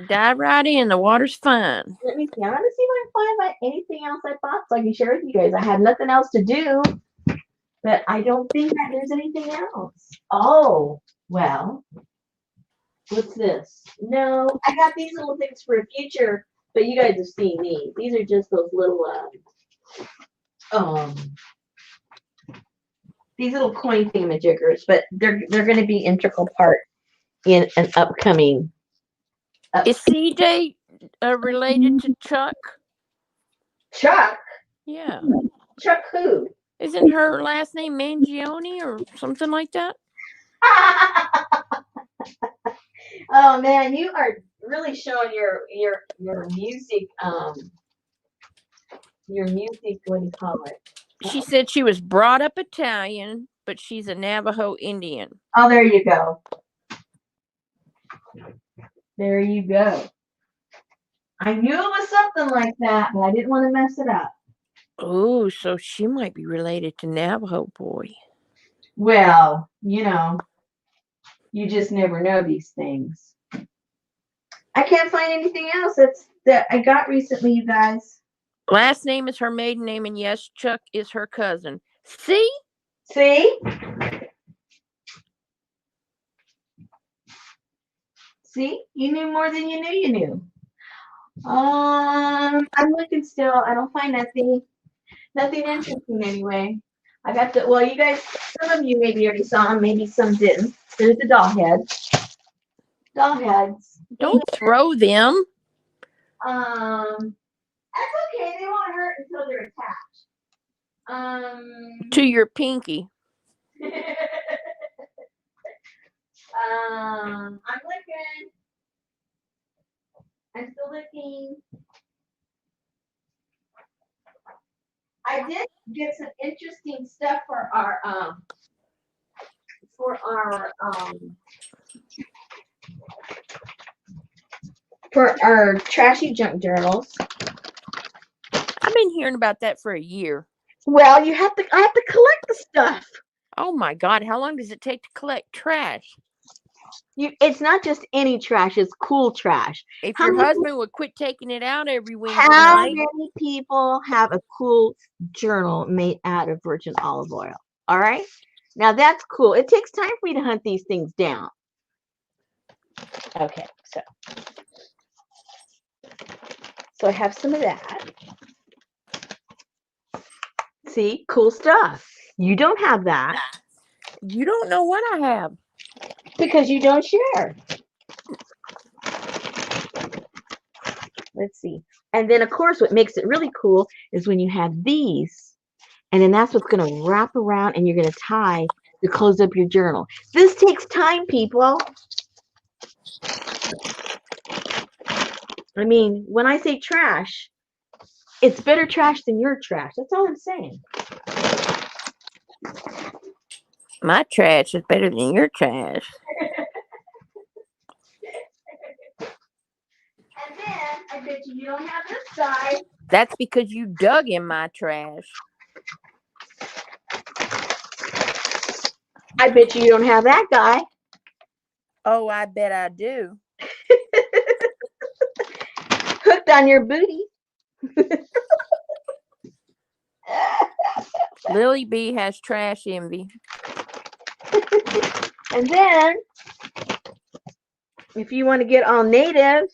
Dive right in. The water's fine. Let me see. I'm gonna see if I can find anything else I bought so I can share with you guys. I had nothing else to do, but I don't think that there's anything else. Oh, well. What's this? No, I got these little things for a future, but you guys have seen these. These are just those little these little coin thingamajiggers, but they're going to be integral part in an upcoming. Is CJ related to Chuck? Chuck? Yeah. Chuck who? Isn't her last name Mangione or something like that? Oh man, you are really showing your music what do you call it? She said she was brought up Italian, but she's a Navajo Indian. Oh, there you go. There you go. I knew it was something like that, but I didn't want to mess it up. Oh, so she might be related to Navajo boy. Well, you just never know these things. I can't find anything else that I got recently, you guys. Last name is her maiden name, and yes, Chuck is her cousin. See? See? See? You knew more than you knew you knew. I'm looking still. I don't find nothing interesting anyway. I got you guys, some of you maybe already saw them, maybe some didn't. There's the doll heads. Doll heads. Don't throw them. That's okay. They won't hurt until they're attached. To your pinky. I'm looking. I'm still looking. I did get some interesting stuff for our trashy junk journals. I've been hearing about that for a year. Well, I have to collect the stuff. Oh my God, how long does it take to collect trash? It's not just any trash, it's cool trash. If your husband would quit taking it out every Wednesday how night. many people have a cool journal made out of virgin olive oil? All right. Now that's cool. It takes time for me to hunt these things down. Okay, so I have some of that. See, cool stuff. You don't have that. You don't know what I have. Because you don't share. Let's see. And then, of course, what makes it really cool is when you have these, and then that's what's going to wrap around and you're going to tie to close up your journal. This takes time, people. I mean, when I say trash, it's better trash than your trash. That's all I'm saying. My trash is better than your trash. And then, I bet you don't have this side. That's because you dug in my trash. I bet you don't have that guy. Oh, I bet I do. Hooked on your booty. Lily B has trash envy. And then, if you want to get all native,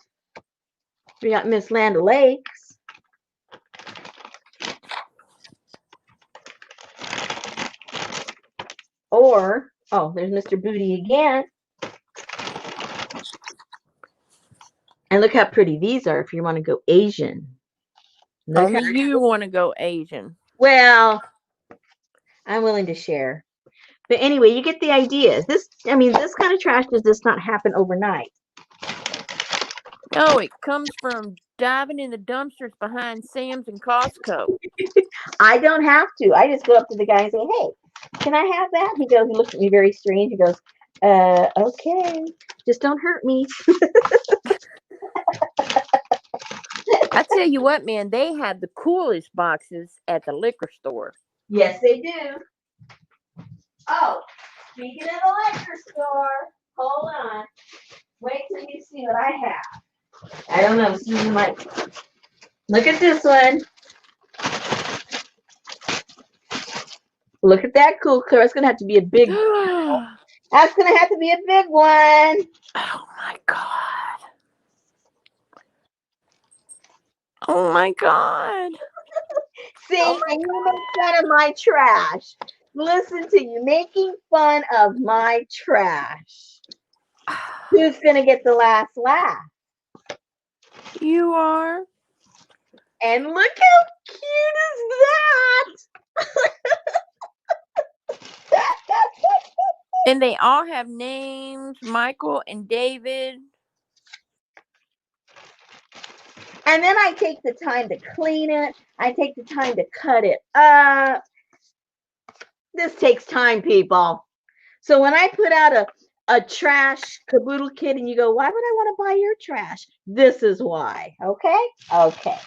we got Miss Land O'Lakes. Or, there's Mr. Booty again. And look how pretty these are if you want to go Asian. Look Only how, you want to go Asian. well, I'm willing to share. But anyway, you get the idea. This kind of trash does this not happen overnight. No, it comes from diving in the dumpsters behind Sam's and Costco. I don't have to. I just go up to the guy and say, hey, can I have that? He looks at me very strange. He goes, okay, just don't hurt me. I tell you what, man, they have the coolest boxes at the liquor store. Yes, they do. Oh, speaking of the liquor store, hold on. Wait till you see what I have. I don't know. Susan might. Look at this one. Look at that cool color. It's going to have to be a big. That's going to have to be a big one. Oh, my God. Oh, my God. See, and you make fun of my trash. Listen to you making fun of my trash. Who's going to get the last laugh? You are. And look how cute is that? And they all have names, Michael and David. And then I take the time to clean it. I take the time to cut it up. This takes time, people. So when I put out a trash caboodle kit and you go, why would I want to buy your trash? This is why. Okay? Okay.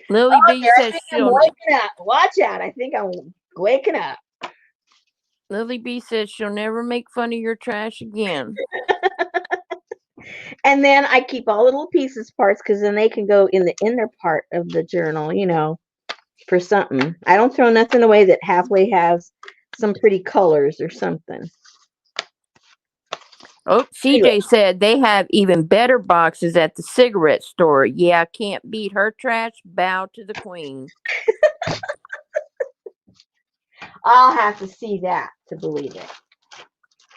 Lily B I says think I'm she'll. waking up. Watch out. I think I'm waking up. Lily B says she'll never make fun of your trash again. And then I keep all the little pieces parts because then they can go in the inner part of the journal, you know, for something. I don't throw nothing away that halfway has some pretty colors or something. Oh, CJ said they have even better boxes at the cigarette store. Yeah, can't beat her trash. Bow to the queen. I'll have to see that to believe it.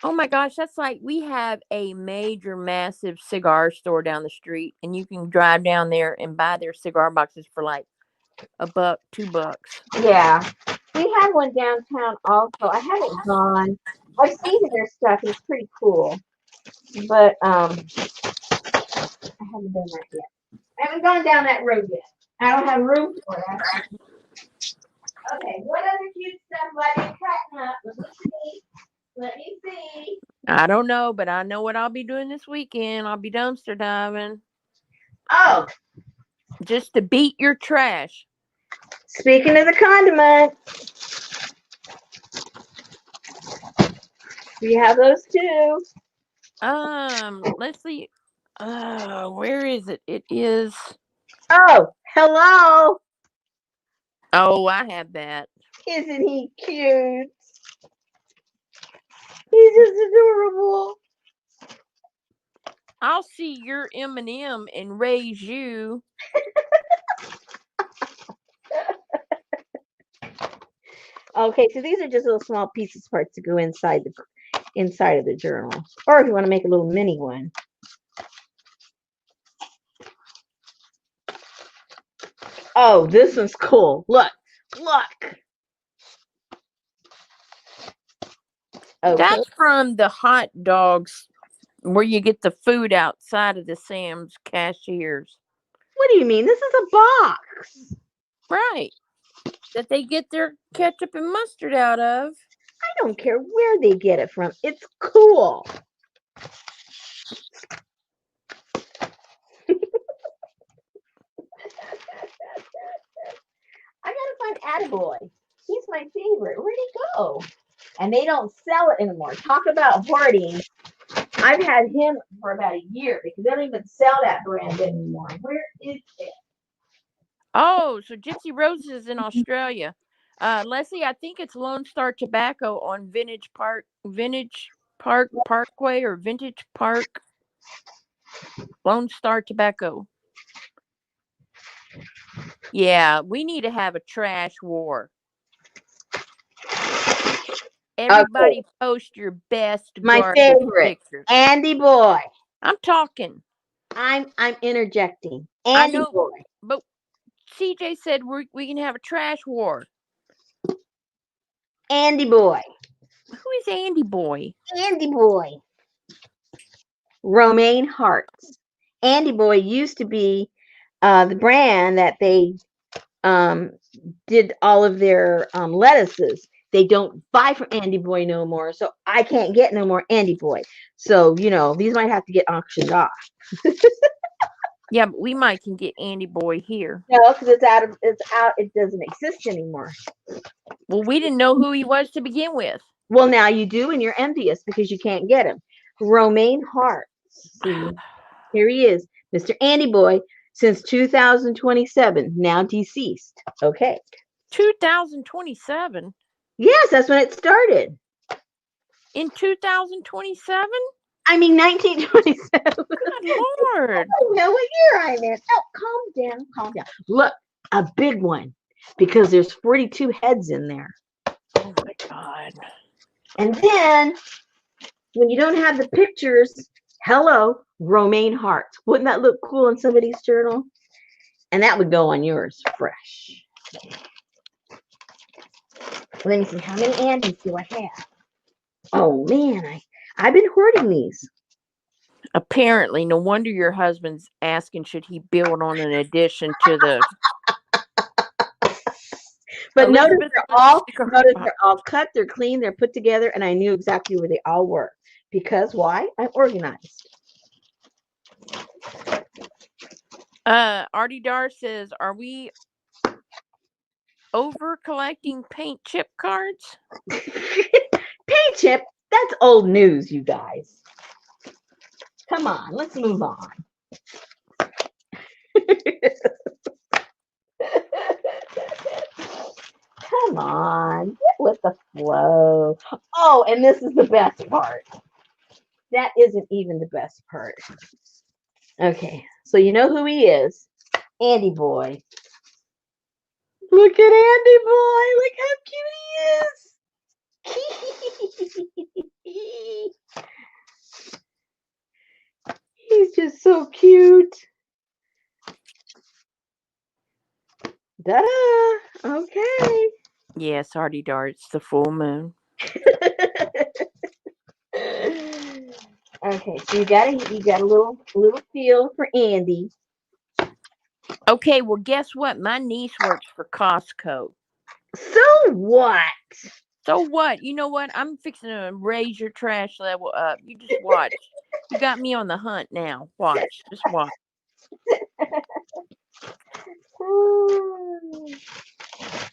Oh my gosh, that's like we have a major, massive cigar store down the street, and you can drive down there and buy their cigar boxes for like $1, $2. Yeah. We have one downtown also. I haven't gone. I've seen their stuff. It's pretty cool. But I haven't done that yet. I haven't gone down that road yet. I don't have room for it. Okay, what other cute stuff have I been cutting up? Let me see. Let me see. I don't know, but I know what I'll be doing this weekend. I'll be dumpster diving. Oh, just to beat your trash. Speaking of the condiment, we have those too. Let's see. Where is it? It is. Oh, hello. Oh, I have that. Isn't he cute? He's just adorable. I'll see your M&M and raise you. Okay, so these are just little small pieces parts to go inside of the journal, or if you want to make a little mini one. Oh, this one's cool. Look. Okay. That's from the hot dogs where you get the food outside of the Sam's cashiers. What do you mean? This is a box. Right. That they get their ketchup and mustard out of. I don't care where they get it from. It's cool. I gotta find Attaboy. He's my favorite. Where'd he go? And they don't sell it anymore. Talk about hoarding. I've had him for about a year because they don't even sell that brand anymore. Where is it? Oh, so Gypsy Roses is in Australia. Leslie, I think it's Lone Star Tobacco on Vintage Park Parkway or Vintage Park. Lone Star Tobacco. Yeah, we need to have a trash war. Okay. Everybody post your best My garbage favorite, pictures. Andy Boy. I'm talking. I'm interjecting. I Andy know, Boy. but CJ said we can have a trash war. Andy Boy. Who is Andy Boy? Andy Boy. Romaine Hearts. Andy Boy used to be the brand that they did all of their lettuces. They don't buy from Andy Boy no more, so I can't get no more Andy Boy. So these might have to get auctioned off. Yeah, but we might can get Andy Boy here. No, because it's out. It doesn't exist anymore. Well, we didn't know who he was to begin with. Well, now you do, and you're envious because you can't get him. Romaine Hearts. See, here he is, Mr. Andy Boy, since 2027, now deceased. Okay. 2027? Yes, that's when it started. In 2027? I mean, 1927. Good Lord. I don't know what year I'm in. Oh, calm down. Look, a big one, because there's 42 heads in there. Oh my God. And then, when you don't have the pictures, hello, Romaine Hearts. Wouldn't that look cool in somebody's journal? And that would go on yours fresh. Let me see, how many Andys do I have? Oh man, I've been hoarding these. Apparently, no wonder your husband's asking should he build on an addition to the. But notice Elizabeth they're all cut, they're clean, they're put together, and I knew exactly where they all were. Because why? I'm organized. Artie Dar says, "Are we over collecting paint chip cards?" Paint chip, that's old news, you guys. Come on, let's move on. Come on, get with the flow. Oh, and this is the best part. That isn't even the best part. Okay, so you know who he is. Andy Boy. Look at Andy Boy. Look how cute he is. He's just so cute. Da-da. Okay. Yes, Artie Dar, it's the full moon. Okay, so you got a little feel for Andy. Okay, well, guess what? My niece works for Costco. So what? So what? You know what? I'm fixing to raise your trash level up. You just watch. You got me on the hunt now. Watch. Just watch.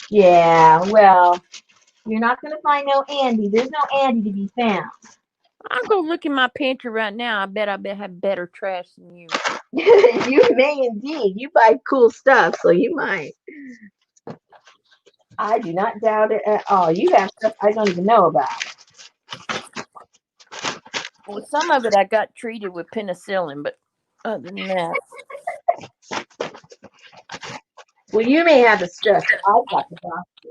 Yeah, well, you're not going to find no Andy. There's no Andy to be found. I'll go look in my pantry right now. I bet have better trash than you. You may indeed. You buy cool stuff, so you might. I do not doubt it at all. You have stuff I don't even know about. Well, some of it I got treated with penicillin, but other than that. Well, you may have the stuff that I've got to doctor.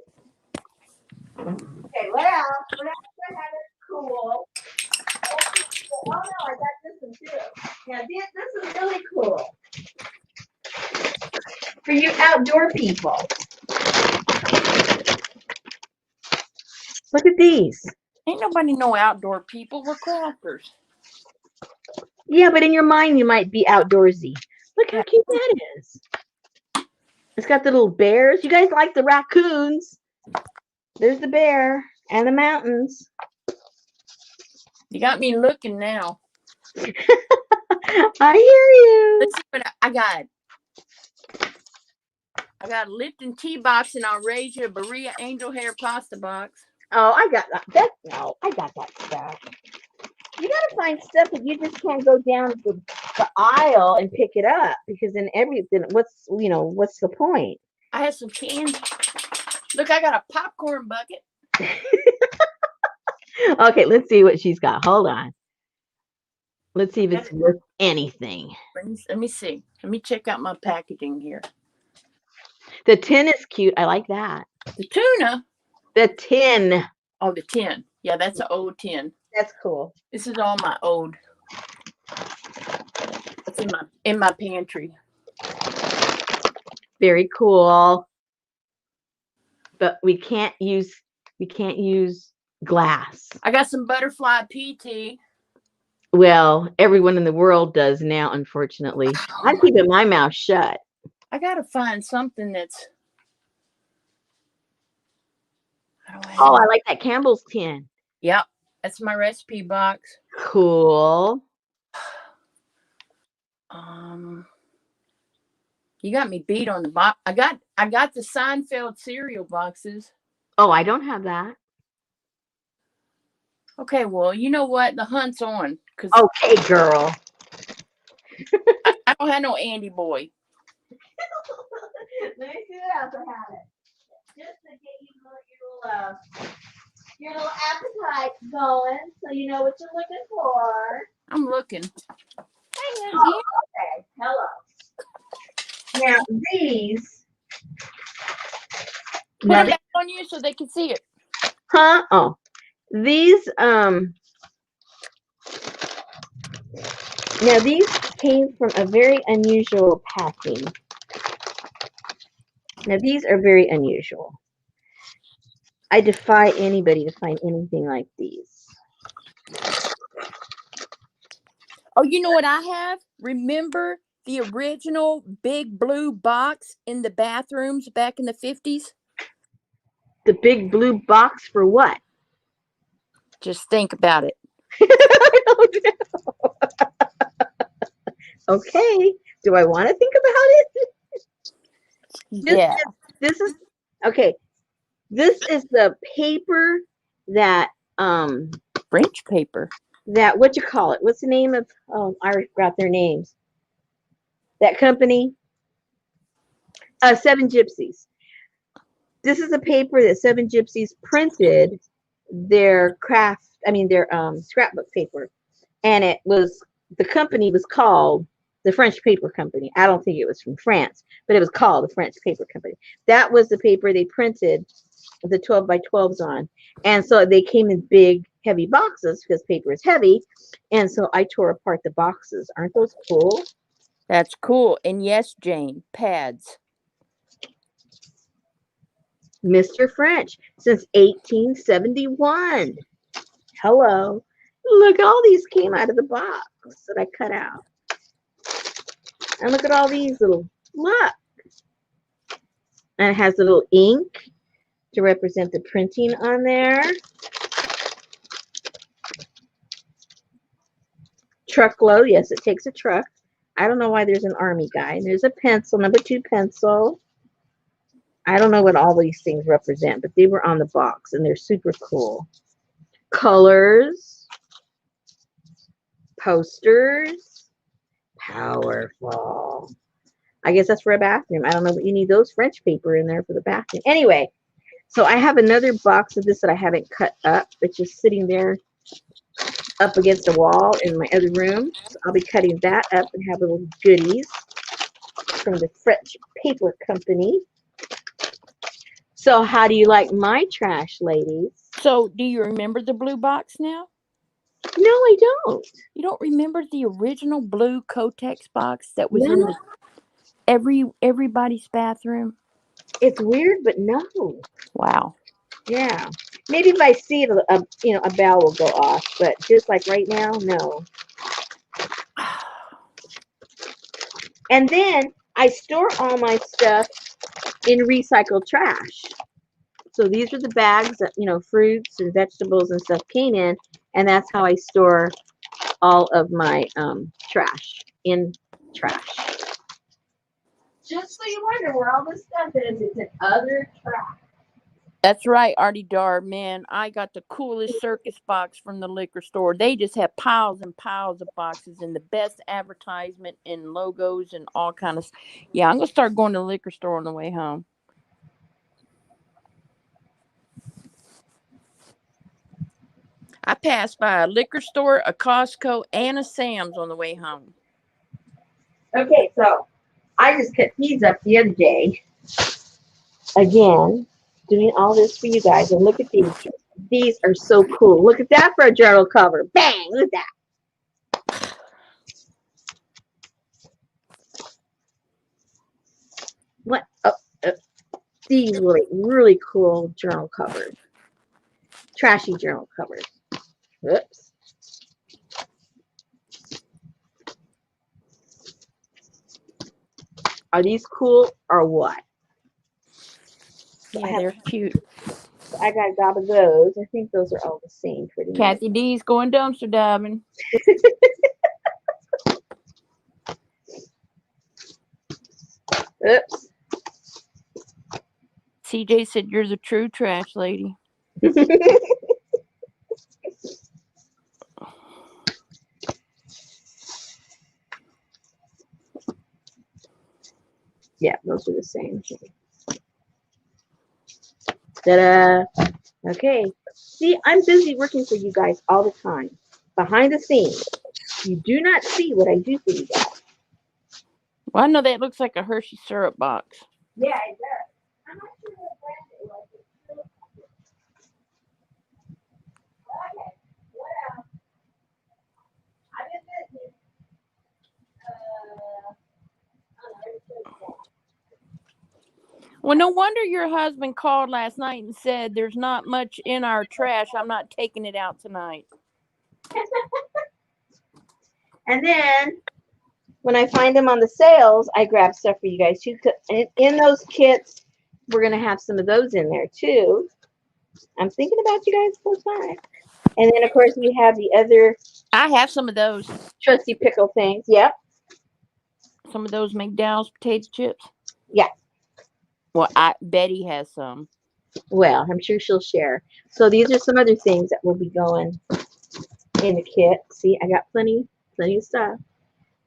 Okay, what else? What else do I have that's cool? Oh no, I got this one too. Now this is really cool. For you outdoor people. Look at these. Ain't nobody no outdoor people. We're crafters. Yeah, but in your mind you might be outdoorsy. Look how cute that is. It's got the little bears. You guys like the raccoons. There's the bear and the mountains. You got me looking now. I hear you. Let's see what I got. I got a Lipton tea box, and I'll raise you a Berea angel hair pasta box. Oh, I got that. I got that stuff. You gotta find stuff that you just can't go down the aisle and pick it up, because then everything. What's the point? I have some cans. Look, I got a popcorn bucket. Okay, let's see what she's got. Hold on. Let's see if it's worth anything. Let me see. Let me check out my packaging here. The tin is cute. I like that. The tuna. The tin. Oh, the tin. Yeah, that's an old tin. That's cool. This is all my old. It's in my pantry. Very cool. But we can't use glass. I got some butterfly PT. Well, everyone in the world does now, unfortunately. I'm keeping my mouth shut. I gotta find something that's. Oh, I like that Campbell's tin. Yep, that's my recipe box. Cool. You got me beat on the box. I got the Seinfeld cereal boxes. Oh, I don't have that. Okay, well, you know what? The hunt's on. Okay, girl. I don't have no Andy boy. Let me see what else I have it. Just to get your little appetite going, so you know what you're looking for. I'm looking. Hang on, Oh, okay. Hello. Now these. Put Now it back on you so they can see it. Huh? Oh, these. Now these came from a very unusual packing. Now these are very unusual. I defy anybody to find anything like these. Oh, you know what I have? Remember the original big blue box in the bathrooms back in the 50s? The big blue box for what? Just think about it. Okay. Do I want to think about it? Yeah. This is okay. This is the paper that French paper. That what you call it? What's the name of? Oh, I forgot their names. That company. Seven Gypsies. This is a paper that Seven Gypsies printed their scrapbook paper, and the company was called the French Paper Company. I don't think it was from France, but it was called the French Paper Company. That was the paper they printed the 12 by 12s on, and so they came in big, heavy boxes because paper is heavy, and so I tore apart the boxes. Aren't those cool? That's cool. And yes, Jane, pads. Mr. French since 1871. Hello. Look, all these came out of the box that I cut out. And look at all these look. And it has a little ink to represent the printing on there. Truckload. Yes, it takes a truck. I don't know why there's an army guy. There's a pencil, number 2 pencil. I don't know what all these things represent, but they were on the box, and they're super cool. Colors. Posters. Powerful. I guess that's for a bathroom. I don't know, but you need those French paper in there for the bathroom. Anyway, so I have another box of this that I haven't cut up. It's just sitting there up against the wall in my other room. So I'll be cutting that up and have little goodies from the French Paper Company. So how do you like my trash, ladies? So do you remember the blue box now? No, I don't. You don't remember the original blue Kotex box that was in everybody's bathroom? It's weird, but no. Wow. Yeah. Maybe if I see it, a bell will go off. But just like right now, no. And then I store all my stuff in recycled trash. So these are the bags that, fruits and vegetables and stuff came in. And that's how I store all of my trash in trash. Just so you wonder where all this stuff is, it's in other trash. That's right, Artie Dar. Man, I got the coolest circus box from the liquor store. They just have piles and piles of boxes and the best advertisement and logos and all kind of. Yeah, I'm gonna start going to the liquor store on the way home. I passed by a liquor store, a Costco, and a Sam's on the way home. Okay, so I just cut these up the other day. again, doing all this for you guys. And look at these. These are so cool. Look at that for a journal cover. Bang! Look at that. What? Oh, these really cool journal covers. Trashy journal covers. Whoops. Are these cool or what? Yeah, they're cute. I got a gob of those. I think those are all the same pretty much. Kathy D's going dumpster diving. Oops. CJ said you're the true trash lady. Yeah, those are the same. Ta-da! Okay. See, I'm busy working for you guys all the time. Behind the scenes. You do not see what I do for you guys. Well, I know that looks like a Hershey syrup box. Yeah, it does. I'm not sure what brand it was. Okay. What else? I've been busy. Well, no wonder your husband called last night and said there's not much in our trash. I'm not taking it out tonight. And then when I find them on the sales, I grab stuff for you guys too. In those kits, we're going to have some of those in there too. I'm thinking about you guys close by. And then, of course, we have the other I have some of those. trusty pickle things. Yep. Some of those McDowell's potato chips. Yeah. Well, Betty has some. Well, I'm sure she'll share. So these are some other things that will be going in the kit. See, I got plenty of stuff.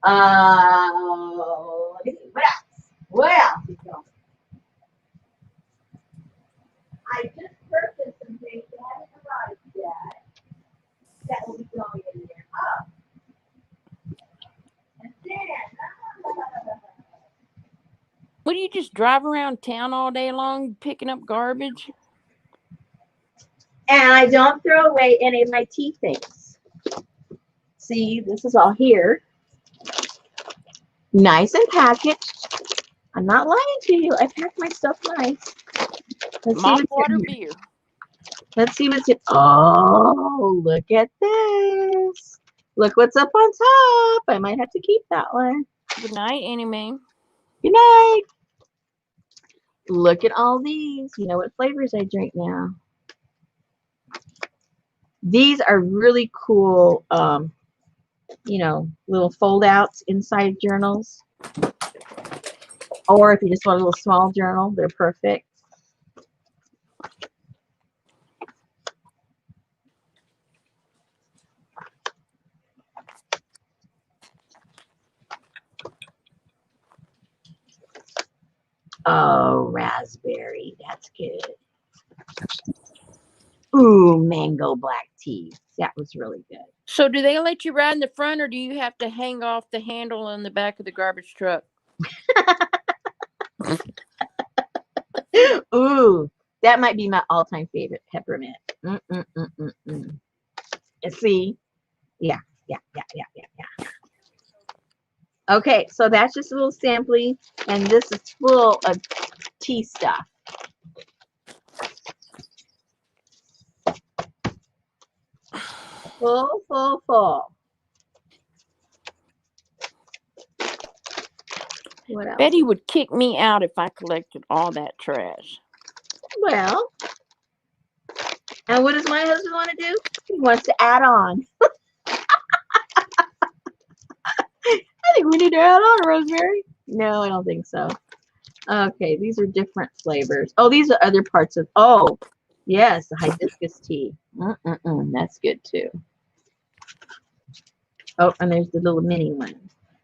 Let me see. What else? What else is going? I just purchased some things that haven't arrived yet that will be going in there. Oh. And then, What do you just drive around town all day long picking up garbage? and I don't throw away any of my tea things. See, this is all here. Nice and packaged. I'm not lying to you. I pack my stuff nice. Let's see Mop what's water in here. beer. Let's see what's in. Oh, look at this. Look what's up on top. I might have to keep that one. Good night, Annie. Good night. Look at all these. You know what flavors I drink now. These are really cool, you know, little fold outs inside journals. Or if you just want a little small journal, they're perfect. Oh, raspberry. That's good. Ooh, mango black tea. That was really good. So do they let you ride in the front, or do you have to hang off the handle on the back of the garbage truck? Ooh, that might be my all-time favorite, peppermint. And see, yeah. Okay, so that's just a little sampling, and this is full of tea stuff. Full. What else? Betty would kick me out if I collected all that trash. Well, and what does my husband want to do? He wants to add on. I think we need to add on, Rosemary. No, I don't think so. Okay, these are different flavors. Oh, these are other parts of. Oh, yes, the hibiscus tea. That's good too. Oh, and there's the little mini one.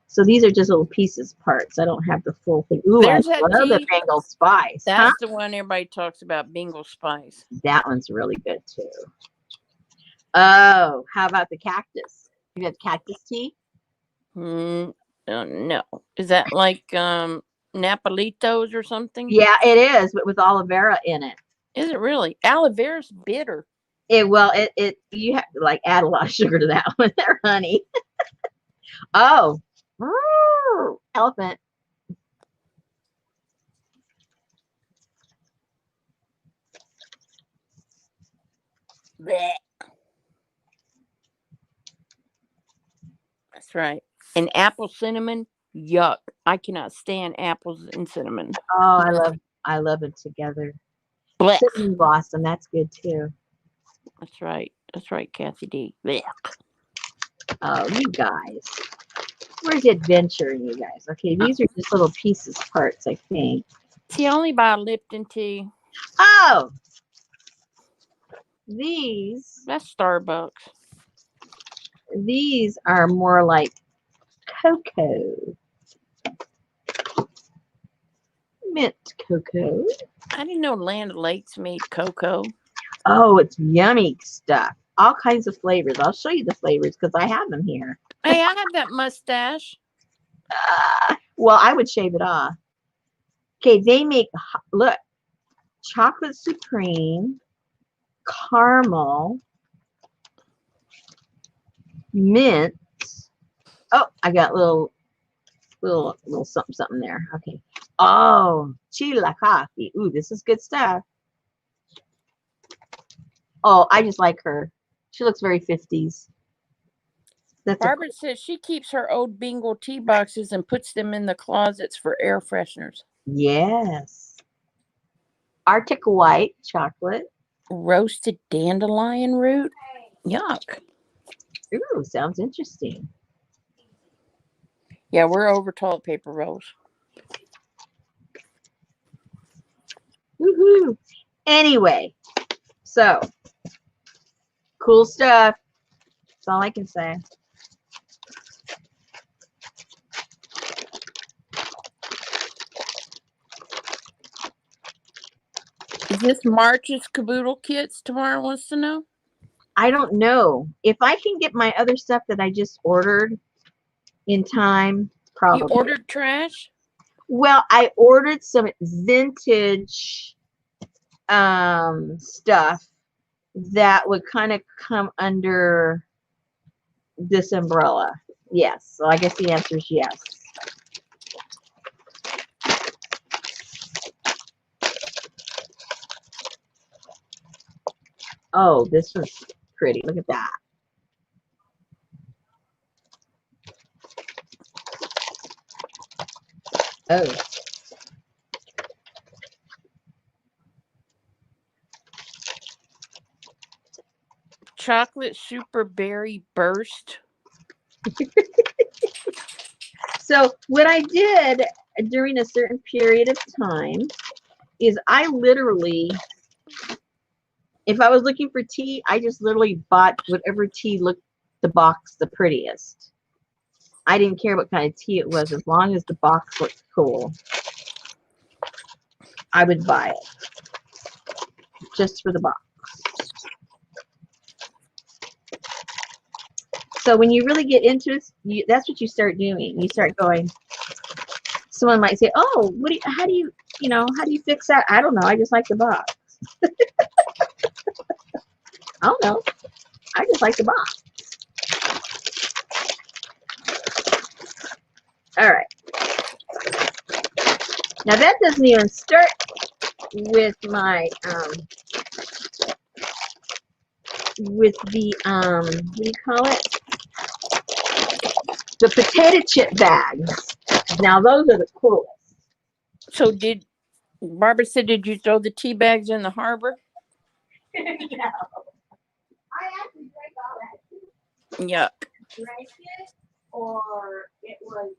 So these are just little pieces, parts. I don't have the full thing. Ooh, There's I that love the tea. Bengal spice. That's the one everybody talks about, Bengal spice. That one's really good too. Oh, how about the cactus? You have cactus tea? No. Is that like Napolitos or something. Yeah, it is, but with aloe vera in it. Is it really? Aloe vera's bitter. It you have to like add a lot of sugar to that one there, honey. Oh, elephant. Blech. That's right. And apple cinnamon, yuck. I cannot stand apples and cinnamon. Oh, I love it together. Blech. Cinnamon blossom, that's good too. That's right. That's right, Kathy D. Blech. Oh, you guys. Where's the adventure in you guys? Okay, these are just little pieces, parts, I think. See, I only buy Lipton tea. Oh, these That's Starbucks. These are more like cocoa. Mint cocoa. I didn't know Land O'Lakes made cocoa. Oh, it's yummy stuff. All kinds of flavors. I'll show you the flavors because I have them here. Hey, I have that mustache. Well, I would shave it off. Okay, they make, look, chocolate supreme, caramel, mint. Oh, I got little something there. Okay. Oh, chila coffee. Ooh, this is good stuff. Oh, I just like her. She looks very 50s. Barbara says she keeps her old Bingle tea boxes and puts them in the closets for air fresheners. Yes. Arctic white chocolate. Roasted dandelion root. Yuck. Ooh, sounds interesting. Yeah, we're over toilet paper rolls. Woohoo. Anyway, so cool stuff. That's all I can say. Is this March's caboodle kits? Tamara wants to know. I don't know. If I can get my other stuff that I just ordered in time, probably. You ordered trash? Well, I ordered some vintage stuff that would kind of come under this umbrella. Yes. So I guess the answer is yes. Oh, this was pretty. Look at that. Oh. Chocolate super berry burst. So what I did during a certain period of time is I literally, if I was looking for tea, I just literally bought whatever tea looked the box the prettiest. I didn't care what kind of tea it was, as long as the box looked cool. I would buy it just for the box. So when you really get into it, that's what you start doing. You start going. Someone might say, "Oh, how do you fix that?" I don't know. I just like the box. I don't know. I just like the box. All right. Now that doesn't even start with my with the what do you call it? The potato chip bags. Now those are the coolest. So Barbara said, did you throw the tea bags in the harbor? No. I actually drank all that. Yuck. Drank it, or it was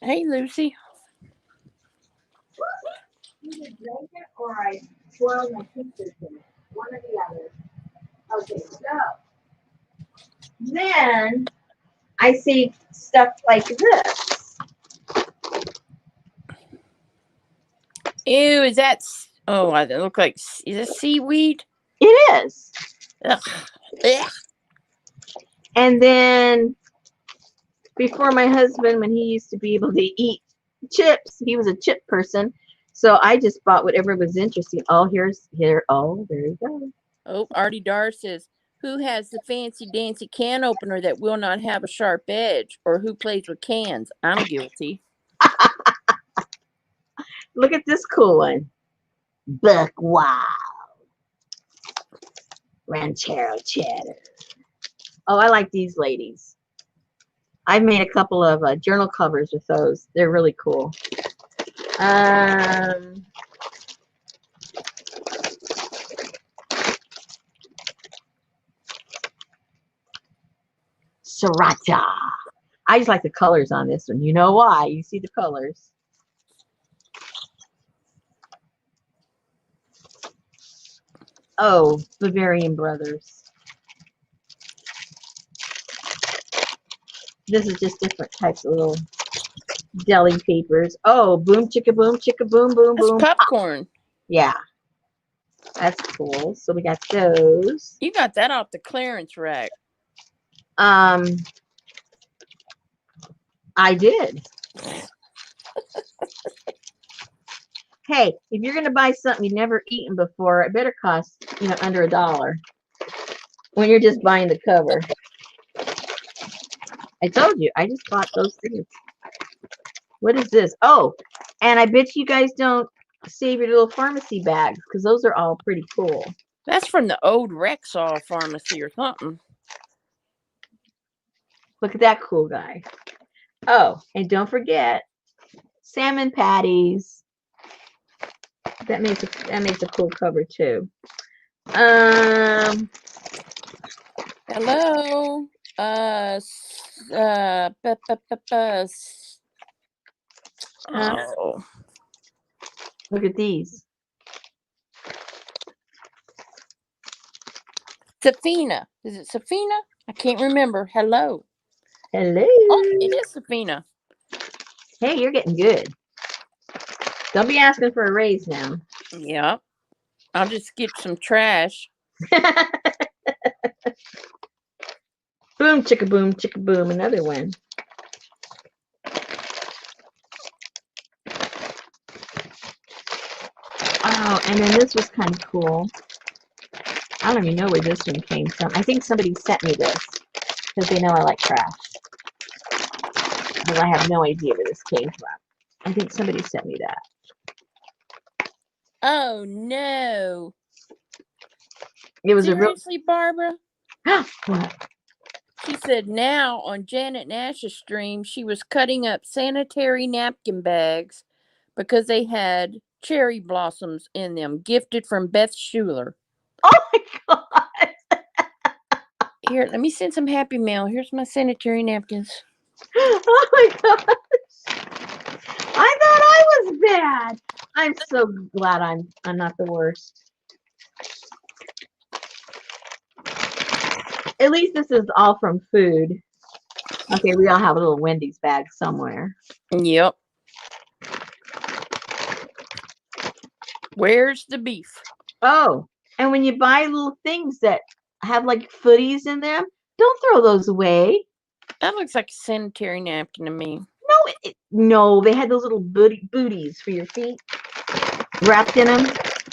Hey, Lucy. either drank it or I swirled my pieces in it. One or the other. Okay, so then I see stuff like this. Ew, is that? Oh, it look like. Is it seaweed? It is. Ugh. Ugh. And then before my husband, when he used to be able to eat chips. He was a chip person. So I just bought whatever was interesting. Oh, here. Oh, there you go. Oh, Artie Dar says, who has the fancy dancy can opener that will not have a sharp edge, or who plays with cans? I'm guilty. Look at this cool one. Buck Wild. Ranchero Cheddar. Oh, I like these ladies. I've made a couple of journal covers with those. They're really cool. Sriracha. I just like the colors on this one. You know why? You see the colors. Oh, Bavarian Brothers. This is just different types of little deli papers. Oh, boom, chicka, boom, boom, That's boom. popcorn. Yeah. That's cool. So we got those. You got that off the clearance rack. I did. Hey, if you're gonna buy something you've never eaten before, it better cost under $1 when you're just buying the cover. I told you, I just bought those things. What is this? Oh, and I bet you guys don't save your little pharmacy bags because those are all pretty cool. That's from the old Rexall pharmacy or something. Look at that cool guy. Oh, and don't forget salmon patties. That makes a cool cover too. Hello. Oh. Look at these. Safina. Is it Safina? I can't remember. Hello. Hello. Oh, it is Safina. Hey, you're getting good. Don't be asking for a raise now. Yeah. I'll just get some trash. Boom, chicka boom, another one. Oh, and then this was kind of cool. I don't even know where this one came from. I think somebody sent me this because they know I like trash. But I have no idea where this came from. I think somebody sent me that. Oh, no. It was Seriously, Barbara? What? She said now on Janet Nash's stream, she was cutting up sanitary napkin bags because they had cherry blossoms in them, gifted from Beth Schuler. Oh my God. Here, let me send some Happy Mail. Here's my sanitary napkins. Oh my gosh. I thought I was bad. I'm so glad I'm not the worst. At least this is all from food. Okay, we all have a little Wendy's bag somewhere. Yep. Where's the beef? Oh, and when you buy little things that have like footies in them, don't throw those away. That looks like a sanitary napkin to me. No, they had those little booties for your feet wrapped in them,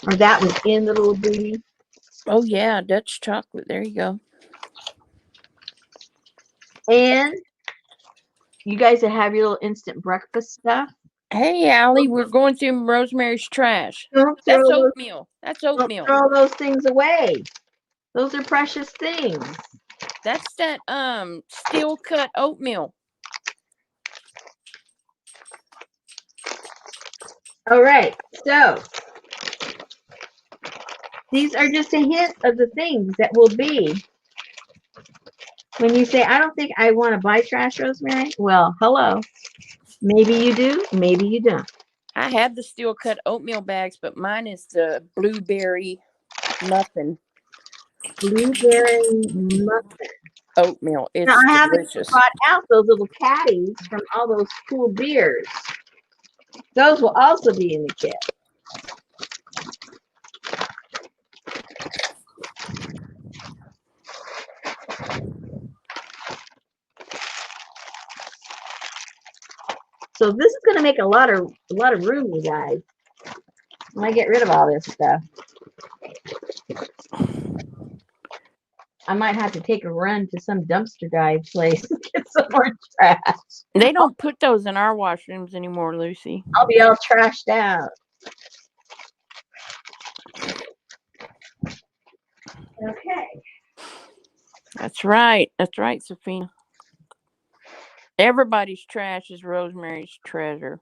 or that was in the little booty. Oh, yeah, Dutch chocolate. There you go. And you guys that have your little instant breakfast stuff. Hey, Allie, we're going through Rosemary's trash. That's oatmeal. That's oatmeal. Don't throw those things away. Those are precious things. That's that steel cut oatmeal. All right, so these are just a hint of the things that will be when you say, I don't think I want to buy trash, Rosemary. Well, hello. Maybe you do, maybe you don't. I have the steel cut oatmeal bags, but mine is the blueberry muffin. Blueberry muffin. Oatmeal. It's now, I haven't delicious. brought out those little caddies from all those cool beers. Those will also be in the kit. So this is going to make a lot of room, you guys. When I get rid of all this stuff, I might have to take a run to some dumpster dive place and get some more trash. They don't put those in our washrooms anymore, Lucy. I'll be all trashed out. Okay. That's right. That's right, Safina. Everybody's trash is Rosemary's treasure.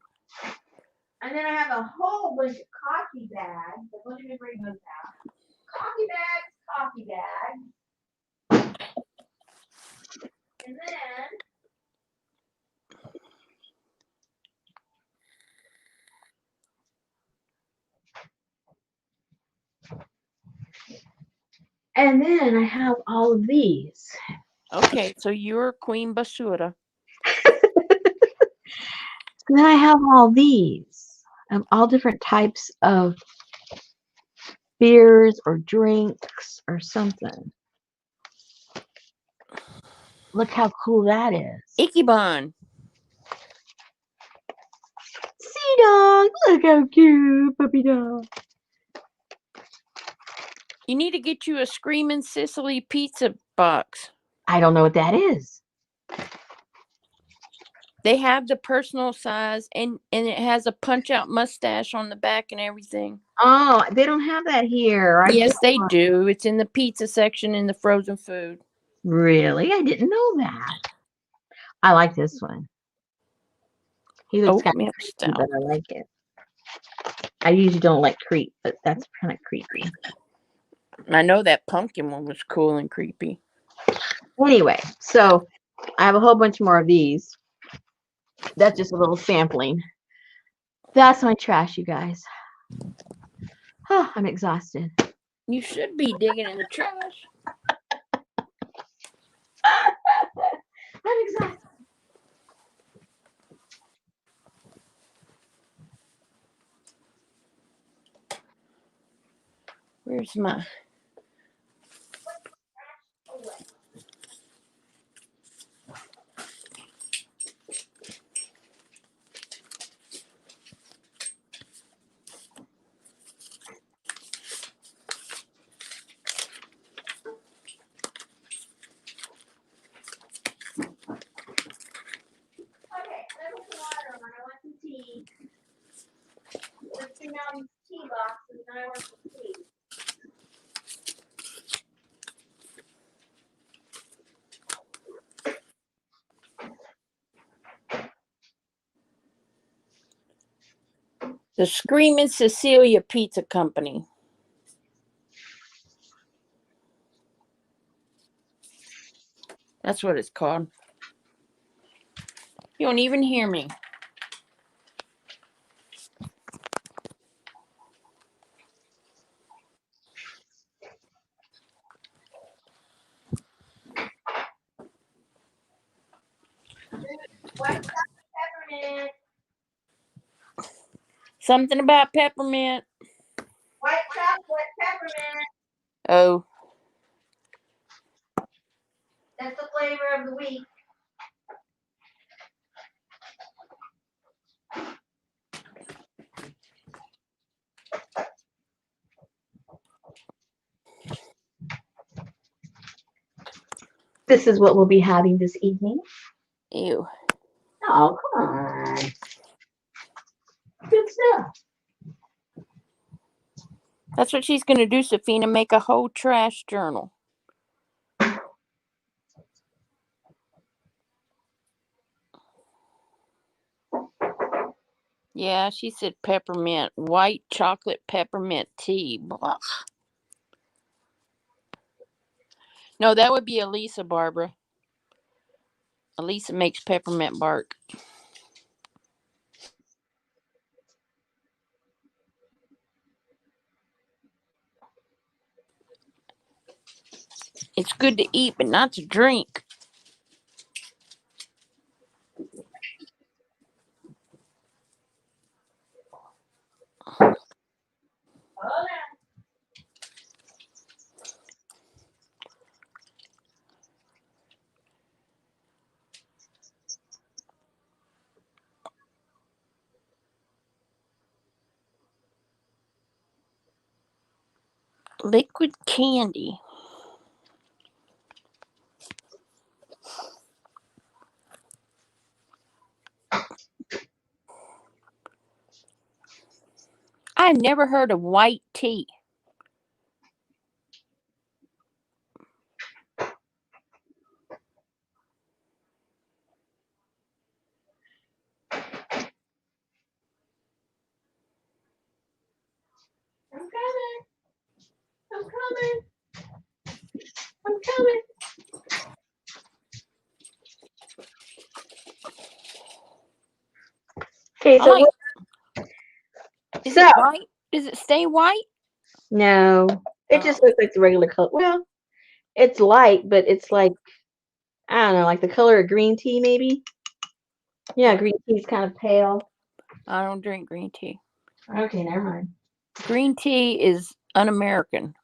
And then I have a whole bunch of coffee bags. So let me bring those out. Coffee bags. And then I have all of these. Okay, so you're Queen Basura. And then I have all these. All different types of beers or drinks or something. Look how cool that is. Ikebon. Sea dog. Look how cute, puppy dog. You need to get you a Screaming Sicily pizza box. I don't know what that is. They have the personal size, and it has a punch-out mustache on the back and everything. Oh, they don't have that here. Yes, they do. It's in the pizza section in the frozen food. Really? I didn't know that. I like this one. He looks kind of creepy, but I like it. I usually don't like creep, but that's kind of creepy. I know that pumpkin one was cool and creepy. Anyway, so I have a whole bunch more of these. That's just a little sampling. That's my trash, you guys. Oh, I'm exhausted. You should be digging in the trash. I'm exhausted. Where's my... Tea. Let's bring out these tea boxes and I want some tea. The Screaming Cecilia Pizza Company. That's what it's called. You don't even hear me. White chocolate peppermint. Something about peppermint. White chocolate peppermint. Oh. That's the flavor of the week. This is what we'll be having this evening. Ew. Oh, come on. Good stuff. That's what she's going to do, Safina, make a whole trash journal. Yeah, she said peppermint. White chocolate peppermint tea. Blah. No, that would be Elisa, Barbara. Elisa makes peppermint bark. It's good to eat, but not to drink. Liquid candy. I've never heard of white tea. I'm coming. I'm coming. I'm coming. Okay, I so like. Is so it white? Does it stay white? no, it just looks like the regular color. Well, it's light, but it's like I don't know, like the color of green tea, maybe. Yeah, green tea is kind of pale. I don't drink green tea. Okay, never mind. Green tea is un-American.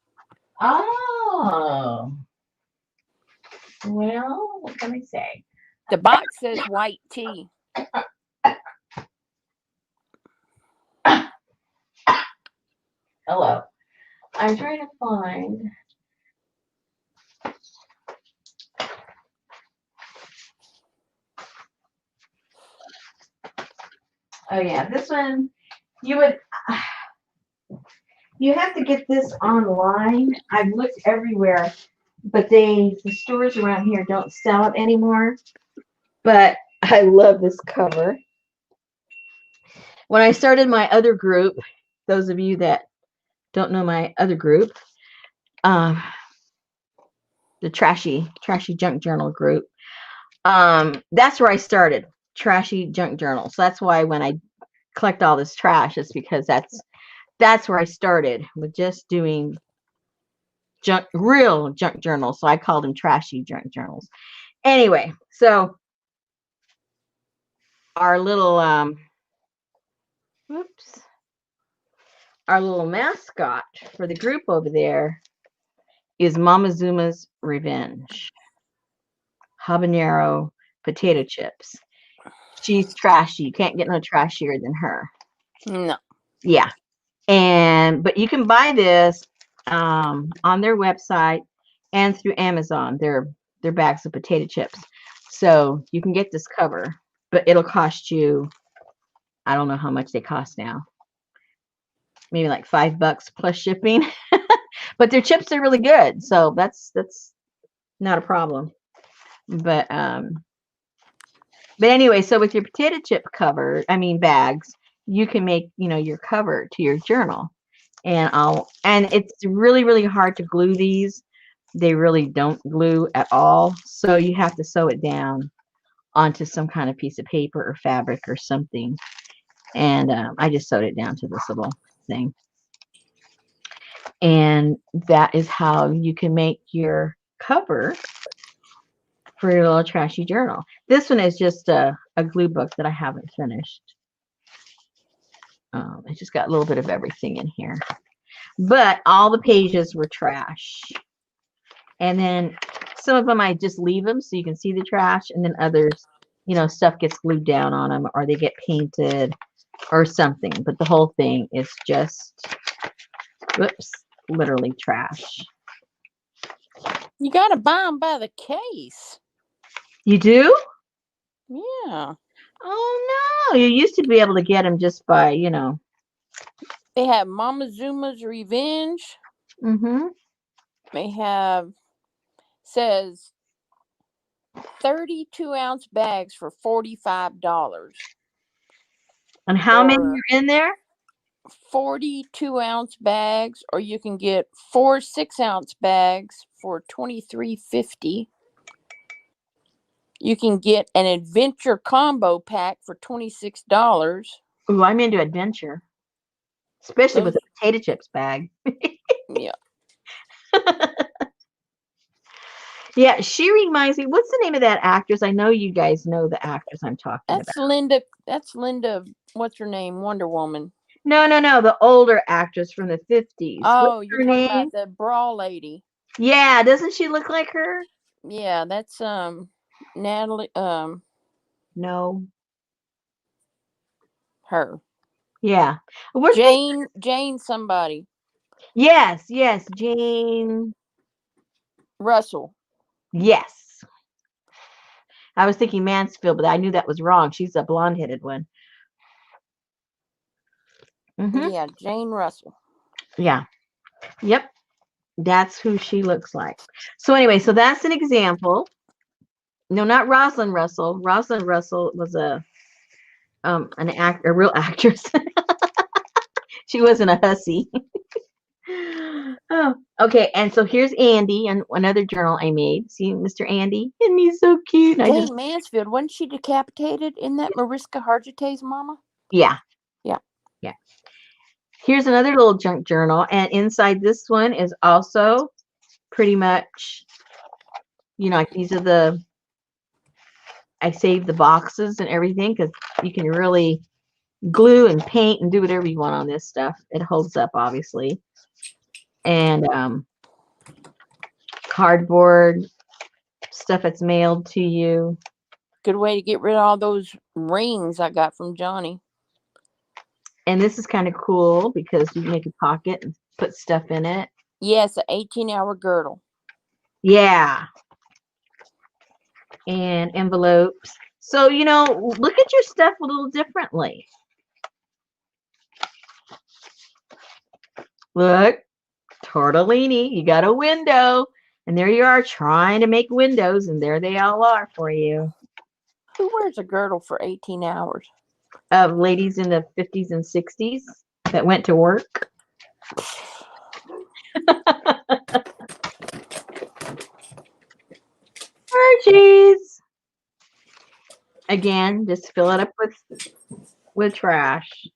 Oh, well, what can I say? The box says white tea. Hello. I'm trying to find. Oh yeah, this one you would. You have to get this online. I've looked everywhere, but the stores around here don't sell it anymore. But I love this cover. When I started my other group, those of you that don't know my other group, the Trashy Junk Journal group, that's where I started. Trashy Junk Journal. So that's why when I collect all this trash, it's because that's where I started with just doing real junk journals. So I called them Trashy Junk Journals. Anyway, so our little our little mascot for the group over there is Mama Zuma's Revenge. Habanero potato chips. She's trashy. You can't get no trashier than her. No. Yeah. But you can buy this on their website and through Amazon. Their bags of potato chips. So you can get this cover, but it'll cost you, I don't know how much they cost now. Maybe like $5 plus shipping. But their chips are really good. So that's not a problem. But anyway, so with your potato chip bags, you can make, your cover to your journal. And it's really, really hard to glue these. They really don't glue at all. So you have to sew it down onto some kind of piece of paper or fabric or something. And I just sewed it down to this little thing. And that is how you can make your cover for your little trashy journal. This one is just a glue book that I haven't finished. I just got a little bit of everything in here. But all the pages were trash. And then some of them I just leave them so you can see the trash. And then others, stuff gets glued down on them or they get painted or something. But the whole thing is just, literally trash. You got to buy them by the case. You do? Yeah. Oh, no. You used to be able to get them just by, They have Mama Zuma's Revenge. Mm-hmm. They have, says 32-ounce bags for $45. And how many are in there? 42-ounce bags, or you can get 4 6-ounce bags for $23.50. You can get an adventure combo pack for $26. Ooh, I'm into adventure, especially with a potato chips bag. Yeah. Yeah, she reminds me. What's the name of that actress? I know you guys know the actress I'm talking That's about. Linda. That's Linda. What's her name? Wonder Woman. No, the older actress from the 50s. Oh, What's you're her talking name? about the bra lady. Yeah, doesn't she look like her? Yeah, that's Natalie. No. Her. Yeah. Jane somebody. Yes, Jane. Russell. Yes. I was thinking Mansfield, but I knew that was wrong. She's a blonde-headed one. Yeah, Jane Russell. Yeah. Yep. That's who she looks like. So anyway, so that's an example. No, not Rosalind Russell. Rosalind Russell was a real actress. She wasn't a hussy. Oh, okay. And so here's Andy and another journal I made. See Mr. Andy? Isn't he so cute? Jane Mansfield, wasn't she decapitated in that Mariska Hargitay's mama? Yeah. Yeah. Yeah. Here's another little junk journal. And inside this one is also pretty much, like these are I saved the boxes and everything because you can really glue and paint and do whatever you want on this stuff. It holds up, obviously. And cardboard stuff that's mailed to you. Good way to get rid of all those rings I got from Johnny. And this is kind of cool because you make a pocket and put stuff in it. Yes, an 18-hour girdle. Yeah. And envelopes. So, look at your stuff a little differently. Look, tortellini, you got a window. And there you are trying to make windows, and there they all are for you. Who wears a girdle for 18 hours? Ladies in the 50s and 60s that went to work. Hershey's. Again, just fill it up with trash.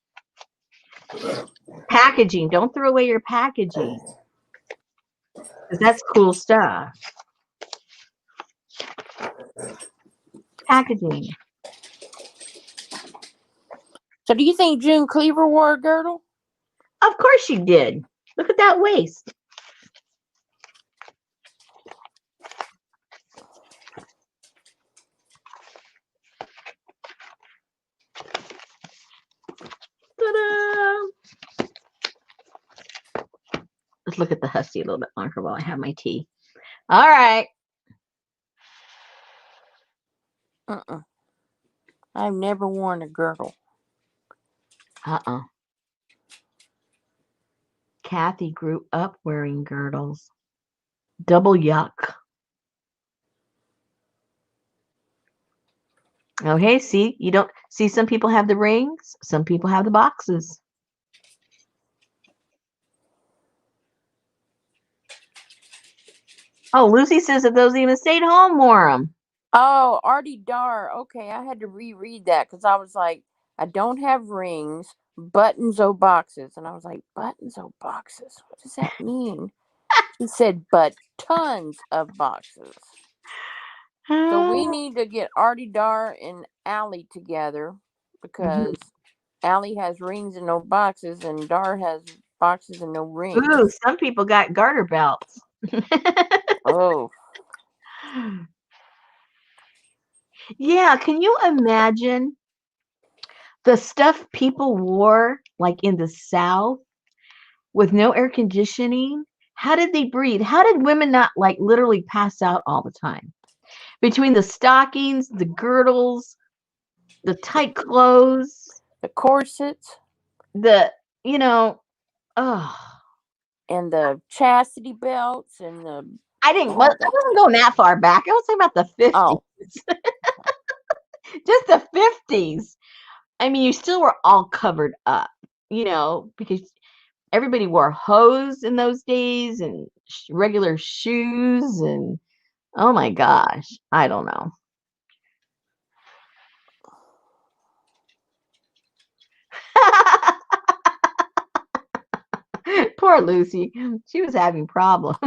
Packaging. Don't throw away your packaging. Because that's cool stuff. Packaging. So do you think June Cleaver wore a girdle? Of course she did. Look at that waist. Ta-da! Let's look at the hussy a little bit longer while I have my tea. All right. I've never worn a girdle. Kathy grew up wearing girdles. Double yuck. Okay, see, you don't see some people have the rings, some people have the boxes. Oh, Lucy says that those even stayed home wore them. Oh, Artie Dar. Okay, I had to reread that because I was like, I don't have rings, buttons o boxes. And I was like, buttons o boxes? What does that mean? She said, but tons of boxes. So we need to get Artie Dar and Allie together because Allie has rings and no boxes, and Dar has boxes and no rings. Ooh, some people got garter belts. Oh. Yeah, can you imagine the stuff people wore like in the South with no air conditioning? How did they breathe? How did women not like literally pass out all the time? Between the stockings, the girdles, the tight clothes, the corsets, and the chastity belts and the. I wasn't going that far back. I was talking about the 50s. Oh. Just the 50s. I mean, you still were all covered up, because everybody wore hose in those days and regular shoes and oh my gosh, I don't know. Poor Lucy. She was having problems.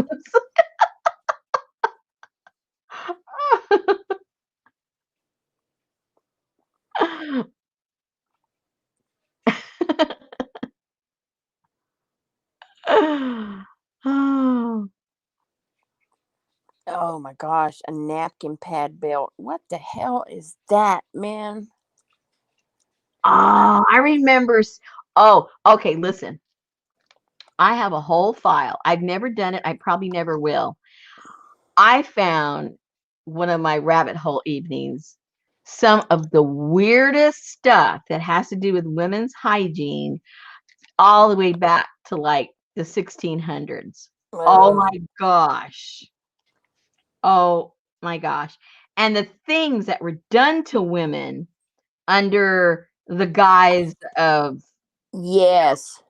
Oh my gosh, a napkin pad belt. What the hell is that, man? Oh, I remember. Oh, okay, listen. I have a whole file. I've never done it. I probably never will. I found one of my rabbit hole evenings, some of the weirdest stuff that has to do with women's hygiene all the way back to like the 1600s. Oh my gosh. Oh my gosh. And the things that were done to women under the guise of Yes.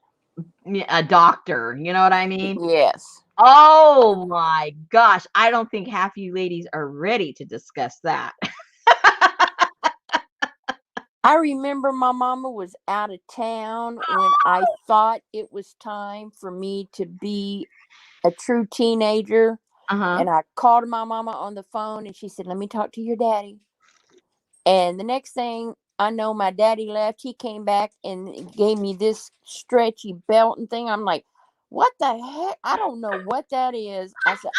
a doctor. You know what I mean? Yes. Oh my gosh. I don't think half you ladies are ready to discuss that. I remember my mama was out of town when I thought it was time for me to be a true teenager. Uh-huh. And I called my mama on the phone and she said, let me talk to your daddy. And the next thing I know, my daddy left. He came back and gave me this stretchy belt and thing. I'm like, what the heck? I don't know what that is. I said,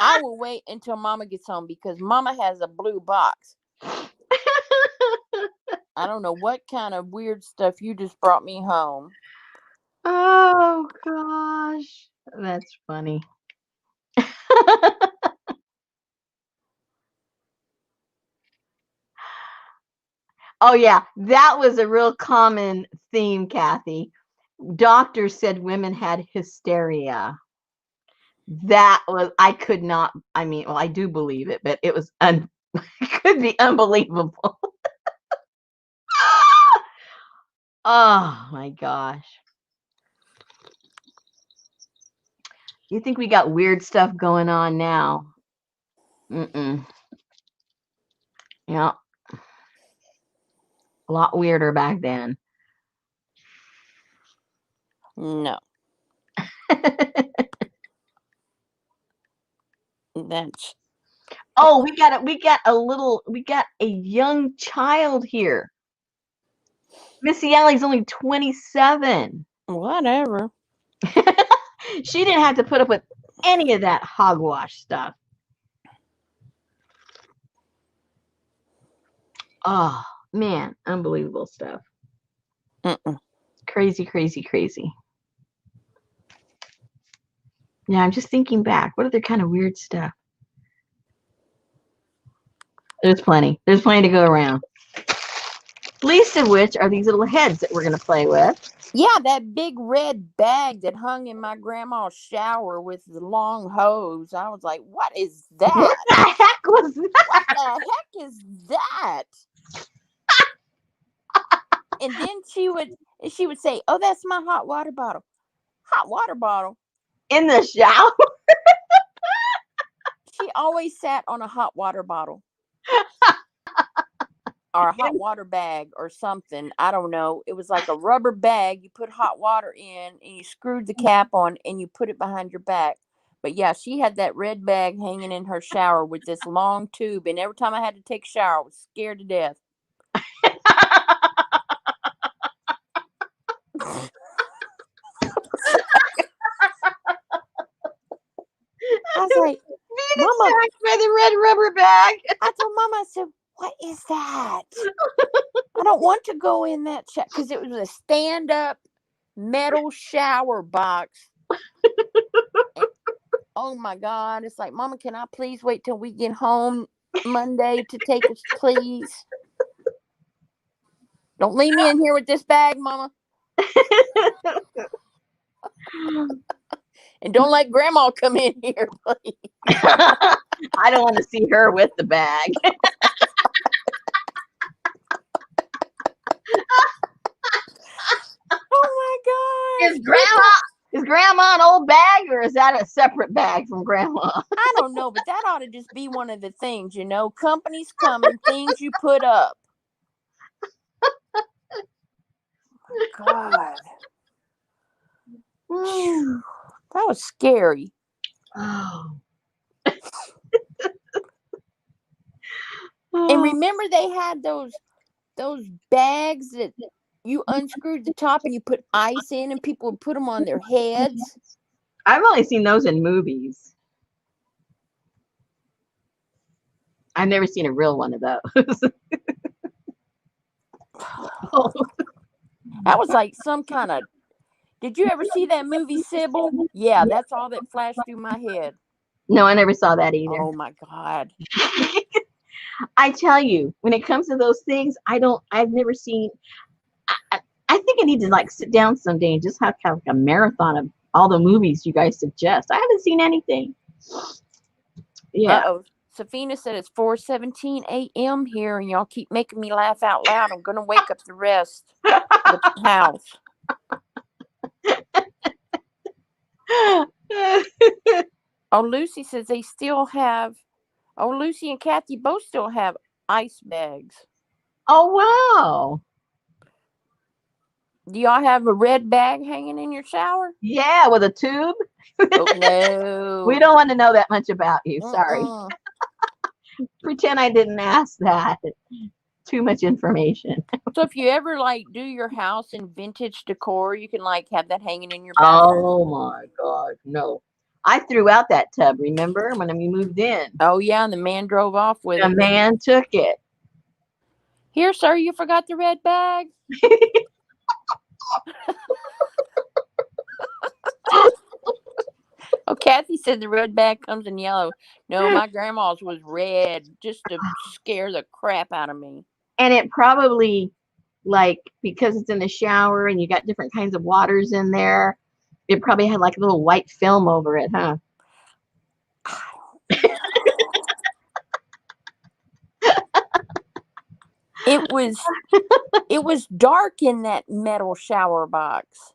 I will wait until mama gets home because mama has a blue box. I don't know what kind of weird stuff you just brought me home. Oh gosh. That's funny. Oh yeah, that was a real common theme, Kathy. Doctors said women had hysteria. That was, I could not, I mean, well, I do believe it, but it was it could be unbelievable. Oh my gosh. You think we got weird stuff going on now? Mm-mm. Yeah. A lot weirder back then. No. That's Oh, we got a young child here. Missy Allie's only 27. whatever. She didn't have to put up with any of that hogwash stuff. Oh, man, unbelievable stuff. Crazy, crazy, crazy. Yeah, I'm just thinking back. What other kind of weird stuff? There's plenty. There's plenty to go around. Least of which are these little heads that we're going to play with. Yeah, that big red bag that hung in my grandma's shower with the long hose. I was like, what is that? What the heck was that? What the heck is that? And then she would say, oh, that's my hot water bottle. Hot water bottle. In the shower? She always sat on a hot water bottle. Or a hot water bag or something. I don't know. It was like a rubber bag. You put hot water in and you screwed the cap on and you put it behind your back. But yeah, she had that red bag hanging in her shower with this long tube. And every time I had to take a shower, I was scared to death. I was like, Mama, by the red rubber bag. I told Mama, I said, what is that? I don't want to go in that shower because it was a stand-up metal shower box. And, oh my God. It's like, Mama, can I please wait till we get home Monday to take us, please? Don't leave me in here with this bag, Mama. And don't let Grandma come in here, please. I don't want to see her with the bag. Oh my God. Is grandma an old bag, or is that a separate bag from grandma? I don't know, but that ought to just be one of the things, you know. Companies come and things you put up. Oh God. That was scary. Oh. And remember they had those bags that you unscrewed the top and you put ice in and people would put them on their heads. I've only seen those in movies. I've never seen a real one of those. That was like some kind of Did you ever see that movie Sybil? Yeah, that's all that flashed through my head. No, I never saw that either. Oh my God. I tell you, when it comes to those things, I've never seen. I think I need to like sit down someday and just have like a marathon of all the movies you guys suggest. I haven't seen anything. Yeah. Uh-oh. Safina said it's 4:17 a.m. here, and y'all keep making me laugh out loud. I'm gonna wake up the rest of the house. Oh, Lucy says they still have. Oh, Lucy and Kathy both still have ice bags. Oh wow. Do y'all have a red bag hanging in your shower? Yeah, with a tube. Oh no. We don't want to know that much about you. Sorry. Uh-uh. Pretend I didn't ask that. Too much information. So if you ever like do your house in vintage decor, you can like have that hanging in your bathroom. Oh my God, no. I threw out that tub, remember, when we moved in. Oh yeah, and the man drove off with The it. man took it. Here, sir, you forgot the red bag. Oh, Kathy said the red bag comes in yellow. No, my grandma's was red just to scare the crap out of me. And it probably, like, because it's in the shower and you got different kinds of waters in there, it probably had like a little white film over it, huh? It was dark in that metal shower box.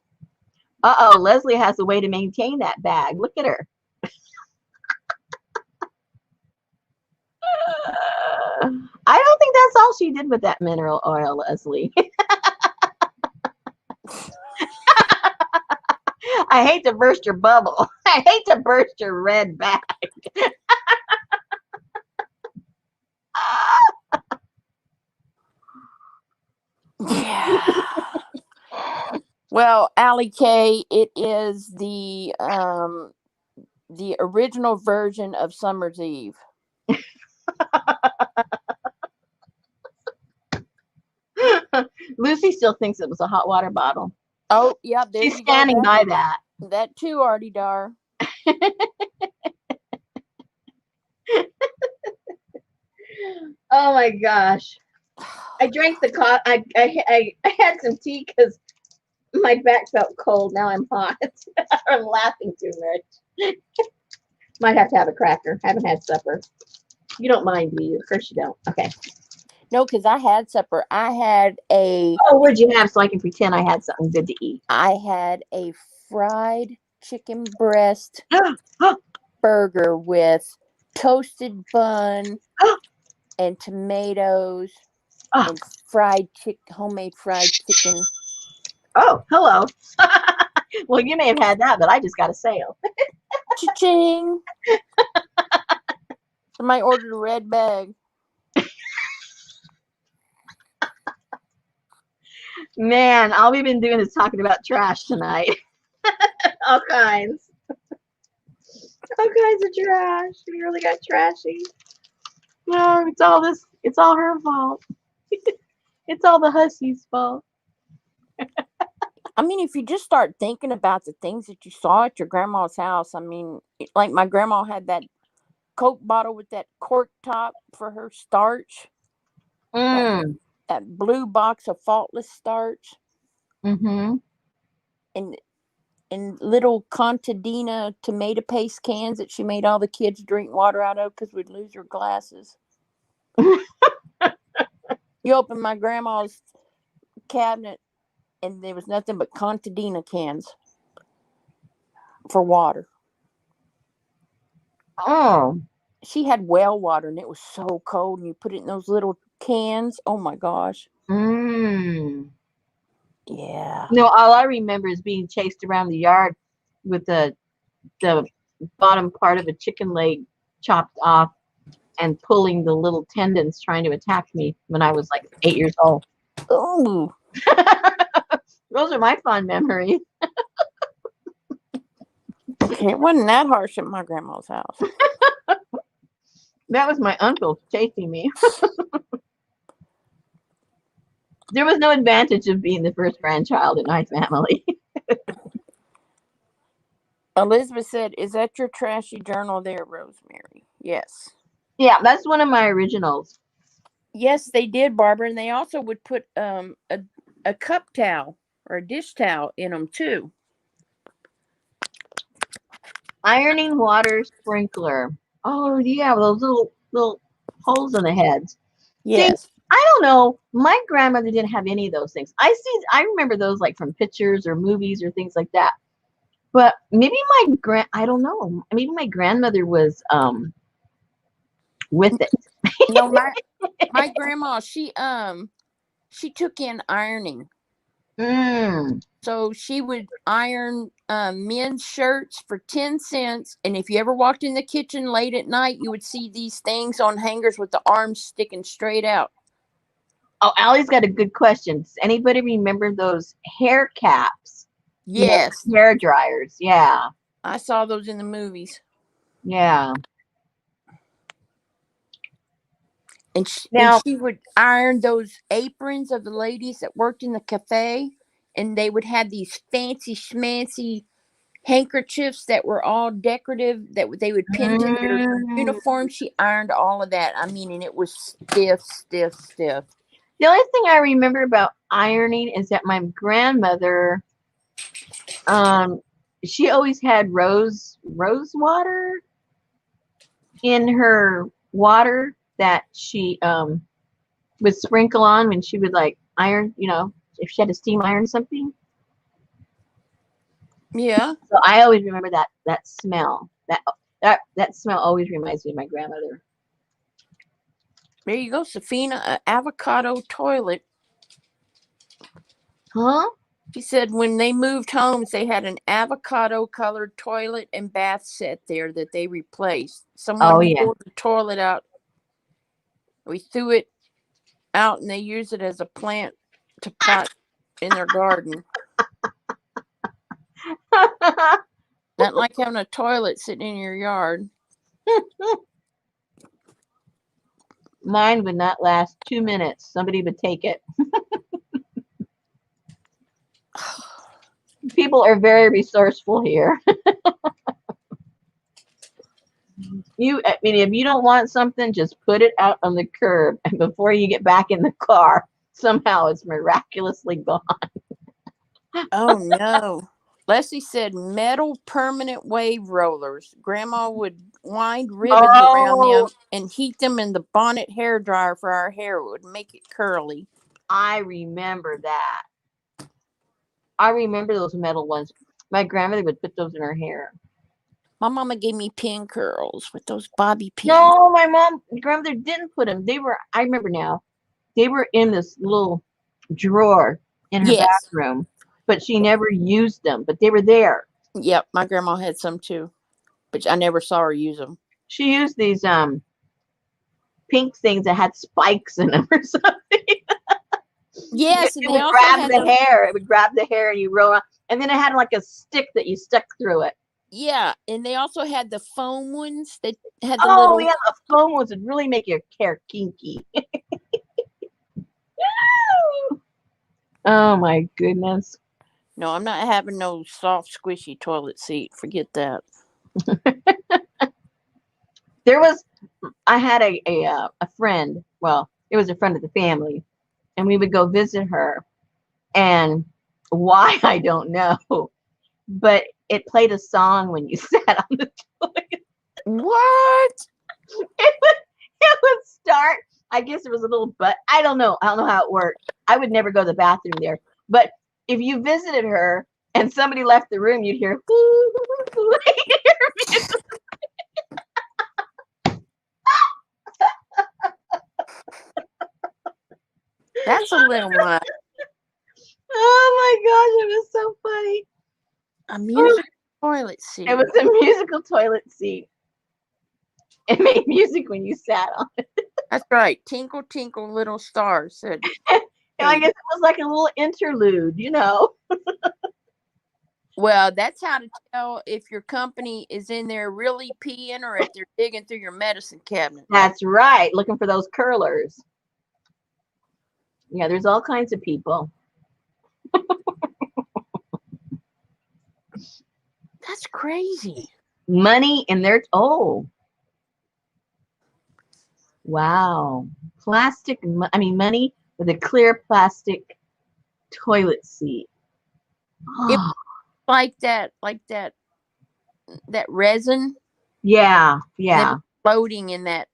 Uh-oh, Leslie has a way to maintain that bag. Look at her. I don't think that's all she did with that mineral oil, Leslie. I hate to burst your bubble. I hate to burst your red bag. Yeah. Well, Allie K, it is the original version of Summer's Eve. Lucy still thinks it was a hot water bottle. Oh, yeah, there She's you go. standing by that. That too, Artie Dar. Oh my gosh. I drank the coffee. I had some tea because my back felt cold. Now I'm hot. I'm laughing too much. Might have to have a cracker. Haven't had supper. You don't mind, do you? Of course you don't. Okay. No, because I had supper. I had a. Oh, what'd you have so I can pretend I had something good to eat? I had a fried chicken breast burger with toasted bun and tomatoes and homemade fried chicken. Oh, hello. Well, you may have had that, but I just got a sale. Cha-ching. Somebody ordered a red bag. Man, all we've been doing is talking about trash tonight. All kinds. All kinds of trash. We really got trashy. No, it's all her fault. It's all the hussy's fault. I mean, if you just start thinking about the things that you saw at your grandma's house, I mean, like my grandma had that Coke bottle with that cork top for her starch. That blue box of faultless starch. Mm-hmm. And little Contadina tomato paste cans that she made all the kids drink water out of because we'd lose our glasses. You open my grandma's cabinet and there was nothing but Contadina cans for water. Oh. She had well water and it was so cold and you put it in those little cans. Oh my gosh. Yeah. No, all I remember is being chased around the yard with the bottom part of a chicken leg chopped off and pulling the little tendons trying to attack me when I was like 8 years old. Ooh. Those are my fond memories. It wasn't that harsh at my grandma's house. That was my uncle chasing me. There was no advantage of being the first grandchild in my family. Elizabeth said, "Is that your trashy journal there, Rosemary?" Yes. Yeah, that's one of my originals. Yes, they did, Barbara, and they also would put a cup towel or a dish towel in them too. Ironing water sprinkler. Oh yeah, those little holes in the heads. See, Yes. I don't know. My grandmother didn't have any of those things. I remember those like from pictures or movies or things like that. But maybe I don't know. Maybe my grandmother was with it. No, my grandma, she took in ironing. Mm. So she would iron men's shirts for 10 cents. And if you ever walked in the kitchen late at night, you would see these things on hangers with the arms sticking straight out. Oh, Allie's got a good question. Does anybody remember those hair caps? Yes. Hair dryers. Yeah. I saw those in the movies. Yeah. And Now, she would iron those aprons of the ladies that worked in the cafe. And they would have these fancy schmancy handkerchiefs that were all decorative that they would pin to their uniform. She ironed all of that. I mean, and it was stiff. the only thing I remember about ironing is that my grandmother, she always had rose water in her water that she would sprinkle on when she would like iron, if she had to steam iron something. Yeah. So I always remember that smell. That smell always reminds me of my grandmother. There you go, Safina, an avocado toilet. Huh? She said when they moved homes, they had an avocado colored toilet and bath set there that they replaced. Someone pulled the toilet out. We threw it out and they used it as a plant to pot in their garden. Not like having a toilet sitting in your yard. Mine would not last 2 minutes. Somebody would take it. People are very resourceful here. I mean, if you don't want something, just put it out on the curb, and before you get back in the car, somehow it's miraculously gone. Oh no. Leslie said metal permanent wave rollers. Grandma would wind ribbons around them and heat them in the bonnet hair dryer for our hair. It would make it curly. I remember that. I remember those metal ones. My grandmother would put those in her hair. My mama gave me pin curls with those bobby pins. No, my grandmother didn't put them. I remember now, they were in this little drawer in her bathroom, but she never used them, but they were there. Yep, my grandma had some too, but I never saw her use them. She used these pink things that had spikes in them or something. Yes, it would grab the hair. It would grab the hair and you roll on. And then it had like a stick that you stuck through it. Yeah, and they also had the foam ones that had the little... yeah, the foam ones would really make your hair kinky. Oh my goodness. No, I'm not having no soft, squishy toilet seat. Forget that. I had a friend. Well, it was a friend of the family, and we would go visit her. And why, I don't know, but it played a song when you sat on the toilet. What? It would start. I guess there was a little butt. I don't know how it worked. I would never go to the bathroom there. But if you visited her and somebody left the room, you'd hear. That's a little much. Oh my gosh, it was so funny. A musical toilet seat. It was a musical toilet seat. It made music when you sat on it. That's right. Tinkle, tinkle, little stars. Said, I guess it was like a little interlude, Well, that's how to tell if your company is in there really peeing or if they're digging through your medicine cabinet. That's right. Looking for those curlers. Yeah, there's all kinds of people. That's crazy. Money in their wow. Money with a clear plastic toilet seat. It like that resin Yeah, that yeah, was floating in that.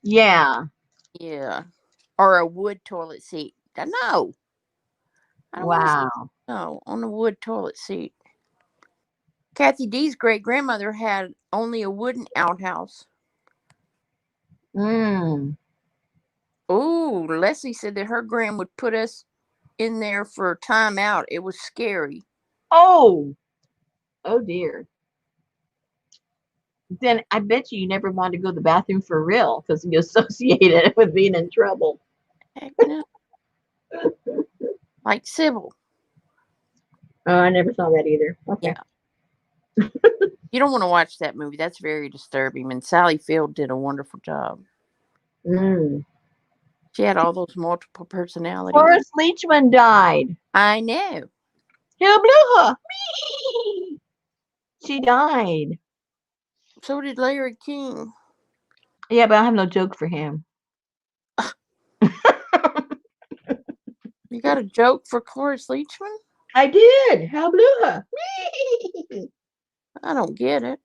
yeah. Yeah. Or a wood toilet seat. No. I don't want to Wow. no on a wood toilet seat. Kathy D's great grandmother had only a wooden outhouse. Mm. Oh, Leslie said that her grand would put us in there for a time out. It was scary. Oh, oh dear. Then I bet you never wanted to go to the bathroom for real because you associated it with being in trouble. Heck no. Like Sybil. Oh, I never saw that either. Okay. Yeah. You don't want to watch that movie. That's very disturbing. And Sally Field did a wonderful job. Mm. She had all those multiple personalities. Horace Leachman died. I know. Yeah, blew her. She died. So did Larry King. Yeah, but I have no joke for him. You got a joke for Cloris Leachman? I did. How blew her? I don't get it.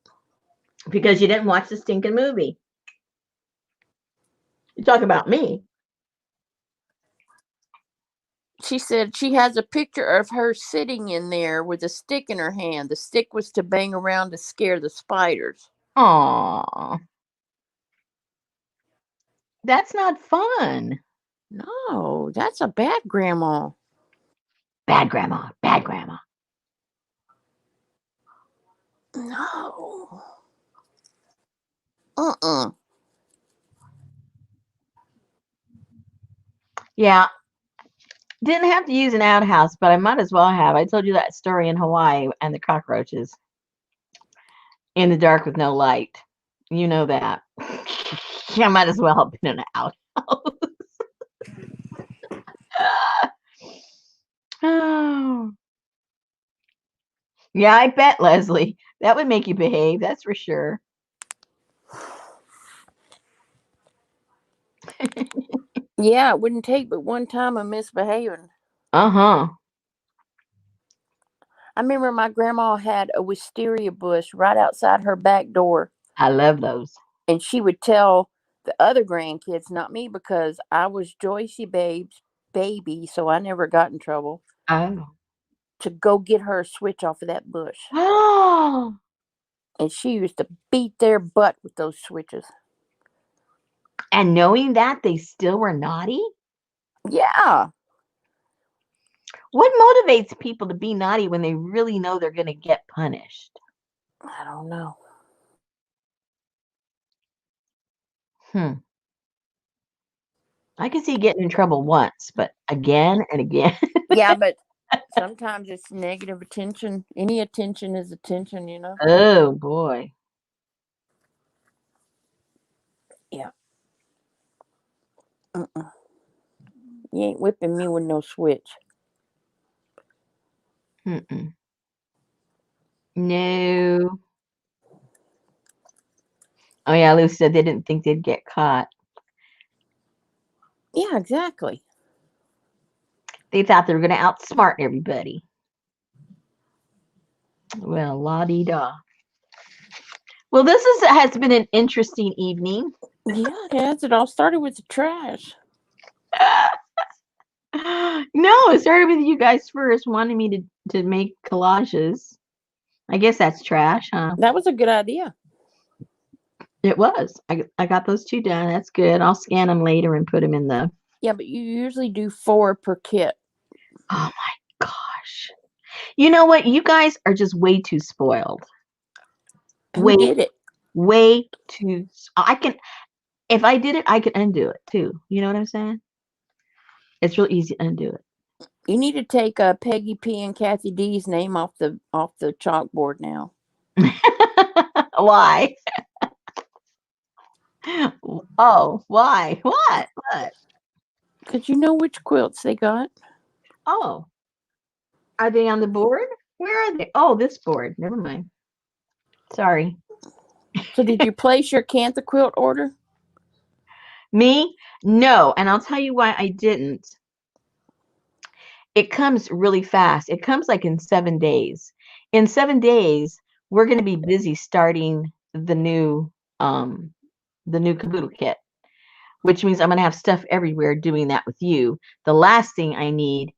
Because you didn't watch the stinking movie. You talk about me. She said she has a picture of her sitting in there with a stick in her hand. The stick was to bang around to scare the spiders. Aw. That's not fun. No, that's a bad grandma. Bad grandma. Bad grandma. No. Yeah. Didn't have to use an outhouse, but I might as well have. I told you that story in Hawaii and the cockroaches in the dark with no light. You know that. I might as well have been in an outhouse. Oh. Yeah, I bet, Leslie. That would make you behave. That's for sure. Yeah, it wouldn't take but one time of misbehaving. Uh-huh. I remember my grandma had a wisteria bush right outside her back door, I love those. and she would tell the other grandkids, not me, because I was Joycey Babe's baby, so I never got in trouble, Oh. to go get her a switch off of that bush. Oh. And she used to beat their butt with those switches. And knowing that they still were naughty? Yeah. What motivates people to be naughty when they really know they're going to get punished? I don't know. I can see getting in trouble once, but again and again. Yeah, but sometimes it's negative attention. Any attention is attention, you know? Oh, boy. Yeah. You ain't whipping me with no switch. Mm-mm. No. Oh, yeah, Lucy said they didn't think they'd get caught. Yeah, exactly. They thought they were going to outsmart everybody. Well, la-dee-da. Well, has been an interesting evening. Yeah, it has. It all started with the trash. No, it started with you guys first wanting me to make collages. I guess that's trash, huh? That was a good idea. It was. I got those 2 done. That's good. I'll scan them later and put them in the... Yeah, but you usually do 4 per kit. Oh, my gosh. You know what? You guys are just way too spoiled. Who did it? Way too... If I did it, I could undo it, too. You know what I'm saying? It's real easy to undo it. You need to take Peggy P and Kathy D's name off the chalkboard now. Why? Oh, why? What? Because you know which quilts they got. Oh, are they on the board? Where are they? Oh, this board. Never mind. Sorry. So did you place your Cantha quilt order? Me? No. And I'll tell you why I didn't. It comes really fast. It comes like in 7 days. In 7 days, we're going to be busy starting the new caboodle kit, which means I'm going to have stuff everywhere doing that with you. The last thing I need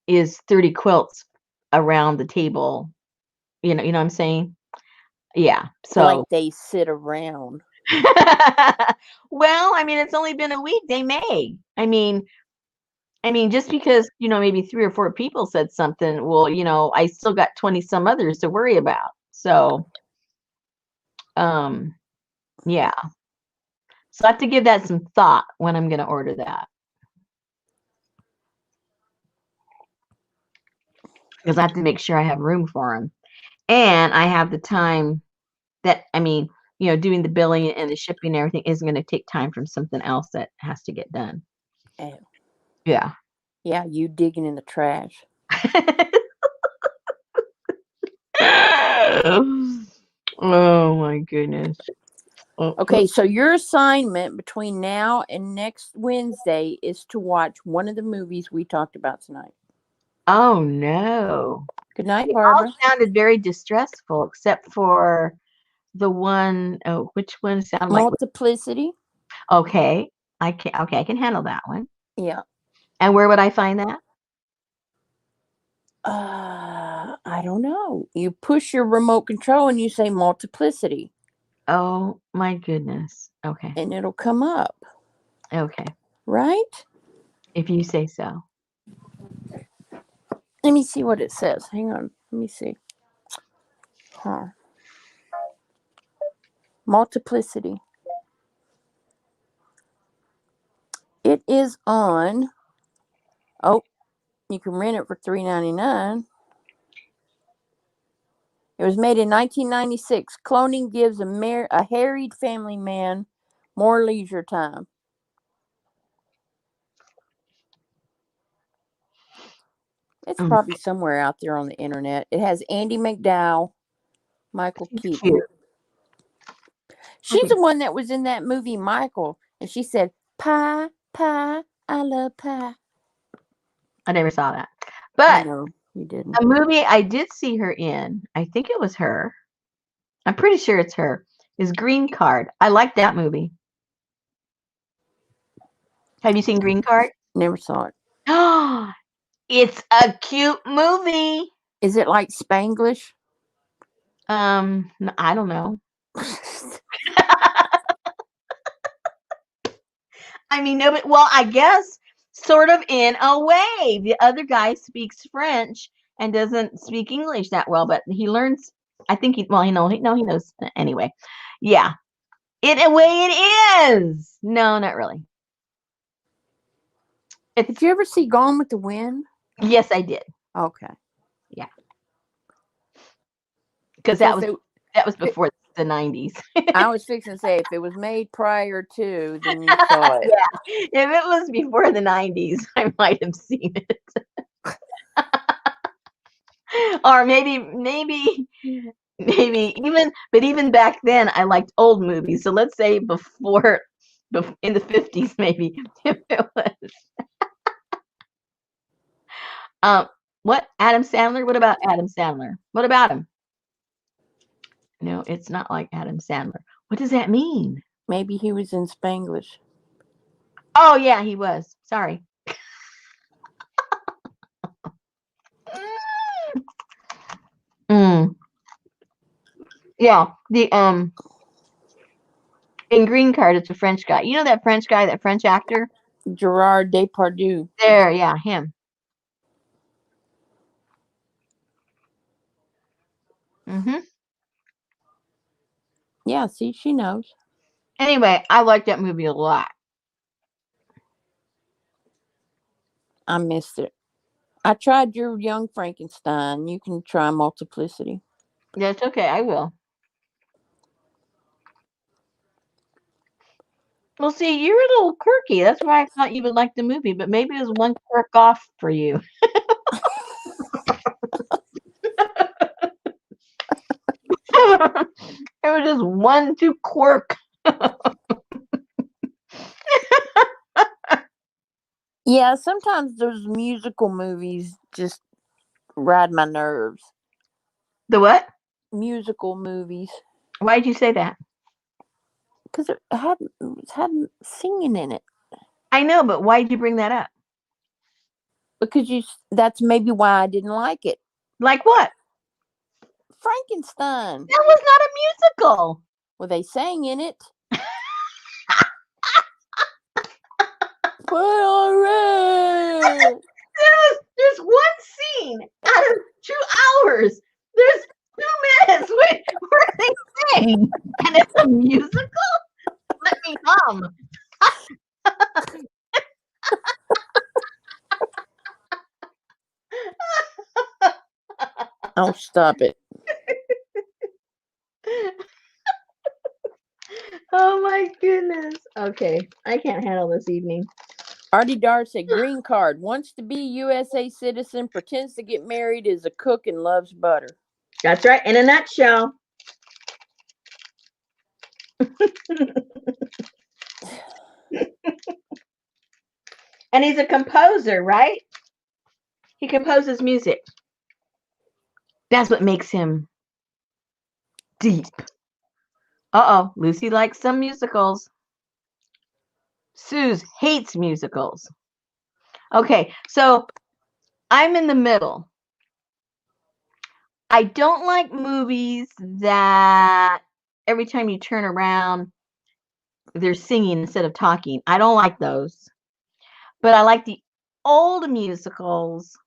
is 30 quilts around the table. You know what I'm saying? Yeah. So Like they sit around. well, I mean, it's only been a week. They may. I mean, just because, maybe 3 or 4 people said something, well, I still got 20 some others to worry about. So, yeah. So I have to give that some thought when I'm going to order that. Because I have to make sure I have room for them. And I have the time that, doing the billing and the shipping and everything is going to take time from something else that has to get done. Oh. Yeah. Yeah, you digging in the trash. Oh my goodness. Okay, so your assignment between now and next Wednesday is to watch one of the movies we talked about tonight. Oh no. Good night, It Barbara. all sounded very distressful except for the one, which one sounded like Multiplicity. Okay. I can handle that one. Yeah. And where would I find that? I don't know. You push your remote control and you say multiplicity. Oh my goodness. Okay. And it'll come up. Okay. Right? If you say so. Let me see what it says. Hang on. Let me see. Huh. Multiplicity. It is on. Oh, you can rent it for $3.99. It was made in 1996. Cloning gives a harried family man more leisure time. It's probably somewhere out there on the internet. It has Andy McDowell, Michael Keaton. Cute. She's the one that was in that movie, Michael, and she said, "Pie, pie, I love pie." I never saw that. I But know you didn't. a movie I did see her in, I think it was her. I'm pretty sure it's her. Is Green Card. I like that movie. Have you seen Green Card? Never saw it. Oh, it's a cute movie. Is it like Spanglish? I don't know. No, but well, I guess sort of in a way. The other guy speaks French and doesn't speak English that well, but he learns. I think he knows anyway. Yeah, in a way, it is. No, not really. Did you ever see Gone with the Wind? Yes, I did. Okay. Yeah, because that was before the 90s. I was fixing to say if it was made prior to, then you saw it. Yeah, if it was before the 90s, I might have seen it. Or maybe even back then I liked old movies. So let's say before in the 50s, maybe if it was. What Adam Sandler? What about Adam Sandler? What about him? No, it's not like Adam Sandler. What does that mean? Maybe he was in Spanglish. Oh yeah, he was. Sorry. Yeah, the in Green Card, it's a French guy. You know that French guy, that French actor? Gerard Depardieu. There, yeah, him. Yeah, see, she knows. Anyway, I like that movie a lot. I missed it. I tried your Young Frankenstein. You can try Multiplicity. That's okay. I will. Well, see, you're a little quirky. That's why I thought you would like the movie, but maybe it was one quirk off for you. It was just one too quirk. Yeah, sometimes those musical movies just ride my nerves. The what? Musical movies. Why did you say that? Because it had singing in it. I know, but why did you bring that up? Because that's maybe why I didn't like it. Like what? Frankenstein. That was not a musical. Well, they sang in it. Put on red. There's one scene out of 2 hours. There's 2 minutes where they sing, and it's a musical. Let me hum. Oh, stop it. Oh my goodness. Okay, I can't handle this evening. Artie Dar said, green card, wants to be USA citizen, pretends to get married, is a cook, and loves butter. That's right. In a nutshell. And he's a composer, right? He composes music. That's what makes him deep. Uh-oh, Lucy likes some musicals. Suze hates musicals. Okay, so I'm in the middle. I don't like movies that every time you turn around, they're singing instead of talking. I don't like those. But I like the old musicals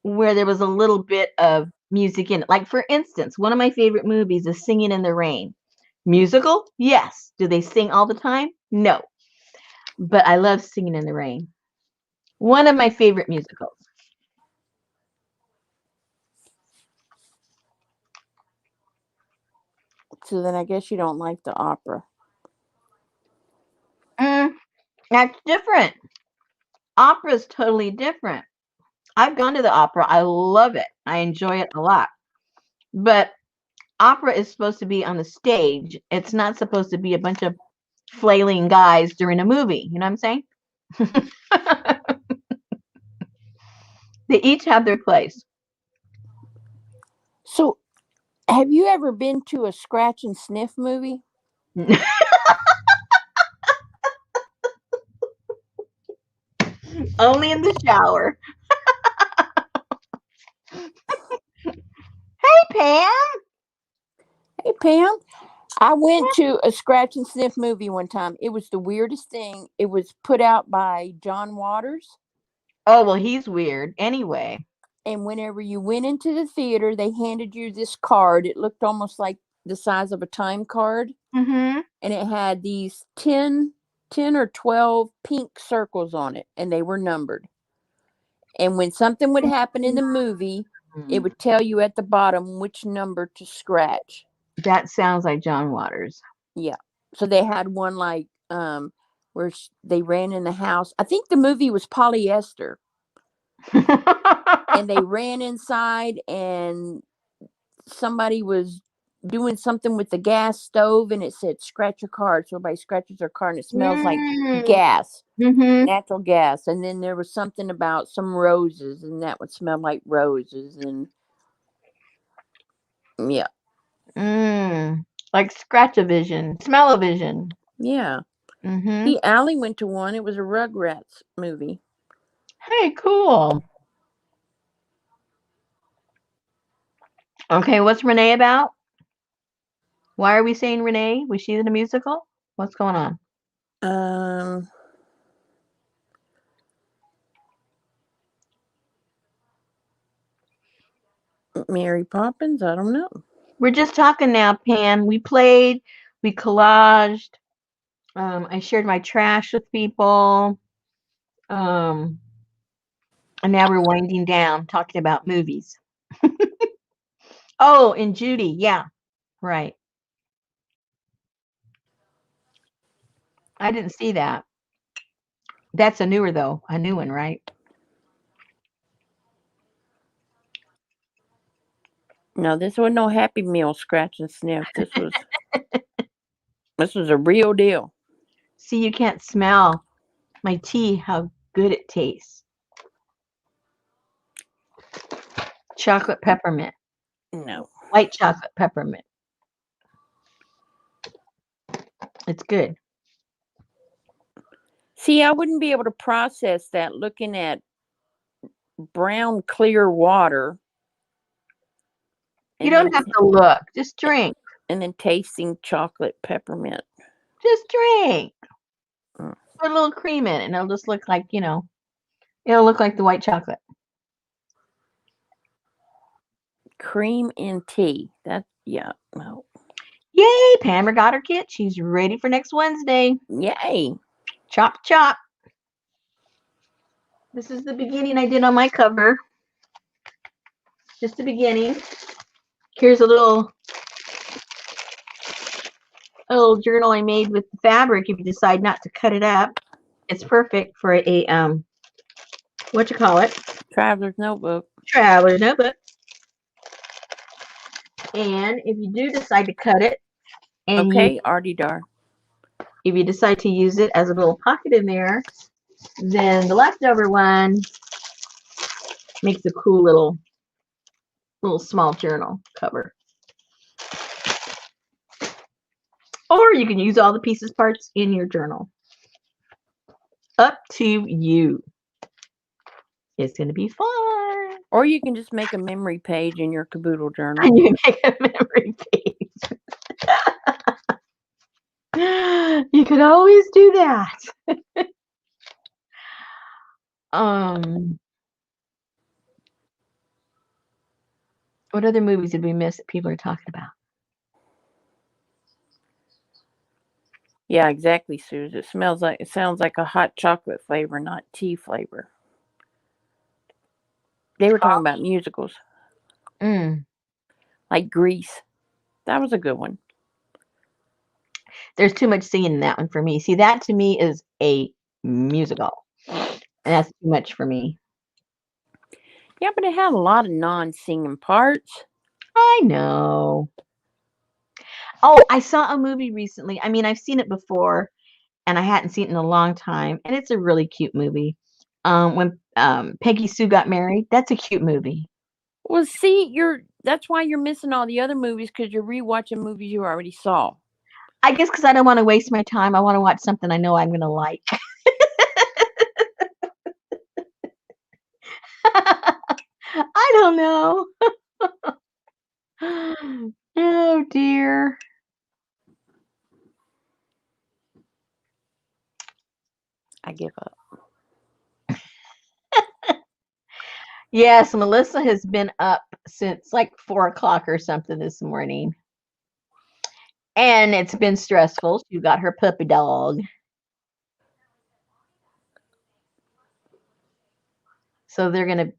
where there was a little bit of music in it. Like, for instance, one of my favorite movies is Singing in the Rain. Musical? Yes. Do they sing all the time? No. But I love Singing in the Rain. One of my favorite musicals. So then I guess you don't like the opera. That's different. Opera's totally different. I've gone to the opera. I love it. I enjoy it a lot. But opera is supposed to be on the stage. It's not supposed to be a bunch of flailing guys during a movie. You know what I'm saying? They each have their place. So, have you ever been to a scratch and sniff movie? Only in the shower. Hey, Pam. Hey, Pam. I went to a scratch and sniff movie one time. It was the weirdest thing. It was put out by John Waters. Oh, well, he's weird. Anyway. And whenever you went into the theater, they handed you this card. It looked almost like the size of a time card. Mm-hmm. And it had these 10 or 12 pink circles on it, and they were numbered. And when something would happen in the movie, it would tell you at the bottom which number to scratch. That sounds like John Waters. Yeah. So they had one like where they ran in the house. I think the movie was Polyester. And they ran inside, and somebody was doing something with the gas stove, and it said scratch your card. So everybody scratches their card, and it smells like gas, natural gas. And then there was something about some roses, and that would smell like roses. And yeah. Like scratch-o-vision, smell-o-vision. Yeah. Mm-hmm. See, Allie went to one. It was a Rugrats movie. Hey, cool. Okay, what's Renee about? Why are we saying Renee? Was she in a musical? What's going on? Mary Poppins? I don't know. We're just talking now, Pam. We played, we collaged. I shared my trash with people. And now we're winding down, talking about movies. Oh, and Judy. Yeah, right. I didn't see that. That's a new one, right? No, this was no Happy Meal scratch and sniff. This was a real deal. See, you can't smell my tea, how good it tastes. Chocolate peppermint. No. White chocolate peppermint. It's good. See, I wouldn't be able to process that looking at brown clear water. You don't have to look. Just drink. And then tasting chocolate peppermint. Just drink. Mm. Put a little cream in it, and it'll just look like, it'll look like the white chocolate. Cream in tea. No. Yay! Pamela got her kit. She's ready for next Wednesday. Yay. Chop, chop. This is the beginning I did on my cover. Just the beginning. Here's a little journal I made with the fabric. If you decide not to cut it up, it's perfect for a Traveler's notebook. Traveler's notebook. And if you do decide to cut it, and Artie Dar. if you decide to use it as a little pocket in there, then the leftover one makes a cool little small journal cover. Or you can use all the pieces parts in your journal. Up to you. It's going to be fun. Or you can just make a memory page in your caboodle journal. And you make a memory page. You could always do that. What other movies did we miss that people are talking about? Yeah, exactly, Suze. It sounds like a hot chocolate flavor, not tea flavor. They were talking about musicals. Like Grease. That was a good one. There's too much singing in that one for me. See, that to me is a musical. And that's too much for me. Yeah, but it had a lot of non-singing parts. I know. Oh, I saw a movie recently. I mean, I've seen it before, and I hadn't seen it in a long time. And it's a really cute movie. When Peggy Sue got married, that's a cute movie. Well, see, that's why you're missing all the other movies, because you're rewatching movies you already saw. I guess because I don't want to waste my time. I want to watch something I know I'm going to like. I don't know. Oh, dear. I give up. Yes, Melissa has been up since like 4 o'clock or something this morning. And it's been stressful. She got her puppy dog. So they're going to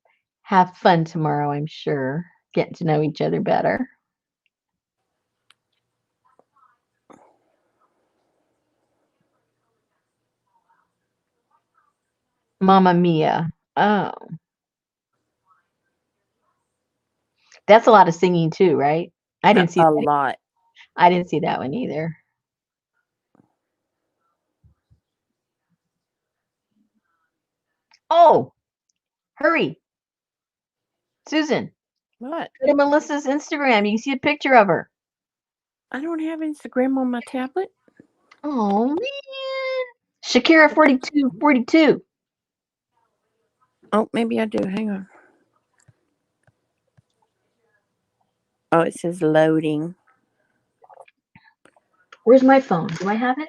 have fun tomorrow, I'm sure. Getting to know each other better. Mamma Mia. Oh. That's a lot of singing too, right? I didn't see a lot. I didn't see that one either. Oh, hurry. Susan. What? Go to Melissa's Instagram. You can see a picture of her. I don't have Instagram on my tablet. Oh, man. Shakira 4242. Oh, maybe I do. Hang on. Oh, it says loading. Where's my phone? Do I have it?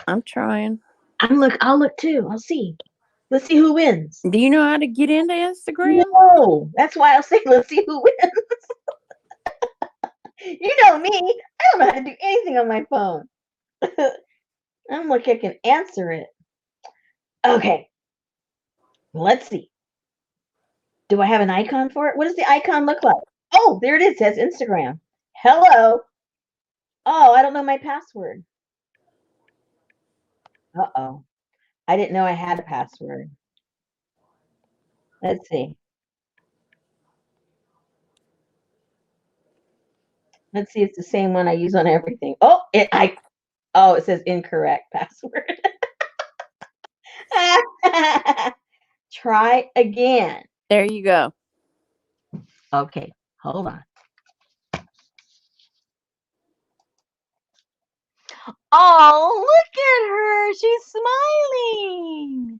I'm trying. I'll look too. I'll see. Let's see who wins. Do you know how to get into Instagram? No. That's why I'll say let's see who wins. You know me. I don't know how to do anything on my phone. I'm like I can answer it. Okay. Let's see. Do I have an icon for it? What does the icon look like? Oh, there it is. It says Instagram. Hello. Oh, I don't know my password. Uh-oh. I didn't know I had a password. Let's see. Let's see. It's the same one I use on everything. It says incorrect password. Try again. There you go. Okay, hold on. Oh, look at her. She's smiling.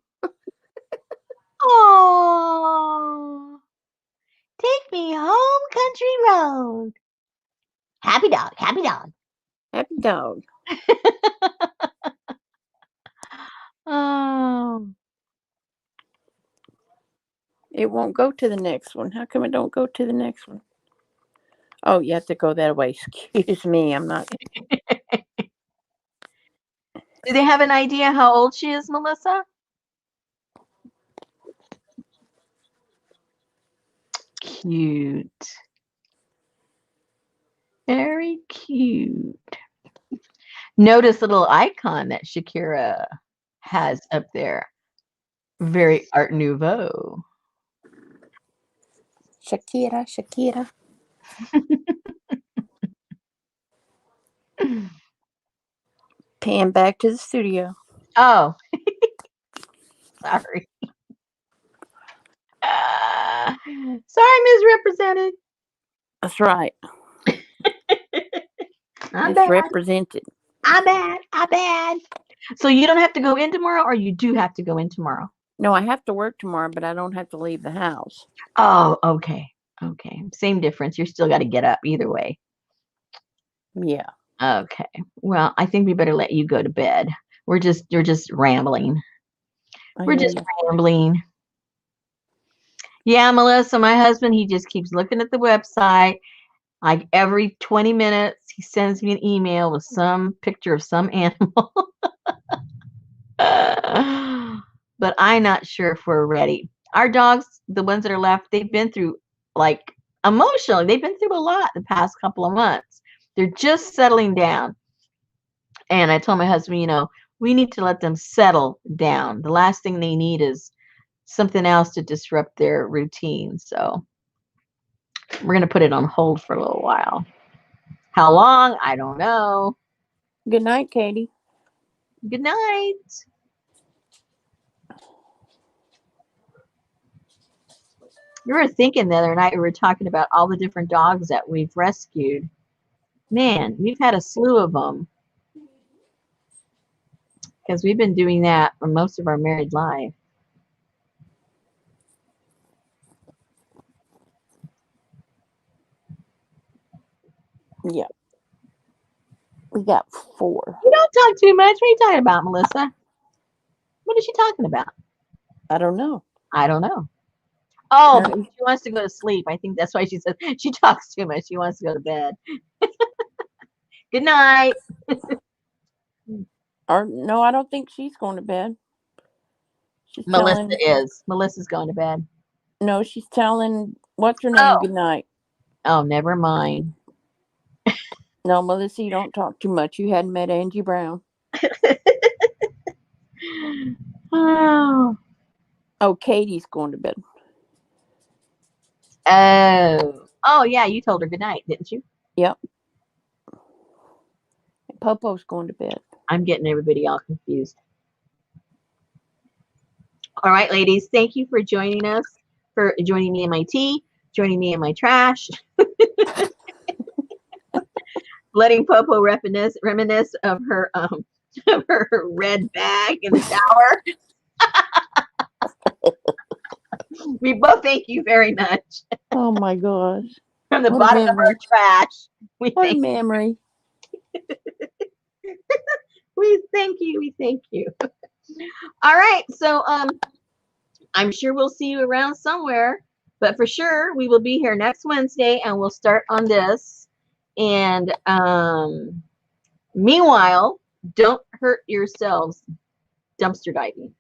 Oh, take me home, country road. Happy dog, happy dog. Happy dog. Oh, It won't go to the next one. How come it don't go to the next one? Oh, you have to go that way. Excuse me. I'm not. do they have an idea how old she is, Melissa? Cute. Very cute. Notice the little icon that Shakira has up there. Very Art Nouveau. Shakira, Shakira. Pan back to the studio. Oh, sorry. Sorry, misrepresented. That's right. I'm bad. Misrepresented. I'm bad. So you don't have to go in tomorrow, or you do have to go in tomorrow? No, I have to work tomorrow, but I don't have to leave the house. Oh, okay. Okay. Same difference. You're still got to get up either way. Yeah. Okay. Well, I think we better let you go to bed. You're just rambling. We're just rambling. Yeah, Melissa, my husband, he just keeps looking at the website. Like every 20 minutes, he sends me an email with some picture of some animal. But I'm not sure if we're ready. Our dogs, the ones that are left, they've been through, like, emotionally, they've been through a lot the past couple of months. They're just settling down. And I told my husband, we need to let them settle down. The last thing they need is something else to disrupt their routine. So we're going to put it on hold for a little while. How long? I don't know. Good night, Katie. Good night. We were thinking the other night, we were talking about all the different dogs that we've rescued. Man, we've had a slew of them. Because we've been doing that for most of our married life. Yeah. We got 4. You don't talk too much. What are you talking about, Melissa? What is she talking about? I don't know. I don't know. Oh, Apparently. she wants to go to sleep. I think that's why she says she talks too much. She wants to go to bed. Good night. Or no, I don't think she's going to bed. She's Melissa telling. is. Melissa's going to bed. No, she's telling. What's her name? Oh. Good night. Oh, never mind. No, Melissa, you don't talk too much. You hadn't met Angie Brown. Oh. Oh, Katie's going to bed. Oh, yeah. You told her good night, didn't you? Yep. And Popo's going to bed. I'm getting everybody all confused. All right, ladies. Thank you for joining us, for joining me in my tea, joining me in my trash. Letting Popo reminisce of her red bag in the shower. We both thank you very much. Oh my gosh. From the What a bottom of memory. our trash. We What a thank memory. we thank you. All right. So I'm sure we'll see you around somewhere, but for sure we will be here next Wednesday and we'll start on this. And meanwhile, don't hurt yourselves dumpster diving.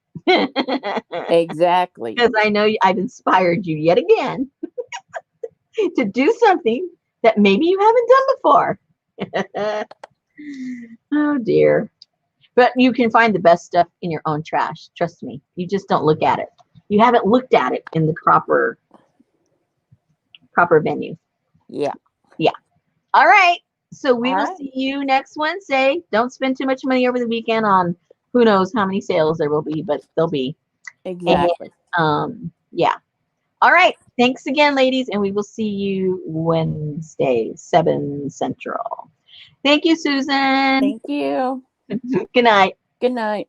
Exactly. Because I know I've inspired you yet again to do something that maybe you haven't done before. Oh dear. But you can find the best stuff in your own trash. Trust me. You just don't look at it. You haven't looked at it in the proper venue. Yeah. Yeah. All right. So we All will right. see you next Wednesday. Don't spend too much money over the weekend on who knows how many sales there will be, but there'll be. Exactly. Yeah. All right. Thanks again, ladies, and we will see you Wednesday, 7 Central. Thank you, Susan. Thank you. Good night. Good night.